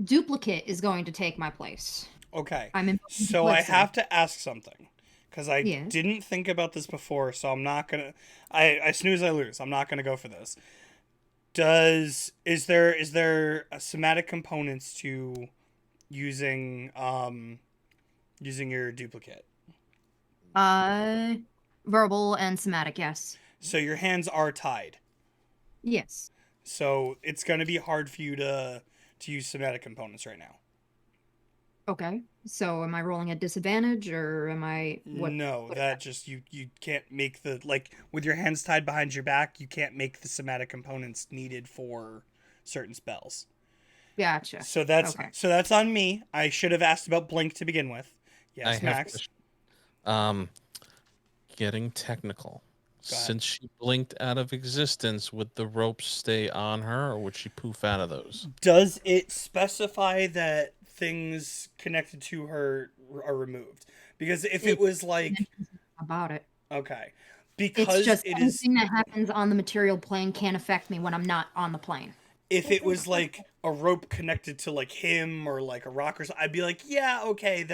Speaker 2: duplicate is going to take my place.
Speaker 1: Okay.
Speaker 2: I'm in.
Speaker 1: So I have to ask something. Because I
Speaker 2: Yes.
Speaker 1: didn't think about this before, so I'm not gonna. I snooze, I lose. I'm not gonna go for this. Is there a somatic components to using using your duplicate?
Speaker 2: Verbal and somatic, yes.
Speaker 1: So your hands are tied.
Speaker 2: Yes.
Speaker 1: So it's gonna be hard for you to use somatic components right now.
Speaker 2: Okay. So am I rolling at disadvantage or am I
Speaker 1: No, that just you can't make the like with your hands tied behind your back, you can't make the somatic components needed for certain spells.
Speaker 2: Gotcha.
Speaker 1: So that's
Speaker 2: Okay.
Speaker 1: on me. I should have asked about blink to begin with.
Speaker 5: I
Speaker 1: Yes,
Speaker 5: have
Speaker 1: Max.
Speaker 5: getting technical.
Speaker 1: Go ahead.
Speaker 5: Since she blinked out of existence, would the ropes stay on her, or would she poof out of those?
Speaker 1: Does it specify that things connected to her are removed? Because if it was like
Speaker 2: About it.
Speaker 1: okay,
Speaker 2: It's
Speaker 1: because
Speaker 2: just
Speaker 1: it is
Speaker 2: anything that happens on the material plane can't affect me when I'm not on the plane.
Speaker 1: if it was like a rope connected to like him or like a rock or something, I'd be like, yeah, okay,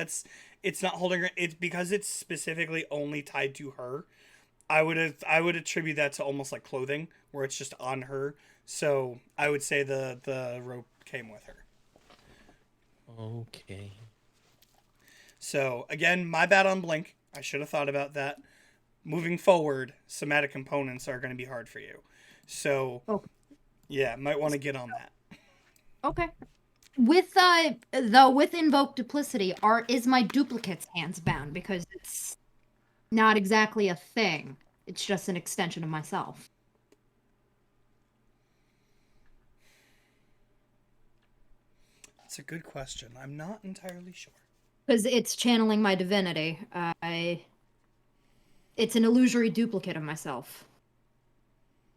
Speaker 1: it's not holding her. It's because it's specifically only tied to her. I would attribute that to almost like clothing where it's just on her. So I would say the rope came with her.
Speaker 5: Okay.
Speaker 1: So again, my bad on blink. I should have thought about that. Moving forward, somatic components are going to be hard for you. So yeah, might want to get on that.
Speaker 2: Okay. With though with invoke duplicity, is my duplicate's hands bound because it's not exactly a thing. It's just an extension of myself.
Speaker 1: That's a good question. I'm not entirely sure.
Speaker 2: Because it's channeling my divinity. It's an illusory duplicate of myself.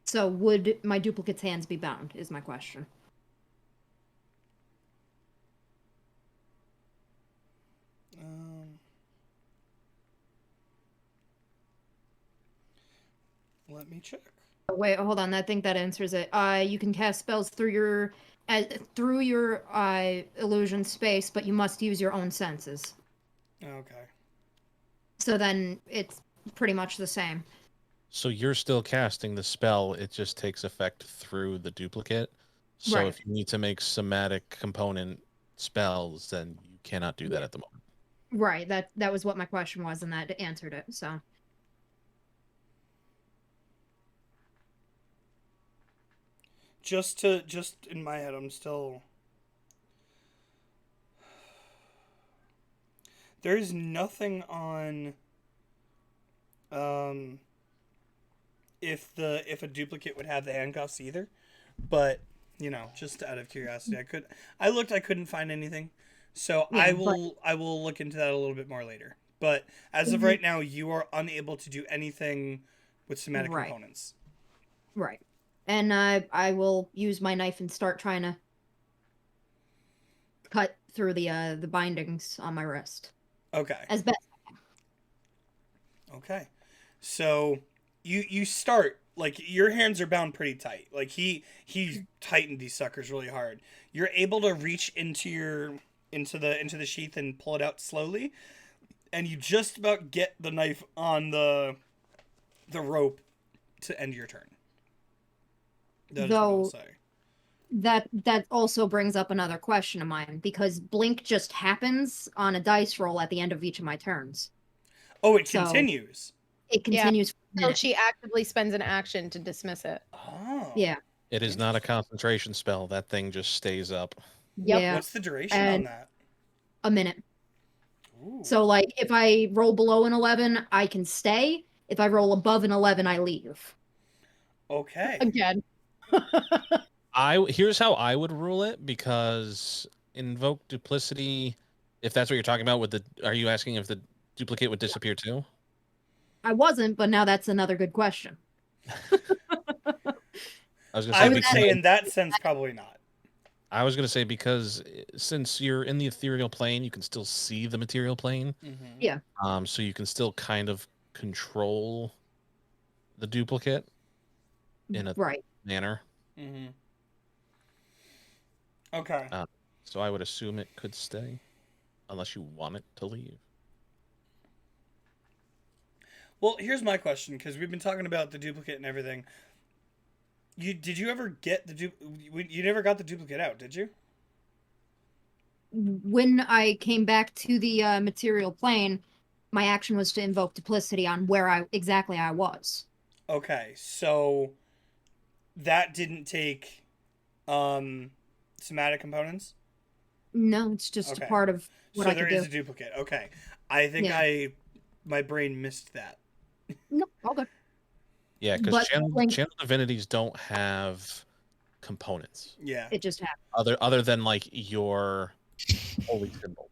Speaker 2: So would my duplicate's hands be bound, is my question.
Speaker 1: Let me check.
Speaker 2: Wait, hold on. I think that answers it. You can cast spells through your illusion space, but you must use your own senses.
Speaker 1: Okay.
Speaker 2: So then it's pretty much the same.
Speaker 5: So you're still casting the spell, it just takes effect through the duplicate. So
Speaker 2: Right.
Speaker 5: if you need to make somatic component spells, then you cannot do that at the moment.
Speaker 2: Right. That was what my question was, and that answered it. So.
Speaker 1: Just in my head, I'm still. There's nothing on. If a duplicate would have the handcuffs either, but just out of curiosity, I couldn't find anything, so
Speaker 2: Yeah,
Speaker 1: I will look into that a little bit more later. But as of right now, you are unable to do anything with somatic
Speaker 2: Right.
Speaker 1: components.
Speaker 2: Right. And I will use my knife and start trying to cut through the bindings on my wrist
Speaker 1: Okay.
Speaker 2: as best.
Speaker 1: Okay. So you start like your hands are bound pretty tight. Like he tightened these suckers really hard. You're able to reach into the sheath and pull it out slowly, and you just about get the knife on the rope to end your turn. That is what I'll
Speaker 2: Though
Speaker 1: say.
Speaker 2: that also brings up another question of mine because blink just happens on a dice roll at the end of each of my turns.
Speaker 1: Oh, it
Speaker 2: So-
Speaker 1: continues.
Speaker 2: It continues. For a
Speaker 3: Until
Speaker 2: minute.
Speaker 3: she actively spends an action to dismiss it.
Speaker 1: Oh.
Speaker 2: Yeah.
Speaker 5: It is not a concentration spell. That thing just stays up.
Speaker 3: Yep.
Speaker 2: Yeah.
Speaker 1: What's the duration on
Speaker 2: And-
Speaker 1: that?
Speaker 2: A minute.
Speaker 1: Ooh.
Speaker 2: So like if I roll below an 11, I can stay. If I roll above an 11, I leave.
Speaker 1: Okay.
Speaker 3: Again.
Speaker 5: Here's how I would rule it, because invoke duplicity, if that's what you're talking about are you asking if the duplicate would disappear too?
Speaker 2: I wasn't, but now that's another good question.
Speaker 5: I was gonna say
Speaker 1: I would
Speaker 5: because
Speaker 1: say in that sense probably not.
Speaker 5: I was gonna say because since you're in the ethereal plane, you can still see the material plane.
Speaker 1: Mm-hmm.
Speaker 2: Yeah.
Speaker 5: So you can still kind of control the duplicate in a
Speaker 2: Right.
Speaker 5: manner.
Speaker 1: Mm-hmm. Okay.
Speaker 5: So I would assume it could stay, unless you want it to leave.
Speaker 1: Well, here's my question, because we've been talking about the duplicate and everything. Did you ever get you never got the duplicate out, did you?
Speaker 2: When I came back to the material plane, my action was to invoke duplicity on where I exactly I was.
Speaker 1: Okay, so that didn't take somatic components?
Speaker 2: No, it's just a
Speaker 1: Okay.
Speaker 2: part of what
Speaker 1: So
Speaker 2: I
Speaker 1: there
Speaker 2: could
Speaker 1: is
Speaker 2: do.
Speaker 1: a duplicate. Okay. I think
Speaker 2: Yeah.
Speaker 1: my brain missed that.
Speaker 2: No, all good.
Speaker 5: Yeah, because
Speaker 2: But like,
Speaker 5: channel divinities don't have components
Speaker 1: Yeah,
Speaker 2: it just happened.
Speaker 5: other than like your holy symbol.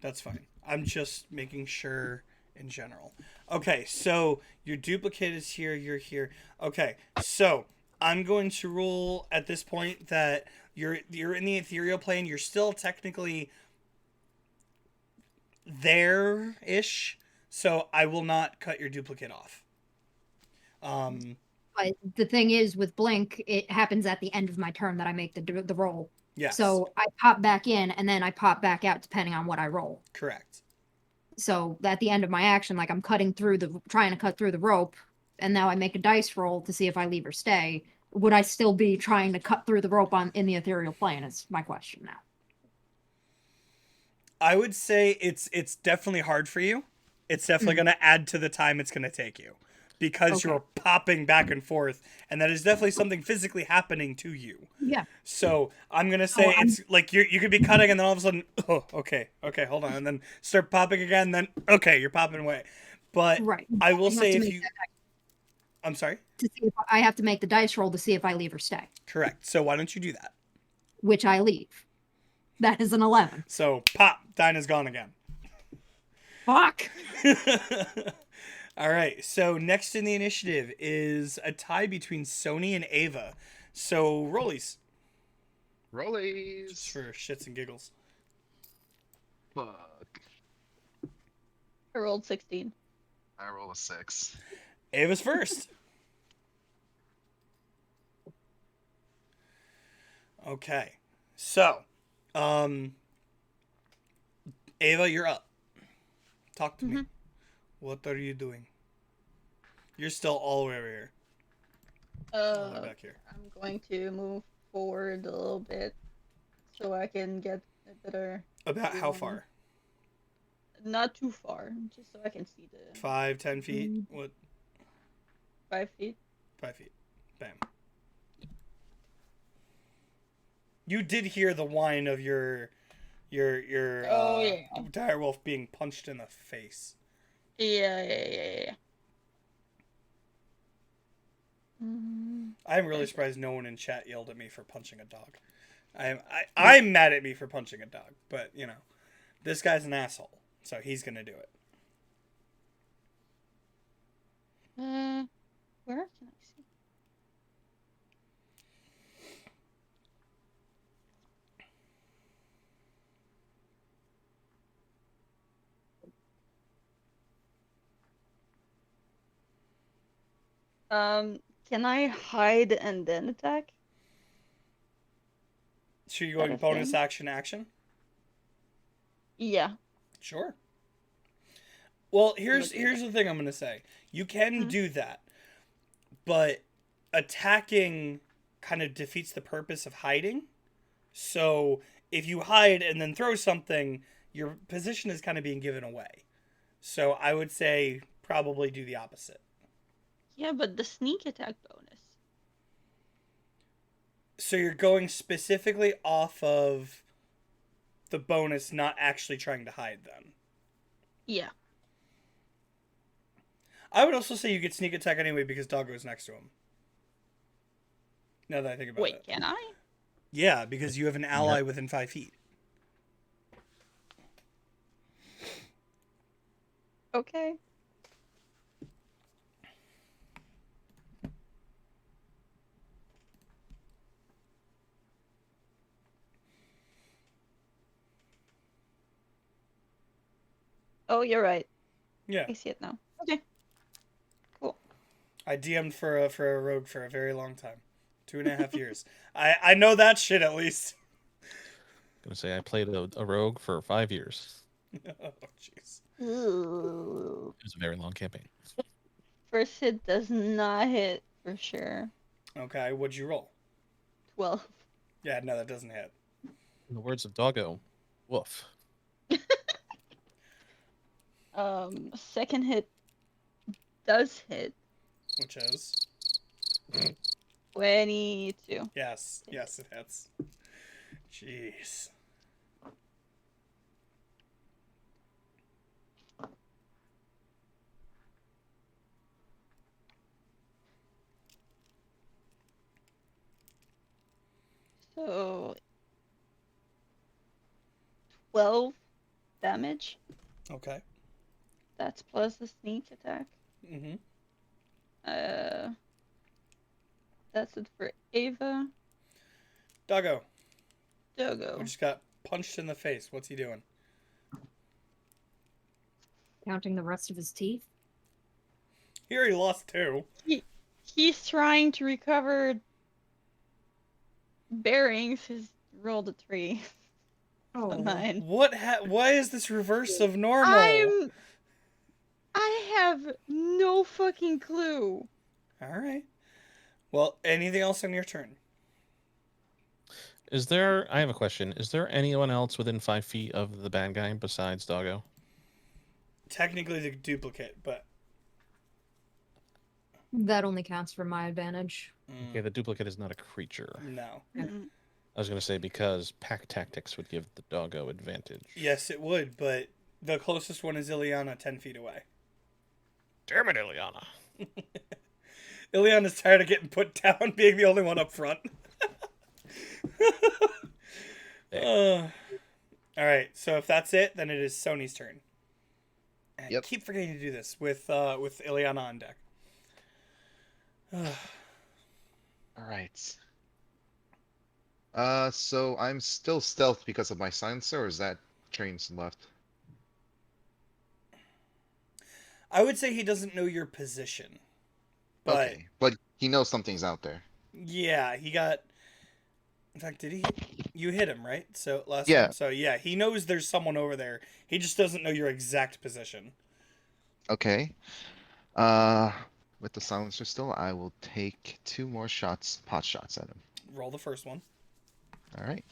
Speaker 1: that's fine. I'm just making sure in general. Okay, so your duplicate is here, you're here. Okay, so I'm going to rule at this point that you're in the ethereal plane. You're still technically there-ish, so I will not cut your duplicate off.
Speaker 2: But the thing is, with Blink, it happens at the end of my turn that I make the roll.
Speaker 1: Yes.
Speaker 2: So I pop back in, and then I pop back out depending on what I roll.
Speaker 1: Correct.
Speaker 2: So at the end of my action, like I'm trying to cut through the rope, and now I make a dice roll to see if I leave or stay. Would I still be trying to cut through the rope in the ethereal plane? Is my question now.
Speaker 1: I would say it's definitely hard for you. It's definitely going to add to the time it's going to take you because
Speaker 2: Okay.
Speaker 1: you're popping back and forth, and that is definitely something physically happening to you.
Speaker 2: Yeah.
Speaker 1: So I'm gonna say it's like you could be cutting, and then all of a sudden, oh, okay, hold on, and then start popping again. Then okay, you're popping away. But
Speaker 2: Right.
Speaker 1: I will
Speaker 2: have
Speaker 1: say
Speaker 2: to
Speaker 1: if
Speaker 2: make
Speaker 1: you, I'm sorry.
Speaker 2: to see if I have to make the dice roll to see if I leave or stay,
Speaker 1: Correct. So why don't you do that?
Speaker 2: which I leave. That is an 11.
Speaker 1: So pop, Dinah's gone again.
Speaker 2: Fuck.
Speaker 1: All right. So next in the initiative is a tie between Sony and Ava. So rollies.
Speaker 4: Rollies.
Speaker 1: Just for shits and giggles.
Speaker 7: Fuck.
Speaker 6: I rolled 16.
Speaker 7: I roll a 6.
Speaker 1: Ava's first. Okay. So, Ava, you're up. Talk to me. What are you doing? You're still all the way over here. All the way back here.
Speaker 6: I'm going to move forward a little bit so I can get a better.
Speaker 1: About how far?
Speaker 6: Not too far, just so I can see the
Speaker 1: 5, 10 feet? What?
Speaker 6: 5 feet.
Speaker 1: 5 feet. Bam. You did hear the whine of your
Speaker 6: Oh, yeah.
Speaker 1: direwolf being punched in the face.
Speaker 6: Yeah.
Speaker 1: I'm really surprised no one in chat yelled at me for punching a dog. I'm mad at me for punching a dog, but you know, this guy's an asshole, so he's gonna do it.
Speaker 6: Where can I see? Can I hide and then attack?
Speaker 1: So you're
Speaker 6: That
Speaker 1: going
Speaker 6: a
Speaker 1: bonus
Speaker 6: thing?
Speaker 1: action?
Speaker 6: Yeah.
Speaker 1: Sure. Well, here's
Speaker 6: do that.
Speaker 1: the thing I'm gonna say. You can do that, but attacking kind of defeats the purpose of hiding. So if you hide and then throw something, your position is kind of being given away. So I would say probably do the opposite.
Speaker 6: Yeah, but the sneak attack bonus.
Speaker 1: So you're going specifically off of the bonus, not actually trying to hide then.
Speaker 6: Yeah.
Speaker 1: I would also say you get sneak attack anyway because Doggo's next to him. Now that I think about
Speaker 6: Wait,
Speaker 1: it.
Speaker 6: can I?
Speaker 1: Yeah, because you have an ally within 5 feet.
Speaker 6: Okay. Oh, you're right.
Speaker 1: Yeah.
Speaker 6: I see it now. Okay. Cool.
Speaker 1: I DM'd for a rogue for a very long time. 2.5 years. I know that shit at least.
Speaker 5: Gonna say I played a rogue for 5 years.
Speaker 1: Oh, jeez.
Speaker 6: Ooh.
Speaker 5: It was a very long campaign.
Speaker 6: First hit does not hit for sure.
Speaker 1: Okay, what'd you roll?
Speaker 6: 12.
Speaker 1: Yeah, no, that doesn't hit.
Speaker 5: In the words of Doggo, woof.
Speaker 6: Second hit does hit.
Speaker 1: Which is?
Speaker 6: 22.
Speaker 1: Yes, yes, it hits. Jeez.
Speaker 6: So 12 damage.
Speaker 1: Okay.
Speaker 6: That's plus the sneak attack.
Speaker 1: Mm-hmm.
Speaker 6: That's it for Ava.
Speaker 1: Doggo,
Speaker 6: Dogo.
Speaker 1: who just got punched in the face. What's he doing?
Speaker 2: Counting the rest of his teeth.
Speaker 1: He already lost 2.
Speaker 6: He's trying to recover bearings. He's rolled a 3.
Speaker 2: Oh,
Speaker 6: A 9.
Speaker 1: Why is this reverse of normal?
Speaker 6: I have no fucking clue.
Speaker 1: Alright. Well, anything else on your turn?
Speaker 5: I have a question. Is there anyone else within 5 feet of the bad guy besides Doggo?
Speaker 1: Technically the duplicate, but...
Speaker 2: that only counts for my advantage.
Speaker 5: Okay, the duplicate is not a creature.
Speaker 1: No.
Speaker 6: Mm.
Speaker 5: I was going to say because pack tactics would give the Doggo advantage.
Speaker 1: Yes, it would, but the closest one is Ileana 10 feet away.
Speaker 5: Damn it, Ileana.
Speaker 1: Ileana's tired of getting put down, being the only one up front. Alright, so if that's it, then it is Sony's turn. And I
Speaker 4: Yep.
Speaker 1: keep forgetting to do this with Ileana on deck.
Speaker 7: Alright. So I'm still stealth because of my silencer, or is that trains left?
Speaker 1: I would say he doesn't know your position. But
Speaker 7: Okay, but he knows something's out there.
Speaker 1: yeah, he got. In fact, did he? You hit him, right? So last
Speaker 7: Yeah.
Speaker 1: time. So yeah, he knows there's someone over there. He just doesn't know your exact position.
Speaker 7: Okay. With the silencer still, I will take 2 more shots, pot shots at him.
Speaker 1: Roll the first one.
Speaker 7: Alright.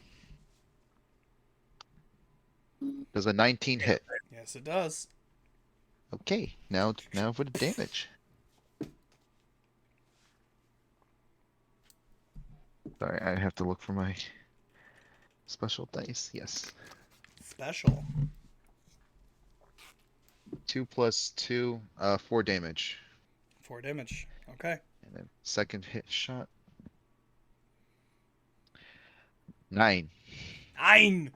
Speaker 7: Does a 19 hit?
Speaker 1: Yes, it does.
Speaker 7: Okay, now for the damage. Sorry, I have to look for my special dice. Yes.
Speaker 1: Special.
Speaker 7: 2 plus 2, 4 damage.
Speaker 1: 4 damage. Okay.
Speaker 7: And then second hit shot. 9.
Speaker 1: 9!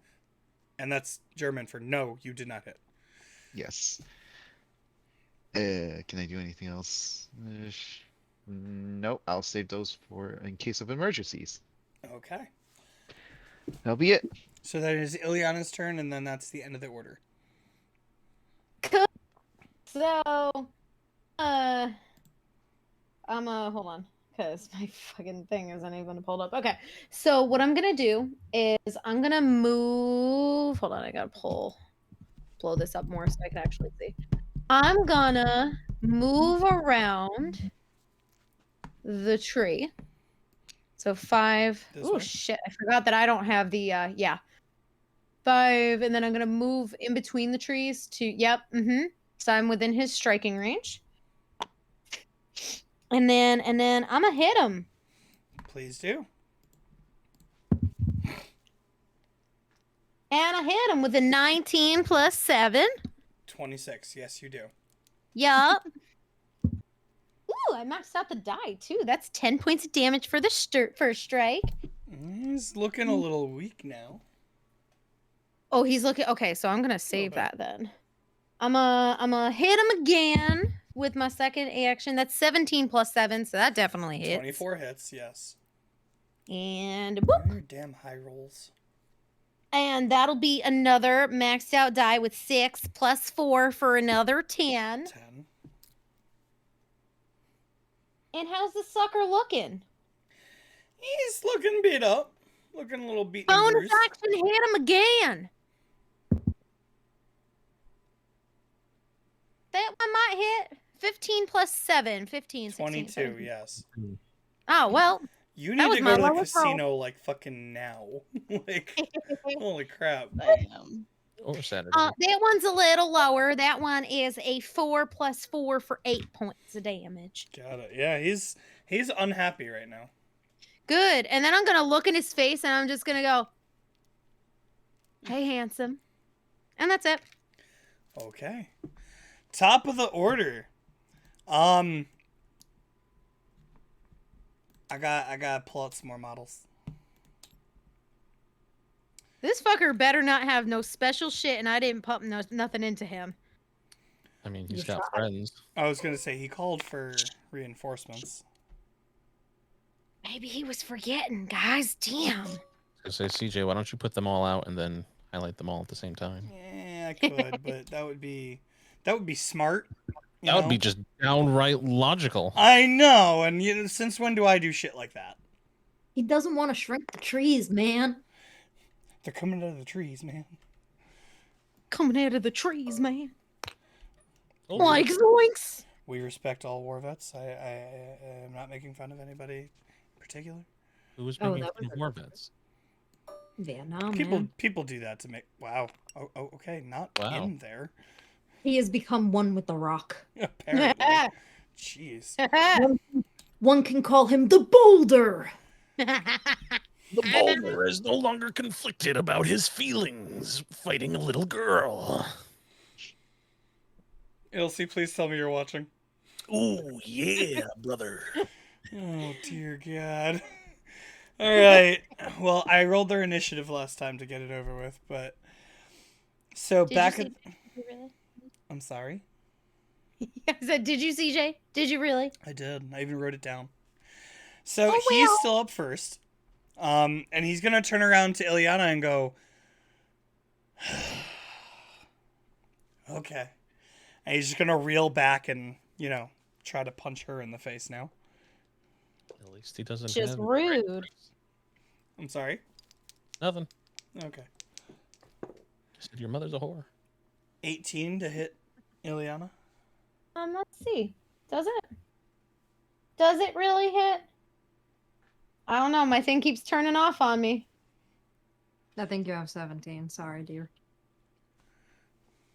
Speaker 1: And that's German for no, you did not hit.
Speaker 7: Yes. Can I do anything else? Nope, I'll save those for in case of emergencies.
Speaker 1: Okay.
Speaker 7: That'll be it.
Speaker 1: So that is Ileana's turn, and then that's the end of the order.
Speaker 3: So, hold on, because my fucking thing isn't even pulled up. Okay, so what I'm gonna do is I'm gonna move. Hold on, I gotta blow this up more so I can actually see. I'm gonna move around the tree. So 5.
Speaker 1: This
Speaker 3: Oh
Speaker 1: way?
Speaker 3: shit! I forgot that I don't have the yeah. 5, and then I'm gonna move in between the trees to yep. So I'm within his striking range. And then I'm gonna hit him.
Speaker 1: Please do.
Speaker 3: And I hit him with a 19 plus 7.
Speaker 1: 26. Yes, you do.
Speaker 3: Yup. Ooh, I maxed out the die too. That's 10 points of damage for the first strike.
Speaker 1: He's looking a little weak now.
Speaker 3: Oh, he's looking okay, so I'm gonna save
Speaker 1: bit.
Speaker 3: that then. I'm gonna hit him again with my second action. That's 17 plus 7, so that definitely hits.
Speaker 1: 24 hits, yes.
Speaker 3: And
Speaker 1: What
Speaker 3: boop.
Speaker 1: are your damn high rolls?
Speaker 3: And that'll be another maxed out die with 6 plus 4 for another 10.
Speaker 1: 10.
Speaker 3: And how's the sucker looking?
Speaker 1: He's looking beat up. Looking a little beat and
Speaker 3: Bonus
Speaker 1: bruised.
Speaker 3: action hit him again. That one might hit. 15 plus 7. 15, 16,
Speaker 1: 22,
Speaker 3: 17.
Speaker 1: yes.
Speaker 3: Oh, well.
Speaker 1: You
Speaker 3: That
Speaker 1: need
Speaker 3: was
Speaker 1: to
Speaker 3: my
Speaker 1: go to the
Speaker 3: lowest roll.
Speaker 1: casino, like, fucking now. Like, holy crap.
Speaker 6: Damn.
Speaker 5: Or Saturday.
Speaker 3: That one's a little lower. That one is a 4 plus 4 for 8 points of damage.
Speaker 1: Got it. Yeah, he's unhappy right now.
Speaker 3: Good. And then I'm going to look in his face and I'm just going to go, hey, handsome. And that's it.
Speaker 1: Okay. Top of the order. I gotta pull out some more models.
Speaker 3: This fucker better not have no special shit and I didn't pump nothing into him.
Speaker 5: I mean, he's got friends.
Speaker 1: I was gonna say he called for reinforcements.
Speaker 3: Maybe he was forgetting, guys. Damn.
Speaker 5: I say, CJ, why don't you put them all out and then highlight them all at the same time?
Speaker 1: Yeah, I could, but that would be smart. you
Speaker 5: That would be
Speaker 1: know?
Speaker 5: just downright logical.
Speaker 1: I know, and since when do I do shit like that?
Speaker 2: He doesn't want to shrink the trees, man.
Speaker 1: They're coming out of the trees, man.
Speaker 3: Coming out of the trees, man.
Speaker 5: Oh,
Speaker 3: Like zoinks.
Speaker 1: We respect all war vets. I am not making fun of anybody in particular.
Speaker 5: Who was
Speaker 2: Oh,
Speaker 5: making
Speaker 2: that
Speaker 5: fun
Speaker 2: was
Speaker 5: of war vets?
Speaker 2: Vietnam,
Speaker 1: People
Speaker 2: man.
Speaker 1: people do that to make oh okay, not
Speaker 5: Wow.
Speaker 1: in there.
Speaker 2: He has become one with the rock.
Speaker 1: Apparently. Jeez.
Speaker 2: One can call him the Boulder.
Speaker 5: The boulder is no longer conflicted about his feelings, fighting a little girl.
Speaker 1: Elsie, please tell me you're watching.
Speaker 5: Oh, yeah, brother.
Speaker 1: Oh dear God. All right. Well, I rolled their initiative last time to get it over with, but so
Speaker 3: Did
Speaker 1: back
Speaker 3: you
Speaker 1: at
Speaker 3: see- really?
Speaker 1: I'm sorry.
Speaker 3: I said, did you, CJ? Did you really?
Speaker 1: I did. I even wrote it down. So
Speaker 3: Oh,
Speaker 1: he's
Speaker 3: well.
Speaker 1: still up first. And he's gonna turn around to Ileana and go, okay. And he's just gonna reel back and, try to punch her in the face now.
Speaker 5: At least he doesn't
Speaker 3: Just
Speaker 5: have
Speaker 3: rude.
Speaker 1: I'm sorry.
Speaker 5: Nothing.
Speaker 1: Okay.
Speaker 5: Said your mother's a whore.
Speaker 1: 18 to hit Ileana.
Speaker 3: Let's see. Does it? Does it really hit? I don't know. My thing keeps turning off on me.
Speaker 2: I think you have 17. Sorry, dear.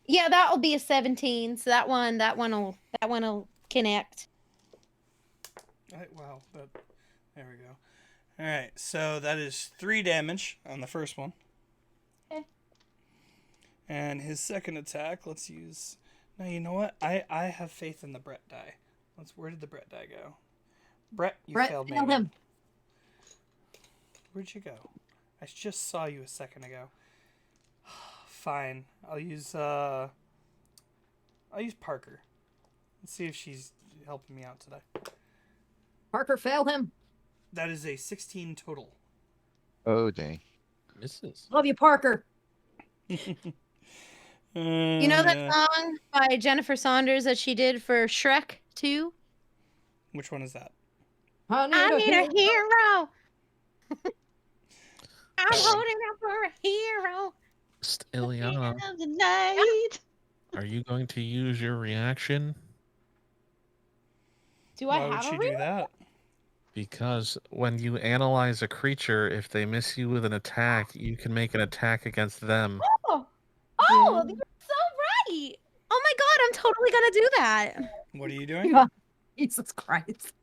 Speaker 3: Yeah, that'll be a 17. So that one'll connect.
Speaker 1: Wow. There we go. All right. So that is 3 damage on the first one.
Speaker 3: Okay.
Speaker 1: And his second attack, let's use. Now you know what? I have faith in the Brett die. Where did the Brett die go? Brett, you
Speaker 2: Brett,
Speaker 1: failed me.
Speaker 2: failed
Speaker 1: again.
Speaker 2: him.
Speaker 1: Where'd you go? I just saw you a second ago. Fine. I'll use Parker. Let's see if she's helping me out today.
Speaker 2: Parker failed him.
Speaker 1: That is a 16 total.
Speaker 7: Oh dang.
Speaker 5: Misses.
Speaker 2: Love you, Parker.
Speaker 3: You know that song by Jennifer Saunders that she did for Shrek 2?
Speaker 1: Which one is that?
Speaker 3: I need a hero. I'm holding up for a hero.
Speaker 5: Ileana,
Speaker 6: Of the night.
Speaker 5: are you going to use your reaction?
Speaker 3: Do I
Speaker 1: Why would
Speaker 3: have
Speaker 1: she
Speaker 3: a
Speaker 1: do
Speaker 3: hero?
Speaker 1: that?
Speaker 5: Because when you analyze a creature, if they miss you with an attack, you can make an attack against them.
Speaker 3: Oh, you're so right. Oh my god, I'm totally gonna do that.
Speaker 1: What are you doing?
Speaker 2: Jesus Christ.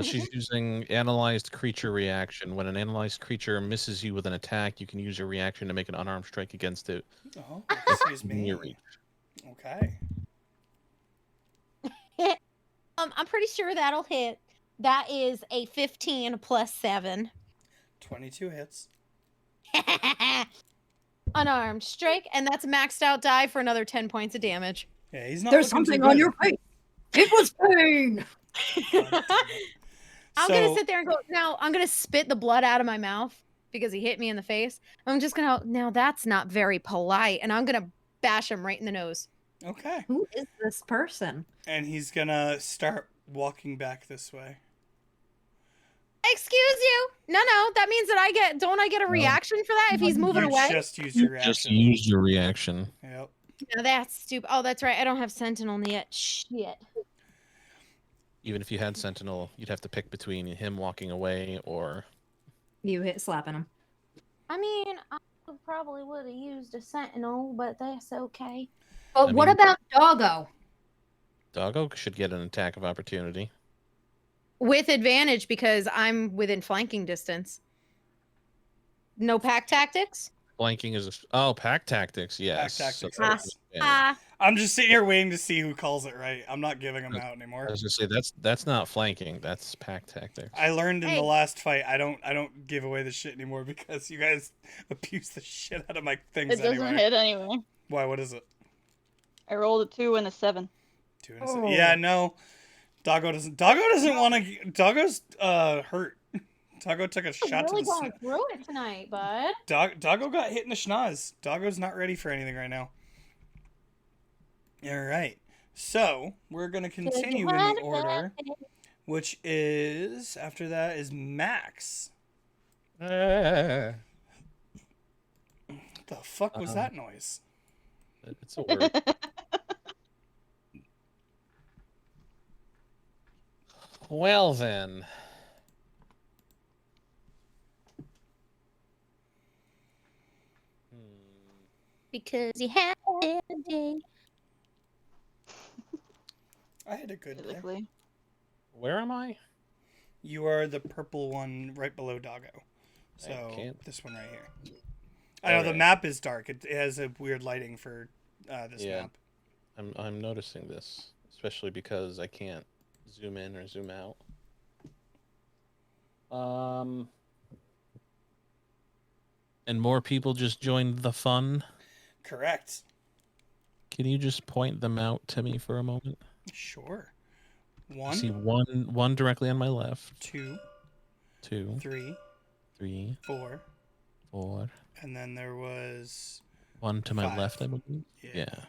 Speaker 5: She's using analyzed creature reaction. When an analyzed creature misses you with an attack, you can use your reaction to make an unarmed strike against it.
Speaker 1: Oh, excuse
Speaker 5: In
Speaker 1: me.
Speaker 5: your reach.
Speaker 1: Okay.
Speaker 3: I'm pretty sure that'll hit. That is a 15 plus 7.
Speaker 1: 22 hits.
Speaker 3: Unarmed strike, and that's maxed out die for another 10 points of damage.
Speaker 1: Yeah, he's not.
Speaker 2: There's
Speaker 1: looking too
Speaker 2: something on
Speaker 1: good.
Speaker 2: your face. It was pain.
Speaker 1: God damn it.
Speaker 3: I'm
Speaker 1: So-
Speaker 3: gonna sit there and go. Now I'm gonna spit the blood out of my mouth because he hit me in the face. I'm just gonna now that's not very polite, and I'm gonna bash him right in the nose.
Speaker 1: Okay.
Speaker 2: Who is this person?
Speaker 1: And he's gonna start walking back this way.
Speaker 3: Excuse you. No, that means that don't I get a reaction for that if he's moving
Speaker 1: You
Speaker 3: away?
Speaker 1: just used your reaction.
Speaker 5: Just use your reaction.
Speaker 1: Yep.
Speaker 3: No, that's stupid. Oh, that's right. I don't have Sentinel yet. Shit.
Speaker 5: Even if you had Sentinel, you'd have to pick between him walking away or.
Speaker 2: You hit slapping him.
Speaker 3: I mean, I probably would have used a Sentinel, but that's okay.
Speaker 2: But
Speaker 5: I
Speaker 2: what
Speaker 5: mean-
Speaker 2: about Doggo?
Speaker 5: Doggo should get an attack of opportunity.
Speaker 3: With advantage because I'm within flanking distance. No pack tactics?
Speaker 5: Flanking is pack tactics. Yes.
Speaker 1: tactics,
Speaker 5: So that's
Speaker 1: yes.
Speaker 5: an advantage.
Speaker 1: I'm just sitting here waiting to see who calls it right. I'm not giving them out
Speaker 5: I
Speaker 1: anymore.
Speaker 5: was gonna say that's not flanking. That's pack tactics.
Speaker 1: I learned in
Speaker 3: Hey.
Speaker 1: the last fight I don't give away the shit anymore because you guys abuse the shit out of my things
Speaker 6: It doesn't
Speaker 1: anyway.
Speaker 6: hit anyway.
Speaker 1: Why? What is it?
Speaker 6: I rolled a 2 and a 7.
Speaker 1: 2 and a 7. Yeah, no. Doggo doesn't want to. Doggo's hurt. Doggo took a shot to the
Speaker 3: going through it tonight, bud.
Speaker 1: Doggo got hit in the schnoz. Doggo's not ready for anything right now. All right. So we're gonna continue in the order, which is after that is Max. What the fuck was that noise?
Speaker 5: It's a word. Well then.
Speaker 3: Because you had a day.
Speaker 1: I had a good day.
Speaker 6: Typically.
Speaker 5: Where am I?
Speaker 1: You are the purple one right below Doggo. So
Speaker 5: can't-
Speaker 1: this one right here. I know the
Speaker 5: Alright.
Speaker 1: map is dark. It has a weird lighting for this
Speaker 5: Yeah.
Speaker 1: map.
Speaker 5: I'm noticing this, especially because I can't zoom in or zoom out. And more people just joined the fun.
Speaker 1: Correct.
Speaker 5: Can you just point them out to me for a moment?
Speaker 1: Sure.
Speaker 5: I see
Speaker 1: 1,
Speaker 5: one directly on my left.
Speaker 1: 2,
Speaker 5: 2,
Speaker 1: 3,
Speaker 5: 3,
Speaker 1: 4,
Speaker 5: 4.
Speaker 1: and then there was
Speaker 5: One to my
Speaker 1: 5.
Speaker 5: left, I believe.
Speaker 1: Yeah.
Speaker 5: Yeah.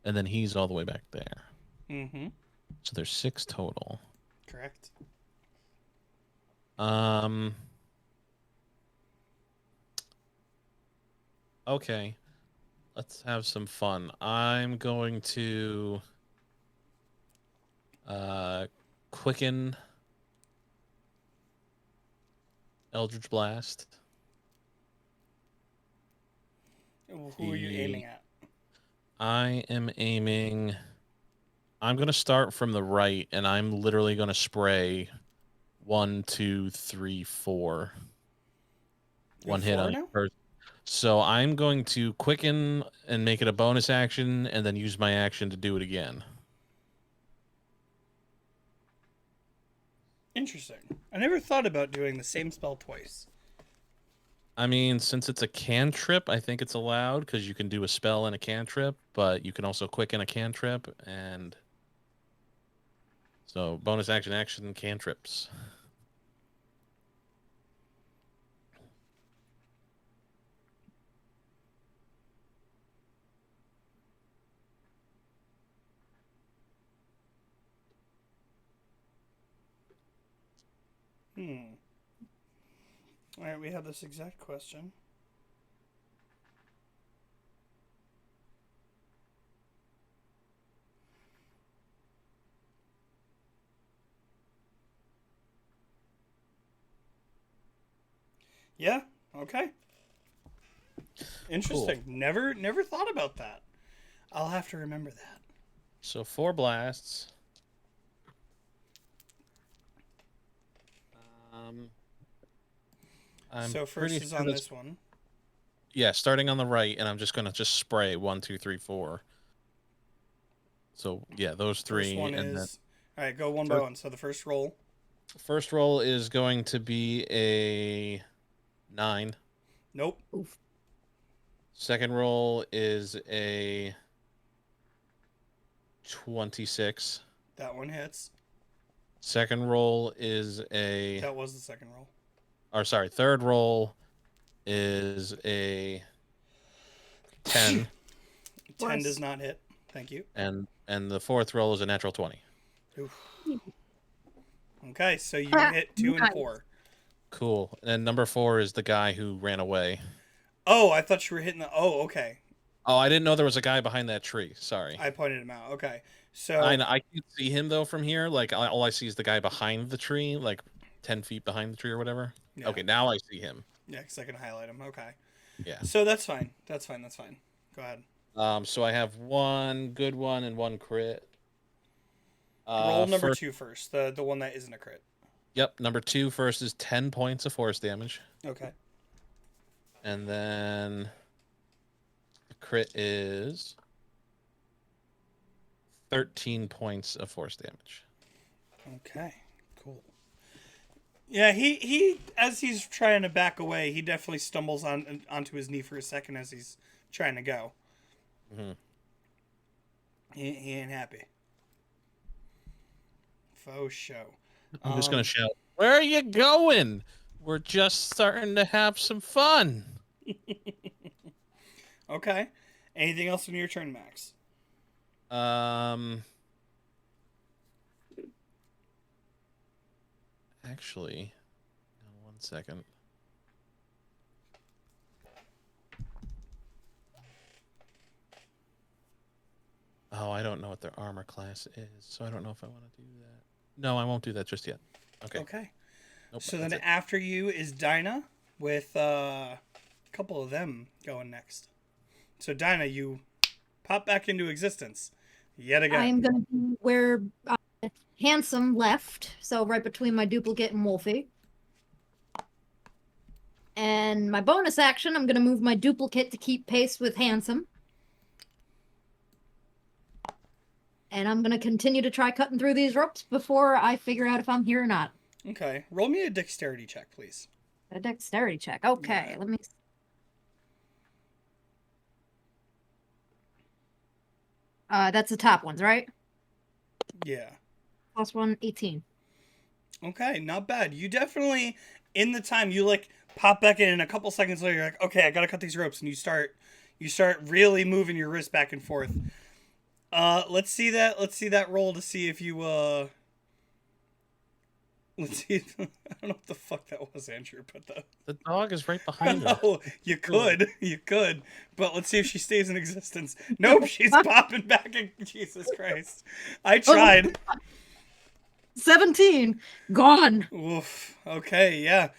Speaker 5: And then he's all the way back there.
Speaker 1: Mm-hmm.
Speaker 5: So there's 6 total.
Speaker 1: Correct.
Speaker 5: Okay. Let's have some fun. I'm going to quicken Eldritch Blast.
Speaker 1: Who are you aiming at?
Speaker 5: I am aiming. I'm going to start from the right, and I'm literally going to spray 1, 2, 3, 4.
Speaker 1: You
Speaker 5: One
Speaker 1: have
Speaker 5: hit
Speaker 1: 4
Speaker 5: on
Speaker 1: now?
Speaker 5: each person. So I'm going to quicken and make it a bonus action, and then use my action to do it again.
Speaker 1: Interesting. I never thought about doing the same spell twice.
Speaker 5: I mean, since it's a cantrip, I think it's allowed because you can do a spell and a cantrip, but you can also quicken a cantrip, and so bonus action, cantrips.
Speaker 1: All right, we have this exact question. Yeah, okay. Interesting. Never thought about that. I'll have to remember that.
Speaker 5: So 4 blasts. I'm
Speaker 1: So first
Speaker 5: pretty
Speaker 1: is
Speaker 5: sure
Speaker 1: on
Speaker 5: that's-
Speaker 1: this one.
Speaker 5: Yeah, starting on the right, and I'm just gonna spray 1, 2, 3, 4. So yeah, those 3,
Speaker 1: First one
Speaker 5: and
Speaker 1: is all right. Go one by
Speaker 5: First-
Speaker 1: one. So the first roll.
Speaker 5: then first roll is going to be a 9.
Speaker 1: Nope.
Speaker 5: Second roll is a 26.
Speaker 1: That one hits.
Speaker 5: Second roll is a
Speaker 1: That was the second roll.
Speaker 5: or sorry, third roll is a 10,
Speaker 1: 10 does
Speaker 2: Worse.
Speaker 1: not hit. Thank you.
Speaker 5: and the fourth roll is a natural 20.
Speaker 1: Oof. Okay, so you hit 2 and
Speaker 3: Nice.
Speaker 1: 4.
Speaker 5: Cool. And number 4 is the guy who ran away.
Speaker 1: Oh, I thought you were hitting the. Oh, okay.
Speaker 5: Oh, I didn't know there was a guy behind that tree. Sorry.
Speaker 1: I pointed him out. Okay, so
Speaker 5: I can't see him though from here. Like all I see is the guy behind the tree, like 10 feet behind the tree or whatever.
Speaker 1: yeah,
Speaker 5: Okay, now I see him.
Speaker 1: yeah, because I can highlight him. Okay,
Speaker 5: Yeah.
Speaker 1: so that's fine. That's fine. That's fine. Go ahead.
Speaker 5: So I have one good one and one crit.
Speaker 1: Roll number
Speaker 5: first,
Speaker 1: 2 first. The one that isn't a crit.
Speaker 5: Yep, number 2 first is 10 points of force damage,
Speaker 1: Okay.
Speaker 5: and then the crit is 13 points of force damage.
Speaker 1: Okay. Cool. Yeah, he as he's trying to back away, he definitely stumbles onto his knee for a second as he's trying to go.
Speaker 5: Mhm.
Speaker 1: He ain't happy. Faux show.
Speaker 5: I'm just gonna shout, "Where are you going? We're just starting to have some fun."
Speaker 1: Okay. Anything else on your turn, Max?
Speaker 5: Actually, 1 second. Oh, I don't know what their armor class is, so I don't know if I want to do that. No, I won't do that just yet. Okay.
Speaker 1: Okay.
Speaker 5: Nope,
Speaker 1: So
Speaker 5: that's
Speaker 1: then
Speaker 5: it.
Speaker 1: after you is Dinah with a couple of them going next. So Dinah, you pop back into existence yet again.
Speaker 2: I am gonna be where Handsome left, so right between my duplicate and Wolfie. And my bonus action, I'm gonna move my duplicate to keep pace with Handsome. And I'm gonna continue to try cutting through these ropes before I figure out if I'm here or not.
Speaker 1: Okay. Roll me a dexterity check, please.
Speaker 2: A dexterity check. Okay,
Speaker 1: Yeah.
Speaker 2: let me. That's the top ones, right?
Speaker 1: Yeah.
Speaker 2: +1, 18.
Speaker 1: Okay, not bad. You definitely, in the time, you like pop back in, and a couple seconds later, you're like, okay, I gotta cut these ropes, and you start really moving your wrist back and forth. Let's see that roll to see if you let's see. I don't know what the fuck that was, Andrew, but
Speaker 5: The dog is right behind her.
Speaker 1: oh, you could, but let's see if she stays in existence. Nope, she's popping back in. Jesus Christ, I tried.
Speaker 2: 17. Gone.
Speaker 1: Oof. Okay, yeah.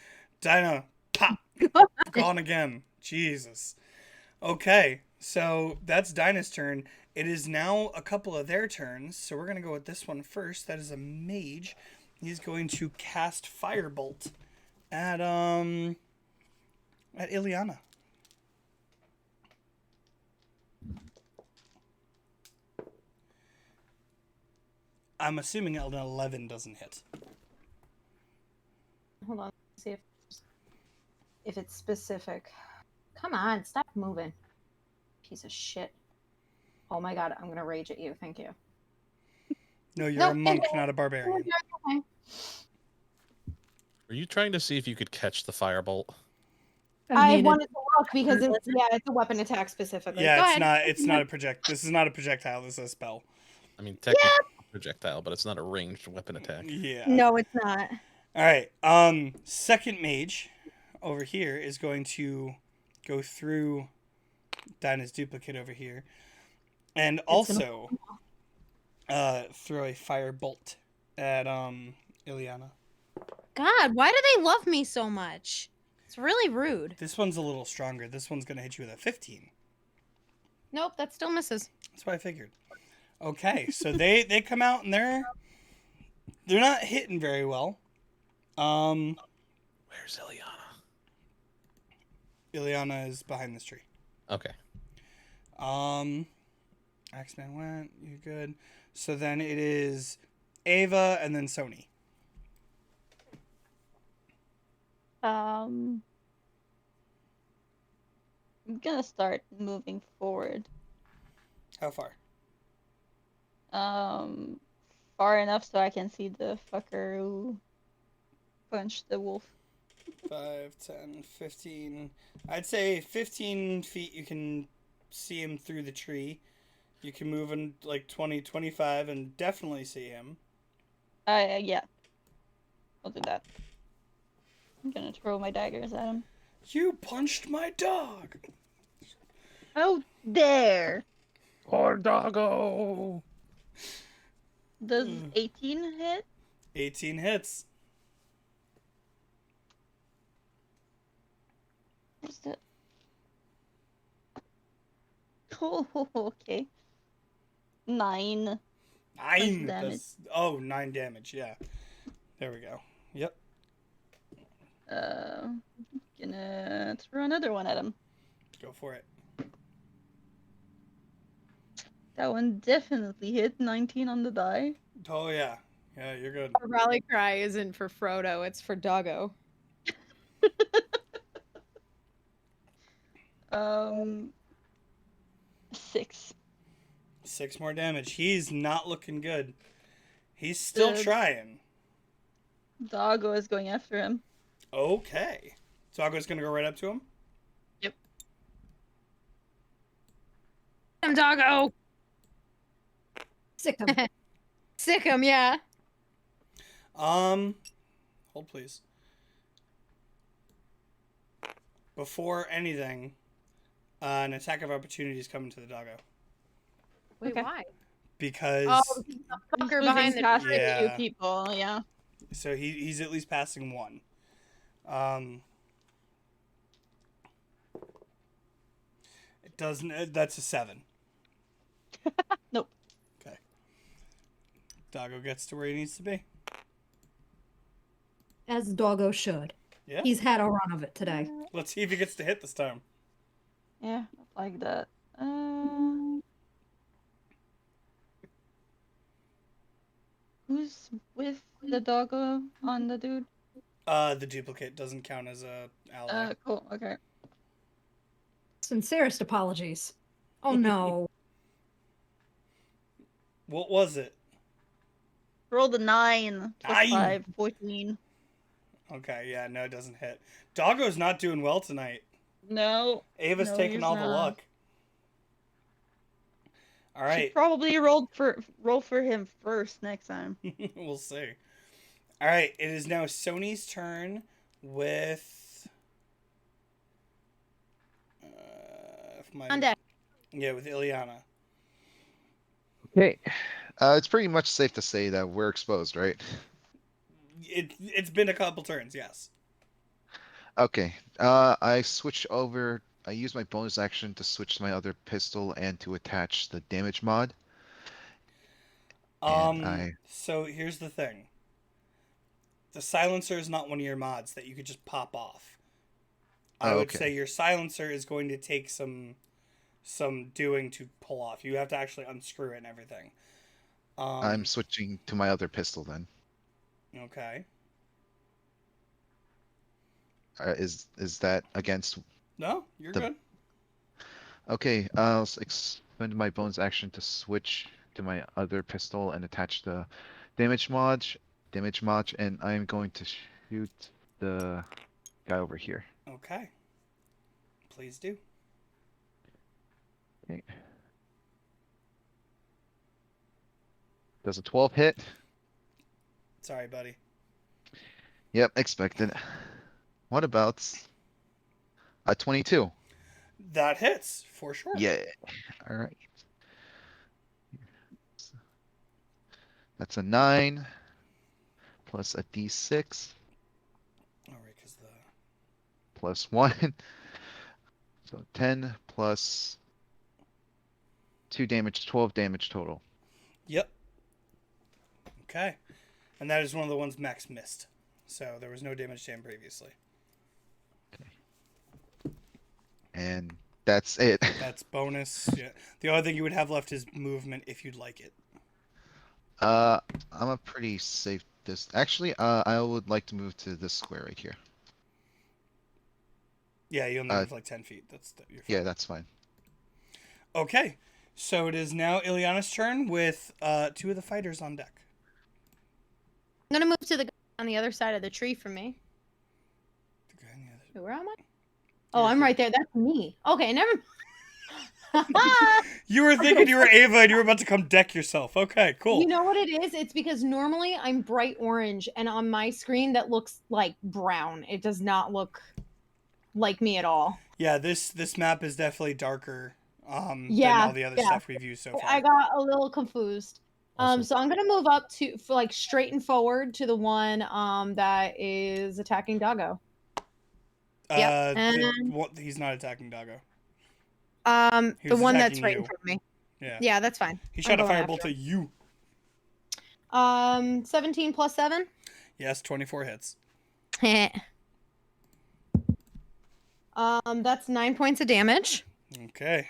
Speaker 1: Dinah, pop. Gone again. Jesus. Okay, so that's Dinah's turn. It is now a couple of their turns, so we're going to go with this one first. That is a mage. He's going to cast Firebolt at Ileana. I'm assuming an 11 doesn't hit.
Speaker 3: Hold on. See if it's specific. Come on, stop moving. Piece of shit. Oh my god, I'm gonna rage at you. Thank you.
Speaker 1: No, you're
Speaker 3: No,
Speaker 1: a monk, not a barbarian.
Speaker 3: Okay.
Speaker 5: Were you trying to see if you could catch the firebolt?
Speaker 3: I
Speaker 2: mean,
Speaker 3: wanted to look because it's a weapon attack specifically. Go
Speaker 1: Yeah,
Speaker 3: ahead.
Speaker 1: it's not a project. This is not a projectile. This is a spell.
Speaker 5: I mean, technically a projectile, but it's not a ranged weapon attack.
Speaker 1: Yeah.
Speaker 3: No, it's not.
Speaker 1: All right. Second mage over here is going to go through Dinah's duplicate over here, and also throw a firebolt at Ileana.
Speaker 3: God, why do they love me so much? It's really rude.
Speaker 1: This one's a little stronger. This one's gonna hit you with a 15.
Speaker 3: Nope, that still misses.
Speaker 1: That's what I figured. Okay, so they come out and they're not hitting very well.
Speaker 5: Where's Ileana?
Speaker 1: Ileana is behind this tree.
Speaker 5: Okay.
Speaker 1: Axeman went. You're good. So then it is Ava and then Sony.
Speaker 6: I'm gonna start moving forward.
Speaker 1: How far?
Speaker 6: Far enough so I can see the fucker who punched the wolf.
Speaker 1: 5, 10, 15. I'd say 15 feet you can see him through the tree. You can move in like 20, 25 and definitely see him.
Speaker 6: Yeah. I'll do that. I'm gonna throw my daggers at him.
Speaker 1: You punched my dog!
Speaker 6: Oh, there!
Speaker 8: Poor doggo.
Speaker 6: Does 18 hit?
Speaker 1: 18 hits.
Speaker 6: What's that? Oh, okay. 9.
Speaker 1: 9!
Speaker 6: damage.
Speaker 1: Oh, 9 damage, yeah. There we go. Yep.
Speaker 6: Gonna throw another one at him.
Speaker 1: Go for it.
Speaker 6: That one definitely hit 19 on the die.
Speaker 1: Oh, yeah. Yeah, you're good.
Speaker 3: Our rally cry isn't for Frodo, it's for Doggo.
Speaker 6: 6.
Speaker 1: 6 more damage. He's not looking good. He's still
Speaker 6: Good.
Speaker 1: trying.
Speaker 6: Doggo is going after him.
Speaker 1: Okay. Doggo's gonna go right up to him?
Speaker 3: Him, Doggo!
Speaker 2: Sick him.
Speaker 3: Sick him, yeah.
Speaker 1: Hold please. Before anything, an attack of opportunity is coming to the doggo.
Speaker 3: Wait,
Speaker 6: Okay.
Speaker 3: why?
Speaker 1: Because
Speaker 3: Oh, he's the fucker behind the
Speaker 6: past
Speaker 3: tree.
Speaker 6: a few
Speaker 1: Yeah.
Speaker 6: people, yeah.
Speaker 1: so he's at least passing one. It doesn't that's a 7.
Speaker 6: Nope.
Speaker 1: Okay. Doggo gets to where he needs to be.
Speaker 2: As Doggo should.
Speaker 1: Yeah.
Speaker 2: He's had a run of it today.
Speaker 1: Let's see if he gets to hit this time.
Speaker 6: Yeah, like that. Who's with the doggo on the dude?
Speaker 1: The duplicate doesn't count as a ally.
Speaker 6: Cool, okay.
Speaker 2: Sincerest apologies. Oh no.
Speaker 1: What was it?
Speaker 6: Roll the 9 plus
Speaker 1: 9.
Speaker 6: 5, 14.
Speaker 1: Okay, yeah, no, it doesn't hit. Doggo's not doing well tonight.
Speaker 6: No.
Speaker 1: Ava's
Speaker 6: No,
Speaker 1: taking
Speaker 6: he's
Speaker 1: all the
Speaker 6: not.
Speaker 1: luck. All
Speaker 6: Should
Speaker 1: right,
Speaker 6: probably roll for him first next time.
Speaker 1: we'll see. All right, it is now Sony's turn with.
Speaker 3: On deck.
Speaker 1: Yeah, with Ileana.
Speaker 7: Okay. It's pretty much safe to say that we're exposed, right?
Speaker 1: It's been a couple turns, yes.
Speaker 7: Okay. I switch over. I use my bonus action to switch to my other pistol and to attach the damage mod. And
Speaker 1: So here's the thing. The silencer is not one of your mods that you could just pop off. I
Speaker 7: Oh,
Speaker 1: would
Speaker 7: okay.
Speaker 1: say your silencer is going to take some doing to pull off. You have to actually unscrew it and everything.
Speaker 7: I'm switching to my other pistol then.
Speaker 1: Okay.
Speaker 7: Is that against?
Speaker 1: No, you're
Speaker 7: The-
Speaker 1: good.
Speaker 7: Okay. I'll expend my bonus action to switch to my other pistol and attach the damage mod. And I'm going to shoot the guy over here.
Speaker 1: Okay. Please do.
Speaker 7: Okay. Does a 12 hit?
Speaker 1: Sorry, buddy.
Speaker 7: Yep, expected. What about a 22?
Speaker 1: That hits for sure.
Speaker 7: Yeah. All right. That's a 9 plus a d6
Speaker 1: All right, because the
Speaker 7: plus 1. So 10 plus 2 damage, 12 damage total.
Speaker 1: Yep. Okay. And that is one of the ones Max missed. So there was no damage to him previously.
Speaker 7: And that's it.
Speaker 1: That's bonus. Yeah. The only thing you would have left is movement if you'd like it.
Speaker 7: I'm a pretty safe Actually, I would like to move to this square right here.
Speaker 1: Yeah, you only move like 10 feet. You're fine.
Speaker 7: Yeah, that's fine.
Speaker 1: Okay. So it is now Ileana's turn with 2 of the fighters on deck.
Speaker 3: I'm gonna move to the guy on the other side of the tree from me.
Speaker 1: The
Speaker 3: Wait, where am I? Oh,
Speaker 1: You're
Speaker 3: I'm
Speaker 1: here.
Speaker 3: right there. That's me. Okay, never.
Speaker 1: You were thinking you were Ava and you were about to come deck yourself. Okay, cool.
Speaker 3: You know what it is? It's because normally I'm bright orange, and on my screen that looks like brown. It does not look like me at all.
Speaker 1: Yeah, this map is definitely darker than
Speaker 3: Yeah,
Speaker 1: all the other
Speaker 3: yeah.
Speaker 1: stuff we've used so far.
Speaker 3: I got a little confused.
Speaker 5: Also,
Speaker 3: So I'm gonna move up to like straight and forward to the one that is attacking Doggo. Yep,
Speaker 1: He's not attacking Doggo. He
Speaker 3: the
Speaker 1: was
Speaker 3: one that's
Speaker 1: attacking
Speaker 3: right in
Speaker 1: you.
Speaker 3: front of me.
Speaker 1: Yeah.
Speaker 3: Yeah, that's fine.
Speaker 1: He
Speaker 3: I'm
Speaker 1: shot a
Speaker 3: going
Speaker 1: firebolt
Speaker 3: after
Speaker 1: at you.
Speaker 3: him. 17 plus 7.
Speaker 1: Yes, 24 hits.
Speaker 3: That's 9 points of damage.
Speaker 1: Okay.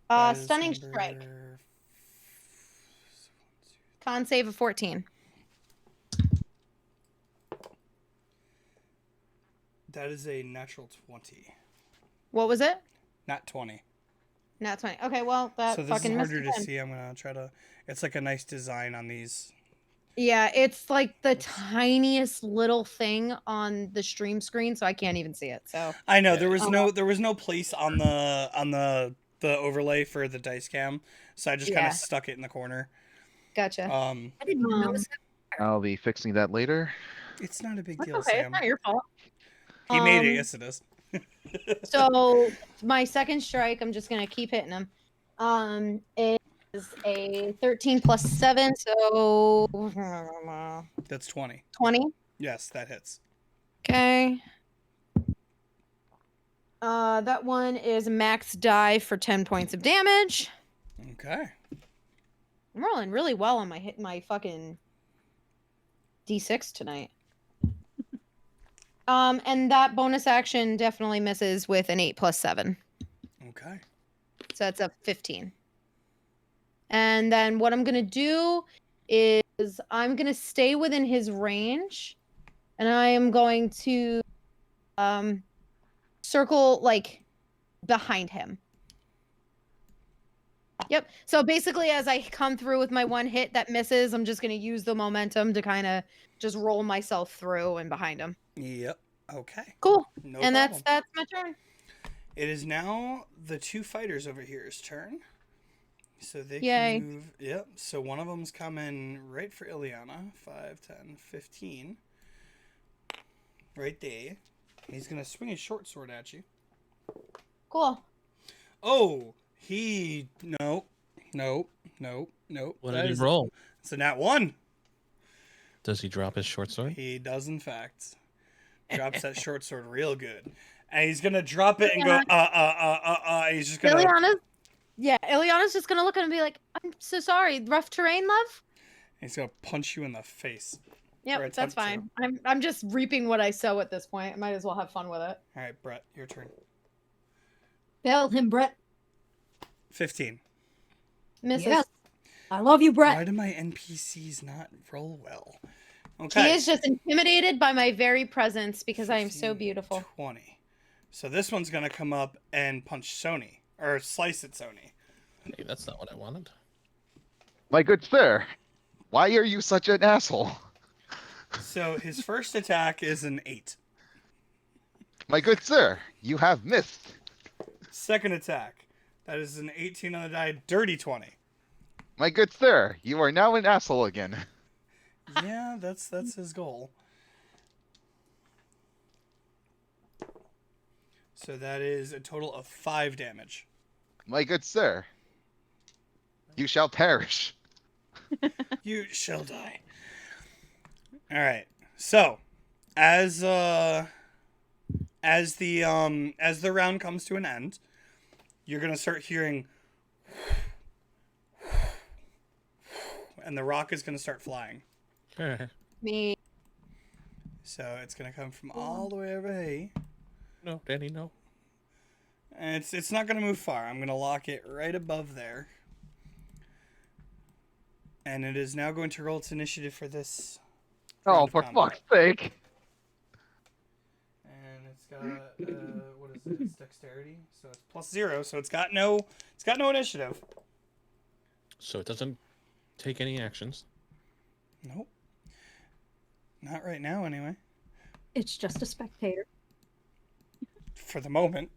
Speaker 1: That is
Speaker 3: Stunning strike. Con save of 14.
Speaker 1: That is a natural 20.
Speaker 3: What was it?
Speaker 1: Not 20.
Speaker 3: Not 20. Okay, well, that
Speaker 1: So this
Speaker 3: fucking
Speaker 1: is
Speaker 3: missed
Speaker 1: harder to
Speaker 3: again.
Speaker 1: see. I'm going to try to... It's like a nice design on these.
Speaker 3: Yeah, it's like the tiniest little thing on the stream screen, so I can't even see it. So
Speaker 1: I know
Speaker 5: Yeah.
Speaker 1: there was no place on the overlay for the dice cam, so I just kind
Speaker 3: Yeah.
Speaker 1: of stuck it in the corner.
Speaker 3: gotcha.
Speaker 1: Um,
Speaker 3: I didn't notice it.
Speaker 7: I'll be fixing that later.
Speaker 1: it's not a big
Speaker 3: That's
Speaker 1: deal,
Speaker 3: okay. It's
Speaker 1: Sam.
Speaker 3: not your fault.
Speaker 1: He made it.
Speaker 3: Um,
Speaker 1: Yes, it is.
Speaker 3: So my second strike, I'm just gonna keep hitting him. Is a 13 plus 7, so
Speaker 1: That's 20.
Speaker 3: 20.
Speaker 1: Yes, that hits.
Speaker 3: Okay. That one is max die for 10 points of damage.
Speaker 1: Okay.
Speaker 3: I'm rolling really well on my fucking D6 tonight. And that bonus action definitely misses with an 8 plus 7.
Speaker 1: Okay.
Speaker 3: So that's a 15. And then what I'm gonna do is I'm gonna stay within his range, and I am going to circle like behind him. Yep. So basically, as I come through with my one hit that misses, I'm just gonna use the momentum to kind of just roll myself through and behind him.
Speaker 1: Yep. Okay.
Speaker 3: Cool.
Speaker 1: No
Speaker 3: And
Speaker 1: problem.
Speaker 3: that's my turn.
Speaker 1: It is now the two fighters over here's turn. So they
Speaker 3: Yay.
Speaker 1: can move. Yep. So one of them's coming right for Ileana. 5, 10, 15. Right there. He's going to swing his short sword at you.
Speaker 3: Cool.
Speaker 1: Oh, he... Nope. Nope. Nope. Nope.
Speaker 5: what
Speaker 1: That
Speaker 5: did he
Speaker 1: is-
Speaker 5: roll?
Speaker 1: It's a nat 1.
Speaker 5: Does he drop his short sword?
Speaker 1: He does, in fact. Drops that short sword real good. And he's going to drop it and go, He's just going to...
Speaker 3: Ileana's just gonna look at him and be like, "I'm so sorry. Rough terrain, love."
Speaker 1: He's going to punch you in the face. Or
Speaker 3: Yep,
Speaker 1: attempt
Speaker 3: that's
Speaker 1: to.
Speaker 3: fine. I'm just reaping what I sow at this point. I might as well have fun with it.
Speaker 1: All right, Brett, your turn.
Speaker 2: Bail him, Brett.
Speaker 1: 15.
Speaker 3: Misses.
Speaker 2: Yes. I love you, Brett.
Speaker 1: Why do my NPCs not roll well?
Speaker 3: He
Speaker 1: Okay.
Speaker 3: is just intimidated by my very presence because I am so
Speaker 1: 15,
Speaker 3: beautiful.
Speaker 1: 20. So this one's going to come up and punch Sony. Or slice at Sony.
Speaker 5: Hey, that's not what I wanted.
Speaker 7: My good sir, why are you such an asshole?
Speaker 1: So his first attack is an 8.
Speaker 7: My good sir, you have missed.
Speaker 1: Second attack. That is an 18 on the die. Dirty 20.
Speaker 7: My good sir, you are now an asshole again.
Speaker 1: Yeah, that's his goal. So that is a total of 5 damage.
Speaker 7: My good sir, you shall perish.
Speaker 1: You shall die. All right. So, as the round comes to an end, you're gonna start hearing, and the rock is gonna start flying.
Speaker 3: Me.
Speaker 1: So it's gonna come from all the way over here,
Speaker 5: No, Danny, no.
Speaker 1: and it's not gonna move far. I'm gonna lock it right above there, and it is now going to roll its initiative for this.
Speaker 7: Oh,
Speaker 1: round of
Speaker 7: for
Speaker 1: combat.
Speaker 7: fuck's sake.
Speaker 1: And it's got what is it? It's dexterity, so it's +0. So it's got no initiative.
Speaker 5: So it doesn't take any actions.
Speaker 1: Nope. Not right now, anyway.
Speaker 2: It's just a spectator.
Speaker 1: for the moment.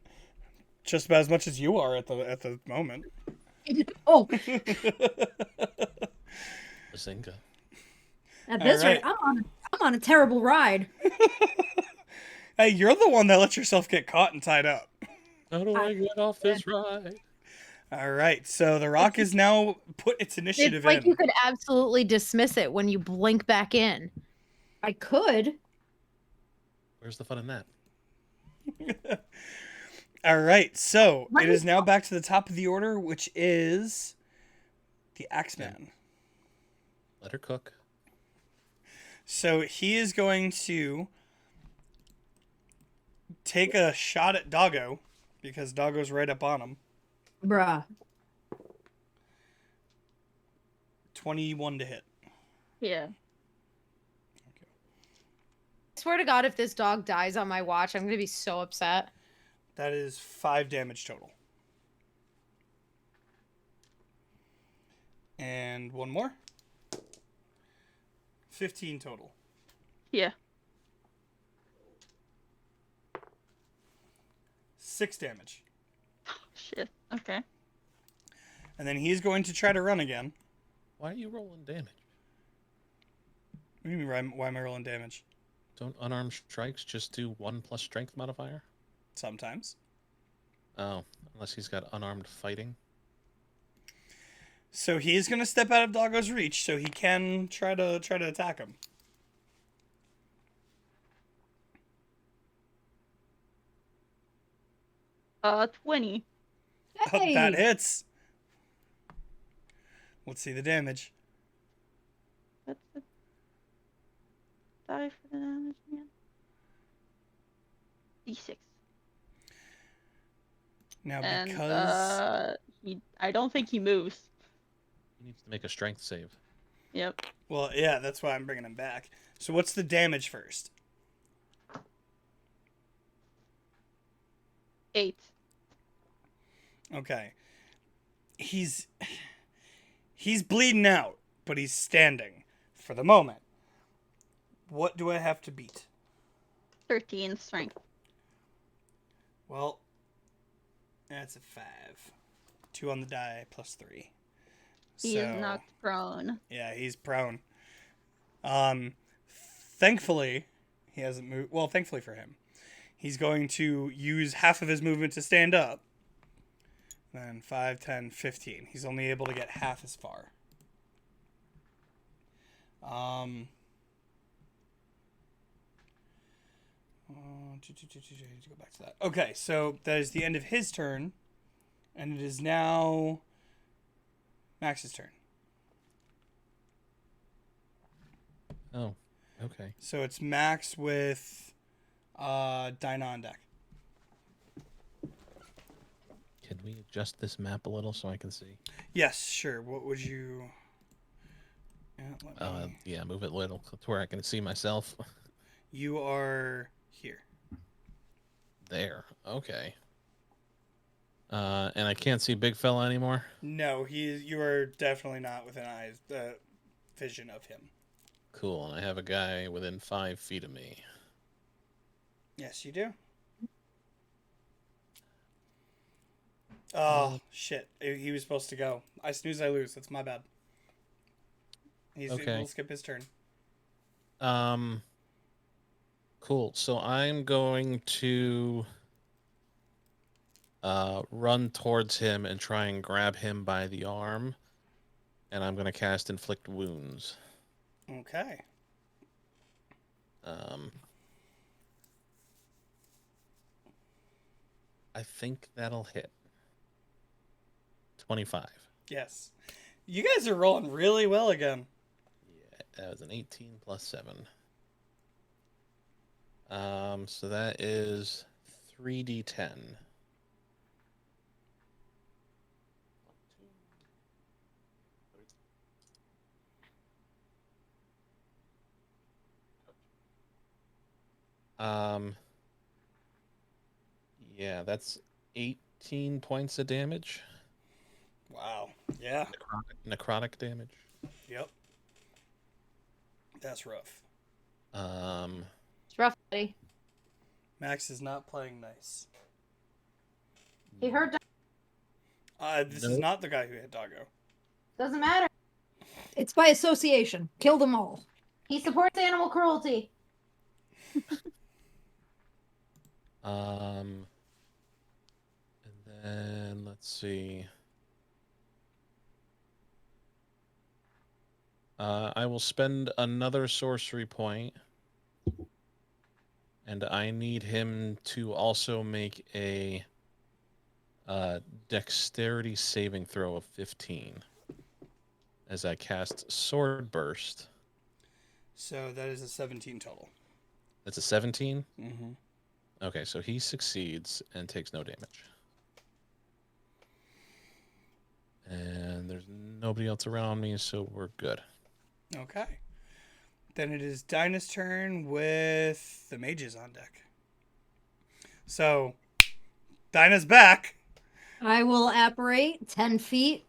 Speaker 1: Just about as much as you are at the moment.
Speaker 2: Oh,
Speaker 5: Bazinga.
Speaker 2: at this rate,
Speaker 1: Alright.
Speaker 2: I'm on a terrible ride.
Speaker 1: Hey, you're the one that let yourself get caught and tied up.
Speaker 5: How do I get off this ride?
Speaker 1: All right, so the rock is now put its initiative
Speaker 3: It's like
Speaker 1: in.
Speaker 3: you could absolutely dismiss it when you blink back in.
Speaker 2: I could.
Speaker 5: Where's the fun in that?
Speaker 1: All right, so
Speaker 2: Let
Speaker 1: it
Speaker 2: me
Speaker 1: is now back to the top of the order, which is the Axeman.
Speaker 5: Let her cook.
Speaker 1: So he is going to take a shot at Doggo because Doggo's right up on him.
Speaker 2: Bruh.
Speaker 1: 21 to hit.
Speaker 6: Yeah.
Speaker 3: I swear to God, if this dog dies on my watch, I'm gonna be so upset.
Speaker 1: That is 5 damage total. And one more. 15 total.
Speaker 6: Yeah.
Speaker 1: 6 damage.
Speaker 6: Shit. Okay.
Speaker 1: And then he's going to try to run again.
Speaker 5: Why are you rolling damage?
Speaker 1: What do you mean, why am I rolling damage?
Speaker 5: Don't unarmed strikes just do 1+ strength modifier?
Speaker 1: Sometimes.
Speaker 5: Oh, unless he's got unarmed fighting.
Speaker 1: So he's going to step out of Doggo's reach so he can try to attack him.
Speaker 6: Uh, 20.
Speaker 2: Hey.
Speaker 1: That hits. Let's see the damage.
Speaker 6: That's a die for the damage again. D6.
Speaker 1: Now
Speaker 6: And
Speaker 1: because
Speaker 6: I don't think he moves.
Speaker 5: He needs to make a strength save.
Speaker 6: Yep.
Speaker 1: well, yeah, that's why I'm bringing him back. So what's the damage first?
Speaker 6: 8.
Speaker 1: Okay. He's bleeding out, but he's standing for the moment. What do I have to beat?
Speaker 6: 13 strength.
Speaker 1: Well, that's a 5. 2 on the die plus 3.
Speaker 6: He is knocked prone.
Speaker 1: Yeah, he's prone. Thankfully, he hasn't moved. Well, thankfully for him, he's going to use half of his movement to stand up. Then 5, 10, 15. He's only able to get half as far. To go back to that. Okay, so that is the end of his turn, and it is now Max's turn.
Speaker 5: Oh, okay.
Speaker 1: So it's Max with Dinah on deck.
Speaker 5: Can we adjust this map a little so I can see?
Speaker 1: Yes, sure. What would you? Yeah, let me...
Speaker 5: Yeah, move it a little to where I can see myself.
Speaker 1: You are here.
Speaker 5: There. Okay. And I can't see Big Fella anymore?
Speaker 1: No, you are definitely not within eyes vision of him.
Speaker 5: Cool, and I have a guy within 5 feet of me.
Speaker 1: Yes, you do. Oh, shit. He was supposed to go. I snooze, I lose. That's my bad.
Speaker 5: Okay.
Speaker 1: We'll skip his turn.
Speaker 5: Cool. So I'm going to run towards him and try and grab him by the arm. And I'm going to cast Inflict Wounds.
Speaker 1: Okay.
Speaker 5: I think that'll hit. 25.
Speaker 1: Yes. You guys are rolling really well again.
Speaker 5: Yeah, that was an 18 plus 7. So that is 3d10. Yeah, that's 18 points of damage.
Speaker 1: Wow. Yeah.
Speaker 5: Necrotic damage.
Speaker 1: Yep. That's rough.
Speaker 3: It's rough, buddy.
Speaker 1: Max is not playing nice.
Speaker 2: He hurt.
Speaker 1: This is
Speaker 5: Nope.
Speaker 1: not the guy who hit Doggo.
Speaker 2: Doesn't matter. It's by association. Kill them all. He supports animal cruelty.
Speaker 5: And then let's see. I will spend another sorcery point, and I need him to also make a dexterity saving throw of 15 as I cast Sword Burst.
Speaker 1: So that is a 17 total.
Speaker 5: That's a 17?
Speaker 1: Mm-hmm.
Speaker 5: Okay, so he succeeds and takes no damage. And there's nobody else around me, so we're good.
Speaker 1: Okay. Then it is Dinah's turn with the mages on deck. So, Dinah's back.
Speaker 2: I will apparate 10 feet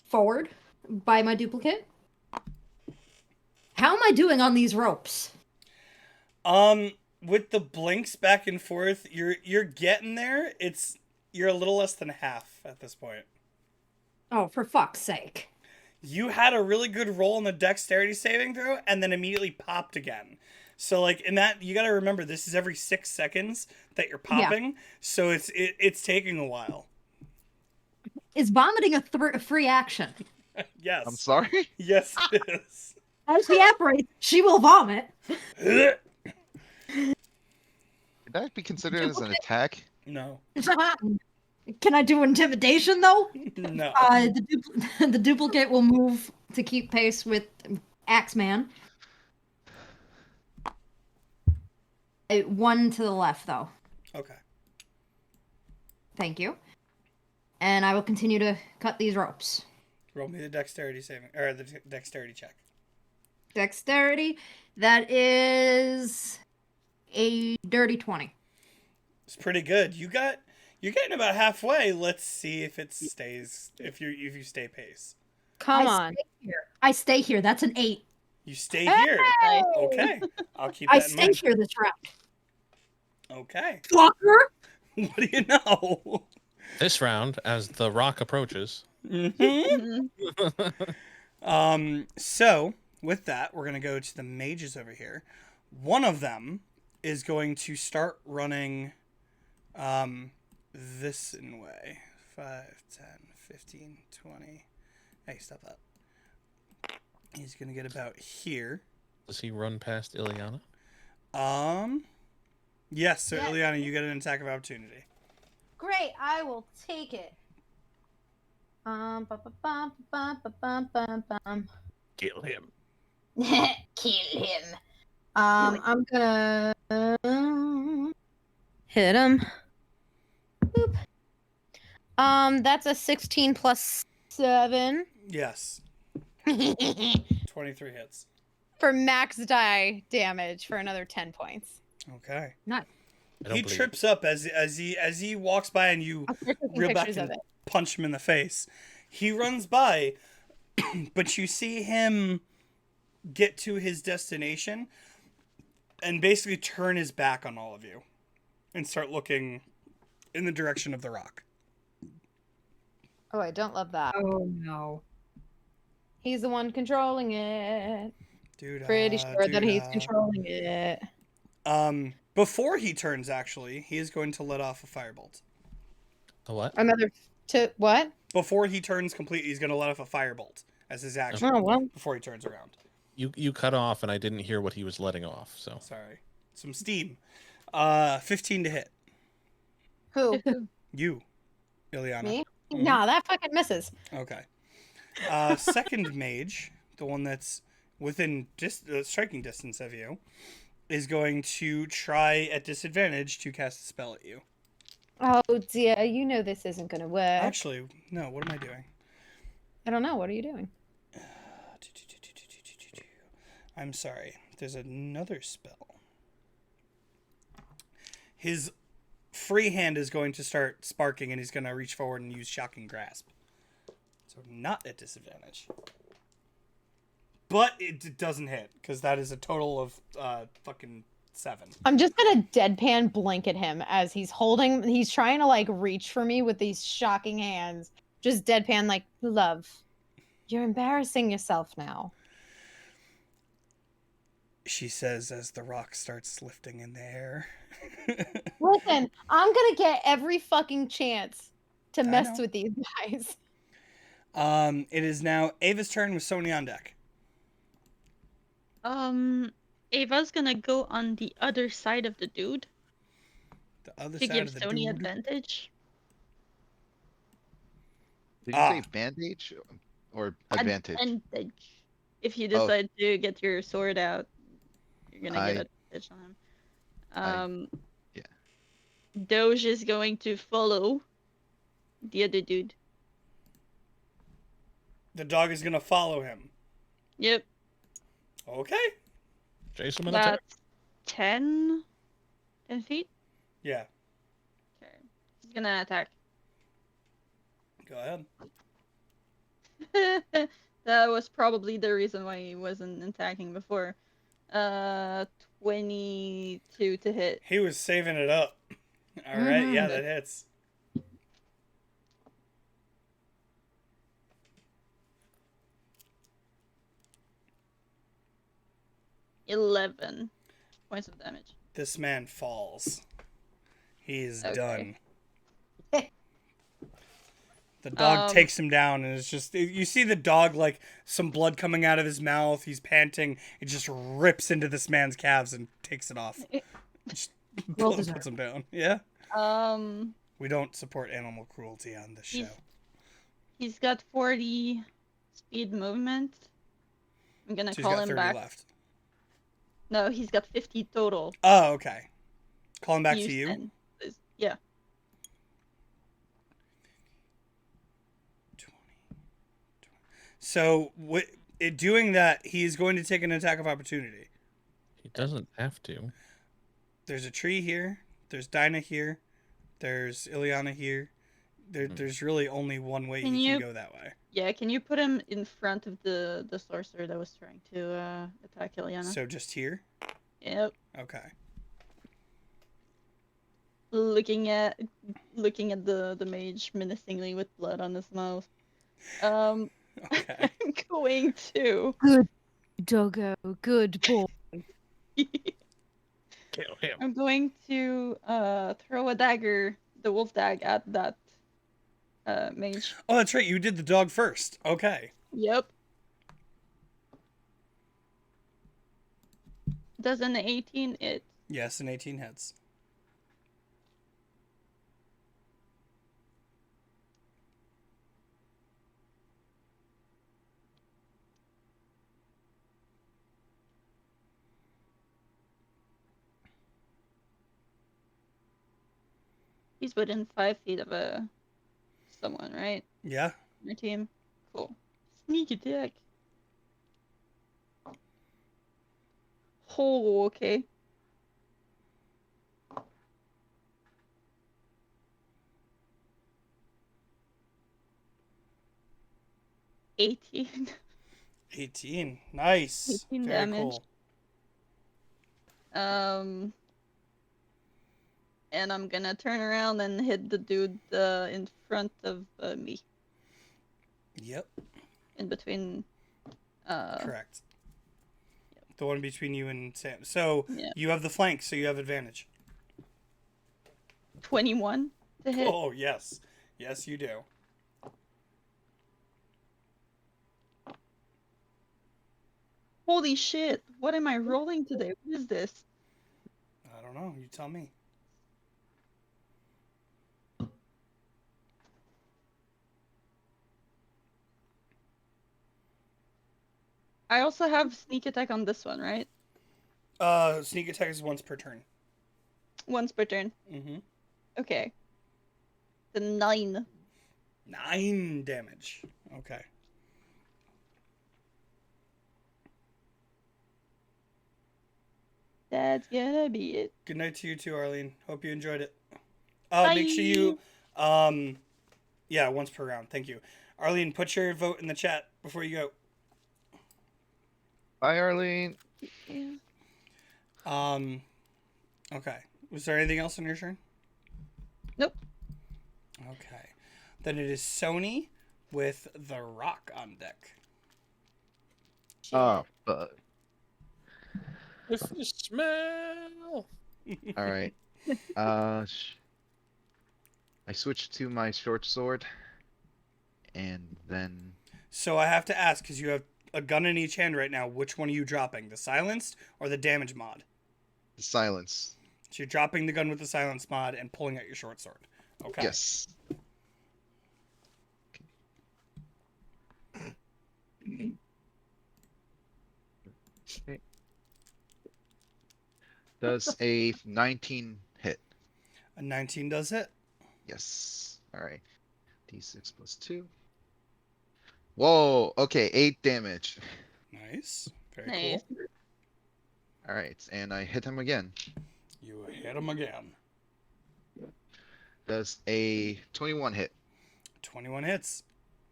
Speaker 2: forward by my duplicate. How am I doing on these ropes?
Speaker 1: With the blinks back and forth, you're getting there. You're a little less than half at this point.
Speaker 2: Oh, for fuck's sake.
Speaker 1: You had a really good roll in the dexterity saving throw and then immediately popped again. So like in that, you got to remember this is every 6 seconds that you're popping. So it's taking a while.
Speaker 2: Is vomiting a free action?
Speaker 1: Yes.
Speaker 7: I'm sorry?
Speaker 1: Yes, it is.
Speaker 2: As she apparates, she will vomit.
Speaker 7: Would that be considered as an attack?
Speaker 1: No.
Speaker 2: Can I do intimidation though?
Speaker 1: No.
Speaker 2: The duplicate will move to keep pace with Axeman. 1 to the left though.
Speaker 1: Okay.
Speaker 2: Thank you. And I will continue to cut these ropes.
Speaker 1: Roll me the dexterity saving or the dexterity check.
Speaker 2: Dexterity, that is a dirty 20.
Speaker 1: It's pretty good. You're getting about halfway. Let's see if it stays if you stay pace.
Speaker 3: Come on.
Speaker 2: I stay here. That's an 8.
Speaker 1: You stay here.
Speaker 6: Nice.
Speaker 1: Okay. I'll keep
Speaker 2: I
Speaker 1: that in
Speaker 2: stay
Speaker 1: mind.
Speaker 2: here this round.
Speaker 1: Okay.
Speaker 2: Fucker!
Speaker 1: What do you know?
Speaker 5: This round, as the rock approaches.
Speaker 1: Mhm.
Speaker 6: Mhm.
Speaker 1: So with that, we're gonna go to the mages over here. One of them is going to start running this in way. 5, 10, 15, 20. Hey, stop that. He's gonna get about here.
Speaker 5: Does he run past Ileana?
Speaker 1: Yes, so
Speaker 3: Yes.
Speaker 1: Ileana, you get an attack of opportunity.
Speaker 3: Great, I will take it. Bum, bum, bum, bum, bum, bum, bum, bum.
Speaker 5: Kill him.
Speaker 3: Kill him. I'm gonna hit him. Boop. That's a 16 plus 7
Speaker 1: Yes. 23 hits.
Speaker 3: for max die damage for another 10 points.
Speaker 1: Okay.
Speaker 5: I don't
Speaker 1: He
Speaker 5: believe
Speaker 1: trips up as he walks by and you
Speaker 3: I'll start taking
Speaker 1: reel back
Speaker 3: pictures
Speaker 1: and
Speaker 3: of it.
Speaker 1: punch him in the face. He runs by, but you see him get to his destination and basically turn his back on all of you and start looking in the direction of the rock.
Speaker 3: Oh, I don't love that.
Speaker 2: Oh no.
Speaker 3: He's the one controlling it.
Speaker 1: Dude,
Speaker 3: Pretty sure that he's controlling it.
Speaker 1: Before he turns, actually, he is going to let off a firebolt.
Speaker 5: A what?
Speaker 3: Another what?
Speaker 1: Before he turns completely, he's going to let off a firebolt as his action.
Speaker 3: Oh well.
Speaker 1: Before he turns around.
Speaker 5: You cut off, and I didn't hear what he was letting off. So
Speaker 1: Sorry. Some steam. 15 to hit.
Speaker 3: Who?
Speaker 1: You, Ileana.
Speaker 3: Me?
Speaker 1: Mhm.
Speaker 3: Nah, that fucking misses.
Speaker 1: Okay. Second mage, the one that's within striking distance of you, is going to try at disadvantage to cast a spell at you.
Speaker 3: Oh dear, you know this isn't gonna work.
Speaker 1: Actually, no, what am I doing?
Speaker 3: I don't know. What are you doing?
Speaker 1: I'm sorry. There's another spell. His free hand is going to start sparking and he's going to reach forward and use Shocking Grasp. So not at disadvantage. But it doesn't hit because that is a total of fucking 7.
Speaker 3: I'm just gonna deadpan blink at him as he's trying to like reach for me with these shocking hands. Just deadpan like, love, you're embarrassing yourself now.
Speaker 1: She says as the rock starts lifting in the air.
Speaker 3: Listen, I'm gonna get every fucking chance to
Speaker 1: I
Speaker 3: mess
Speaker 1: know.
Speaker 3: with these guys.
Speaker 1: It is now Ava's turn with Sony on deck.
Speaker 9: Ava's gonna go on the other side of the dude
Speaker 1: The other
Speaker 9: to
Speaker 1: side
Speaker 9: give
Speaker 1: of the
Speaker 9: Sony
Speaker 1: dude.
Speaker 9: advantage.
Speaker 7: Did you say bandage or advantage?
Speaker 9: Advantage. If you
Speaker 7: Oh.
Speaker 9: decide to get your sword out, you're gonna get
Speaker 7: I-
Speaker 9: advantage on him.
Speaker 7: Yeah.
Speaker 9: Doge is going to follow the other dude.
Speaker 1: The dog is gonna follow him.
Speaker 9: Yep.
Speaker 1: Okay.
Speaker 5: Chase him in attack.
Speaker 9: That's 10 feet.
Speaker 1: Yeah.
Speaker 9: Okay. He's gonna attack.
Speaker 1: Go ahead.
Speaker 9: That was probably the reason why he wasn't attacking before. 22 to hit.
Speaker 1: He was saving it up. All right. Yeah, that hits.
Speaker 9: $11 points of damage.
Speaker 1: This man falls. He is
Speaker 9: Okay.
Speaker 1: done. The dog takes him down, and it's just you see the dog like some blood coming out of his mouth. He's panting. It just rips into this man's calves and takes it off. Just puts him down. Yeah. We don't support animal cruelty on this show.
Speaker 9: He's got 40 speed movement. I'm gonna
Speaker 1: So he's
Speaker 9: call
Speaker 1: got
Speaker 9: him
Speaker 1: 30
Speaker 9: back.
Speaker 1: left.
Speaker 9: No, he's got 50 total.
Speaker 1: Oh, okay. Call him back
Speaker 9: Use
Speaker 1: to you.
Speaker 9: 10. Yeah.
Speaker 1: 20. So, doing that, he's going to take an attack of opportunity.
Speaker 5: He doesn't have to.
Speaker 1: There's a tree here. There's Dinah here. There's Ileana here. There's really only one way
Speaker 9: Can
Speaker 1: he
Speaker 9: you-
Speaker 1: can go that way.
Speaker 9: Yeah, can you put him in front of the sorcerer that was trying to attack Ileana?
Speaker 1: So just here?
Speaker 9: Yep.
Speaker 1: Okay.
Speaker 9: Looking at the mage menacingly with blood on his mouth.
Speaker 1: Okay.
Speaker 9: I'm going to
Speaker 3: Good doggo, good boy.
Speaker 5: Kill him.
Speaker 9: I'm going to throw a dagger, the wolf dag, at that mage.
Speaker 1: Oh, that's right. You did the dog first. Okay.
Speaker 9: Yep. Does an 18 hit?
Speaker 1: Yes, an 18 hits.
Speaker 9: He's within 5 feet of someone, right?
Speaker 1: Yeah.
Speaker 9: Your team. Cool. Sneak attack. Oh, okay. $18.
Speaker 1: 18. Nice.
Speaker 9: 18
Speaker 1: Very
Speaker 9: damage.
Speaker 1: cool.
Speaker 9: And I'm gonna turn around and hit the dude in front of me,
Speaker 1: Yep.
Speaker 9: in between.
Speaker 1: Correct. The one between you and Sam. So
Speaker 9: Yeah.
Speaker 1: you have the flank, so you have advantage.
Speaker 9: 21 to hit.
Speaker 1: Oh, yes. Yes, you do.
Speaker 9: Holy shit! What am I rolling today? What is this?
Speaker 1: I don't know. You tell me.
Speaker 9: I also have sneak attack on this one, right?
Speaker 1: Sneak attack is once per turn.
Speaker 9: Once per turn.
Speaker 1: Mm-hmm.
Speaker 9: Okay. The 9.
Speaker 1: 9 damage. Okay.
Speaker 9: That's gonna be it.
Speaker 1: Good night to you too, Arlene. Hope you enjoyed it. Make sure you, yeah, once per round. Thank you. Arlene, put your vote in the chat before you
Speaker 7: Bye, Arlene.
Speaker 9: Yeah.
Speaker 1: go. Okay. Was there anything else on your turn?
Speaker 6: Nope.
Speaker 1: Okay. Then it is Sony with the Rock on deck.
Speaker 7: Oh, fuck.
Speaker 5: If you smell.
Speaker 7: All right. I switch to my short sword, and then
Speaker 1: So I have to ask, because you have a gun in each hand right now, which one are you dropping? The silenced or the damage mod?
Speaker 7: the silence.
Speaker 1: So you're dropping the gun with the silence mod and pulling out your short sword. Okay.
Speaker 7: Yes. Okay. Does a 19 hit?
Speaker 1: A 19 does hit.
Speaker 7: Yes. All right. D6 plus 2. Whoa. Okay. 8 damage.
Speaker 1: Nice. Very
Speaker 6: Nice.
Speaker 1: cool.
Speaker 7: All right. And I hit him again.
Speaker 1: You hit him again.
Speaker 7: Does a 21 hit?
Speaker 1: 21 hits.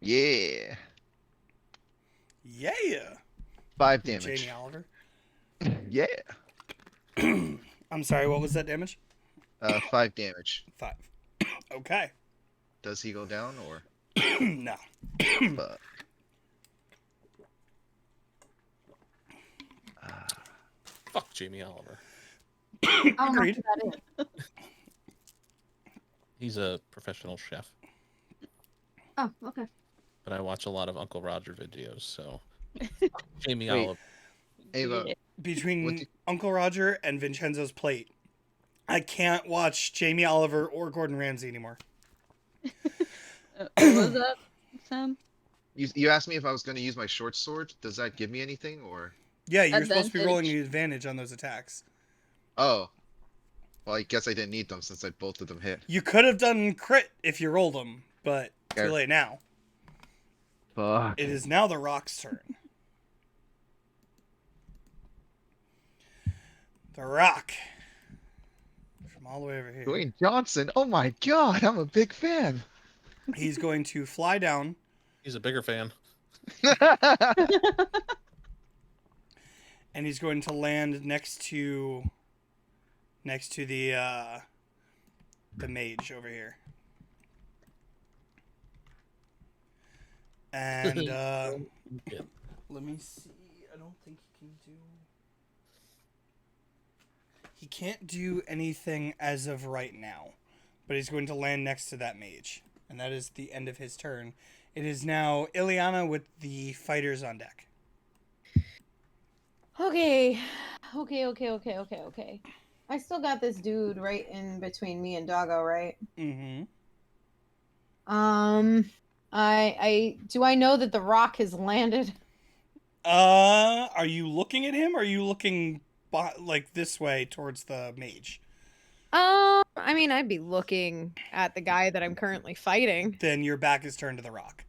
Speaker 7: Yeah.
Speaker 1: Yeah.
Speaker 7: 5 damage.
Speaker 1: Jamie Oliver.
Speaker 7: Yeah.
Speaker 1: I'm sorry, what was that damage?
Speaker 7: 5 damage.
Speaker 1: 5. Okay.
Speaker 7: Does he go down or?
Speaker 1: No.
Speaker 7: Fuck.
Speaker 5: Fuck Jamie Oliver.
Speaker 2: I don't know
Speaker 1: Agreed.
Speaker 2: who that is.
Speaker 5: He's a professional chef,
Speaker 2: Oh, okay.
Speaker 5: but I watch a lot of Uncle Roger videos, so Jamie
Speaker 7: Wait.
Speaker 5: Oliver.
Speaker 7: Ava,
Speaker 6: Yeah.
Speaker 1: Between
Speaker 7: What do-
Speaker 1: Uncle Roger and Vincenzo's plate, I can't watch Jamie Oliver or Gordon Ramsay anymore.
Speaker 6: What was that, Sam?
Speaker 7: you asked me if I was going to use my short sword. Does that give me anything or?
Speaker 1: Yeah, you're supposed to be rolling
Speaker 6: Advantage.
Speaker 1: the advantage on those attacks.
Speaker 7: Oh. Well, I guess I didn't need them since both of them hit.
Speaker 1: You could have done crit if you rolled them, but too
Speaker 7: Fair.
Speaker 1: late now.
Speaker 7: Fuck.
Speaker 1: It is now the Rock's turn. The Rock. From all the way over here.
Speaker 7: Dwayne Johnson. Oh my god, I'm a big fan.
Speaker 1: He's going to fly down
Speaker 5: He's a bigger fan.
Speaker 1: and he's going to land next to the mage over here. And
Speaker 5: Yeah.
Speaker 1: let me see. I don't think he can do. He can't do anything as of right now, but he's going to land next to that mage, and that is the end of his turn. It is now Ileana with the fighters on deck.
Speaker 3: Okay. Okay. I still got this dude right in between me and Doggo, right?
Speaker 1: Mm-hmm.
Speaker 3: I do I know that the rock has landed?
Speaker 1: Are you looking at him, or are you looking like this way towards the mage?
Speaker 3: I mean, I'd be looking at the guy that I'm currently fighting.
Speaker 1: Then your back is turned to the rock.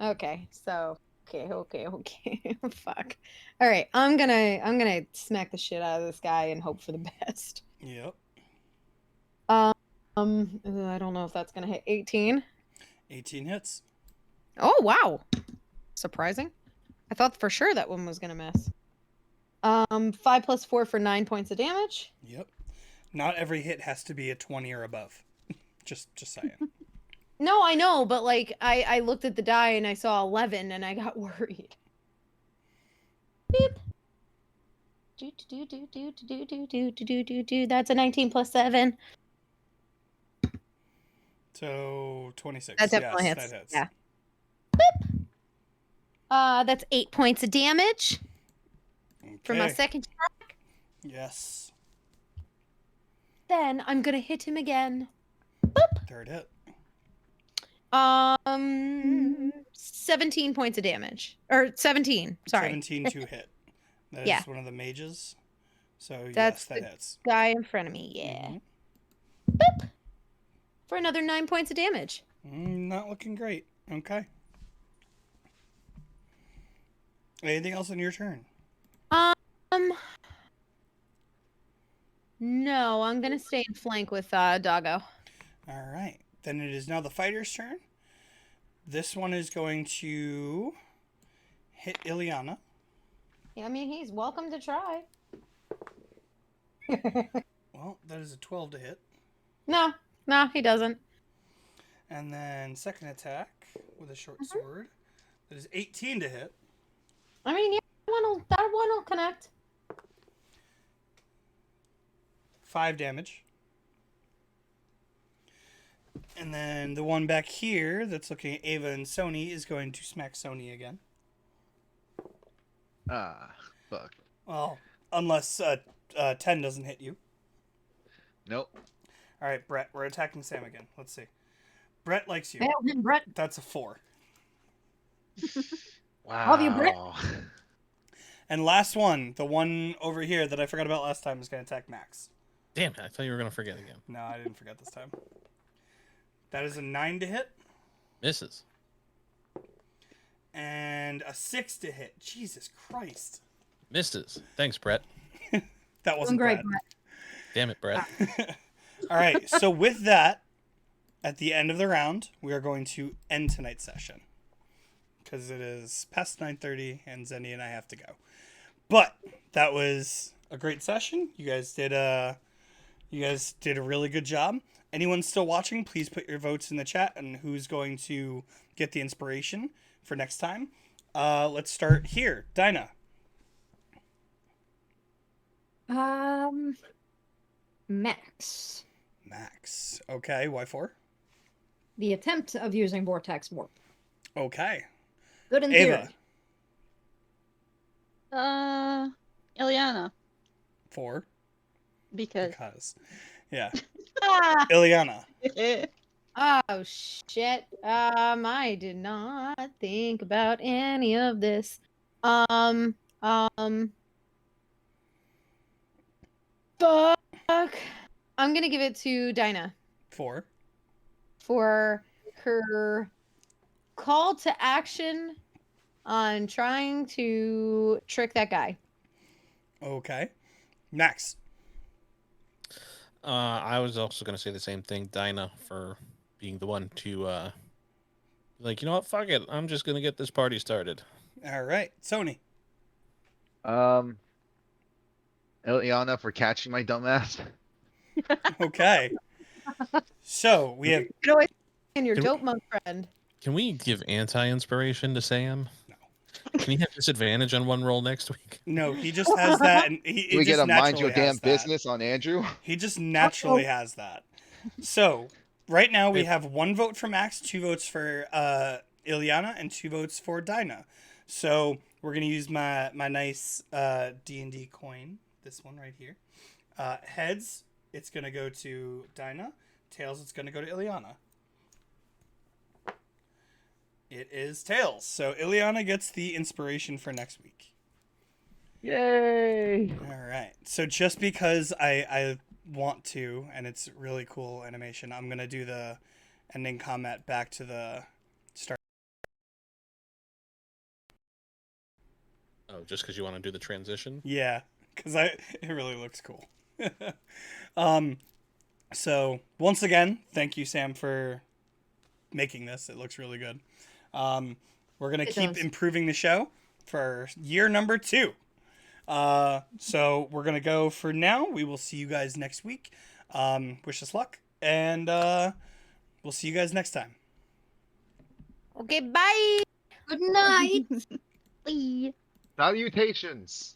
Speaker 3: Okay, so okay. Fuck. All right, I'm gonna smack the shit out of this guy and hope for the best.
Speaker 1: Yep.
Speaker 3: I don't know if that's gonna hit 18.
Speaker 1: 18 hits.
Speaker 3: Oh wow, surprising. I thought for sure that one was gonna miss. 5 plus 4 for 9 points of damage.
Speaker 1: Yep. Not every hit has to be a 20 or above. just saying.
Speaker 3: No, I know, but like I looked at the die and I saw 11 and I got worried. Beep. Do. That's a 19 plus 7.
Speaker 1: So 26.
Speaker 3: That definitely
Speaker 1: yes,
Speaker 3: hits.
Speaker 1: That hits.
Speaker 3: Yeah. Boop. That's 8 points of damage for my
Speaker 1: Okay.
Speaker 3: second strike.
Speaker 1: Yes.
Speaker 3: Then I'm gonna hit him again.
Speaker 1: Third hit.
Speaker 3: 17 points of damage. Or 17, sorry.
Speaker 1: 17 to hit. That is
Speaker 3: Yeah.
Speaker 1: one of the mages. So
Speaker 3: That's
Speaker 1: yes, that
Speaker 3: the-
Speaker 1: hits.
Speaker 3: Guy in front of me, yeah.
Speaker 1: Mhm.
Speaker 3: Boop. For another 9 points of damage.
Speaker 1: Not looking great. Okay. Anything else on your turn?
Speaker 3: No, I'm gonna stay in flank with Doggo.
Speaker 1: All right. Then it is now the fighter's turn. This one is going to hit Ileana.
Speaker 3: Yeah, I mean, he's welcome to try.
Speaker 1: Well, that is a 12 to hit.
Speaker 3: No, he doesn't.
Speaker 1: And then second attack with a short sword. That is 18 to hit.
Speaker 3: I mean, yeah, that one will connect.
Speaker 1: 5 damage. And then the one back here that's looking at Ava and Sony is going to smack Sony again.
Speaker 4: Ah, fuck.
Speaker 1: Well, unless 10 doesn't hit you.
Speaker 4: Nope.
Speaker 1: All right, Brett, we're attacking Sam again. Let's see. Brett likes you.
Speaker 2: Hail him, Brett.
Speaker 1: That's a 4.
Speaker 4: Wow.
Speaker 2: Love you, Britt.
Speaker 1: And last one, the one over here that I forgot about last time, is going to attack Max.
Speaker 5: Damn it! I thought you were gonna forget again.
Speaker 1: No, I didn't forget this time. That is a 9 to hit
Speaker 5: Misses.
Speaker 1: and a 6 to hit. Jesus Christ.
Speaker 5: Misses. Thanks, Brett.
Speaker 1: That
Speaker 2: Doing
Speaker 1: wasn't
Speaker 2: great,
Speaker 1: bad.
Speaker 2: Brett.
Speaker 5: Damn it, Brett.
Speaker 1: All right, so with that, at the end of the round, we are going to end tonight's session because it is past 9:30 and Zenny and I have to go. But that was a great session. You guys did a really good job. Anyone still watching, please put your votes in the chat on who's going to get the inspiration for next time. Let's start here. Dinah.
Speaker 2: Max.
Speaker 1: Max. Okay, why 4?
Speaker 2: The attempt of using Vortex Warp.
Speaker 1: Okay.
Speaker 2: Good in
Speaker 1: Ava.
Speaker 2: theory.
Speaker 9: Ileana.
Speaker 1: 4.
Speaker 9: Because.
Speaker 1: Because. Yeah.
Speaker 2: Ah!
Speaker 1: Ileana.
Speaker 3: Oh shit. I did not think about any of this. Fuck. I'm gonna give it to Dinah
Speaker 1: 4.
Speaker 3: for her call to action on trying to trick that guy.
Speaker 1: Okay. Max.
Speaker 5: I was also gonna say the same thing, Dinah, for being the one to like, you know what, fuck it. I'm just gonna get this party started.
Speaker 1: All right. Sony.
Speaker 4: Ileana for catching my dumbass.
Speaker 1: Okay. So we have
Speaker 3: You know, and your
Speaker 5: Can we-
Speaker 3: dope monk friend.
Speaker 5: Can we give anti-inspiration to Sam? No. Can he have disadvantage on one roll next week?
Speaker 1: no. He just has that, and he
Speaker 4: Do we
Speaker 1: just
Speaker 4: get a mind your
Speaker 1: naturally has
Speaker 4: damn
Speaker 1: that.
Speaker 4: business on Andrew?
Speaker 1: He just naturally has that. So right now we have 1 vote for Max, 2 votes for Ileana, and 2 votes for Dinah. So we're gonna use my nice D&D coin. This one right here. Heads, it's gonna go to Dinah. Tails, it's gonna go to Ileana. It is tails. So Ileana gets the inspiration for next week.
Speaker 8: Yay!
Speaker 1: All right. So just because I want to, and it's really cool animation, I'm gonna do the ending comment back to the start.
Speaker 5: Oh, just because you want to do the transition?
Speaker 1: Yeah, because it really looks cool. So once again, thank you, Sam, for making this. It looks really good. We're gonna
Speaker 2: It
Speaker 1: keep
Speaker 2: does.
Speaker 1: improving the show for year number 2. So we're gonna go for now. We will see you guys next week. Wish us luck, and we'll see you guys next time.
Speaker 3: Okay, bye.
Speaker 2: Good night.
Speaker 9: Bye.
Speaker 4: Salutations.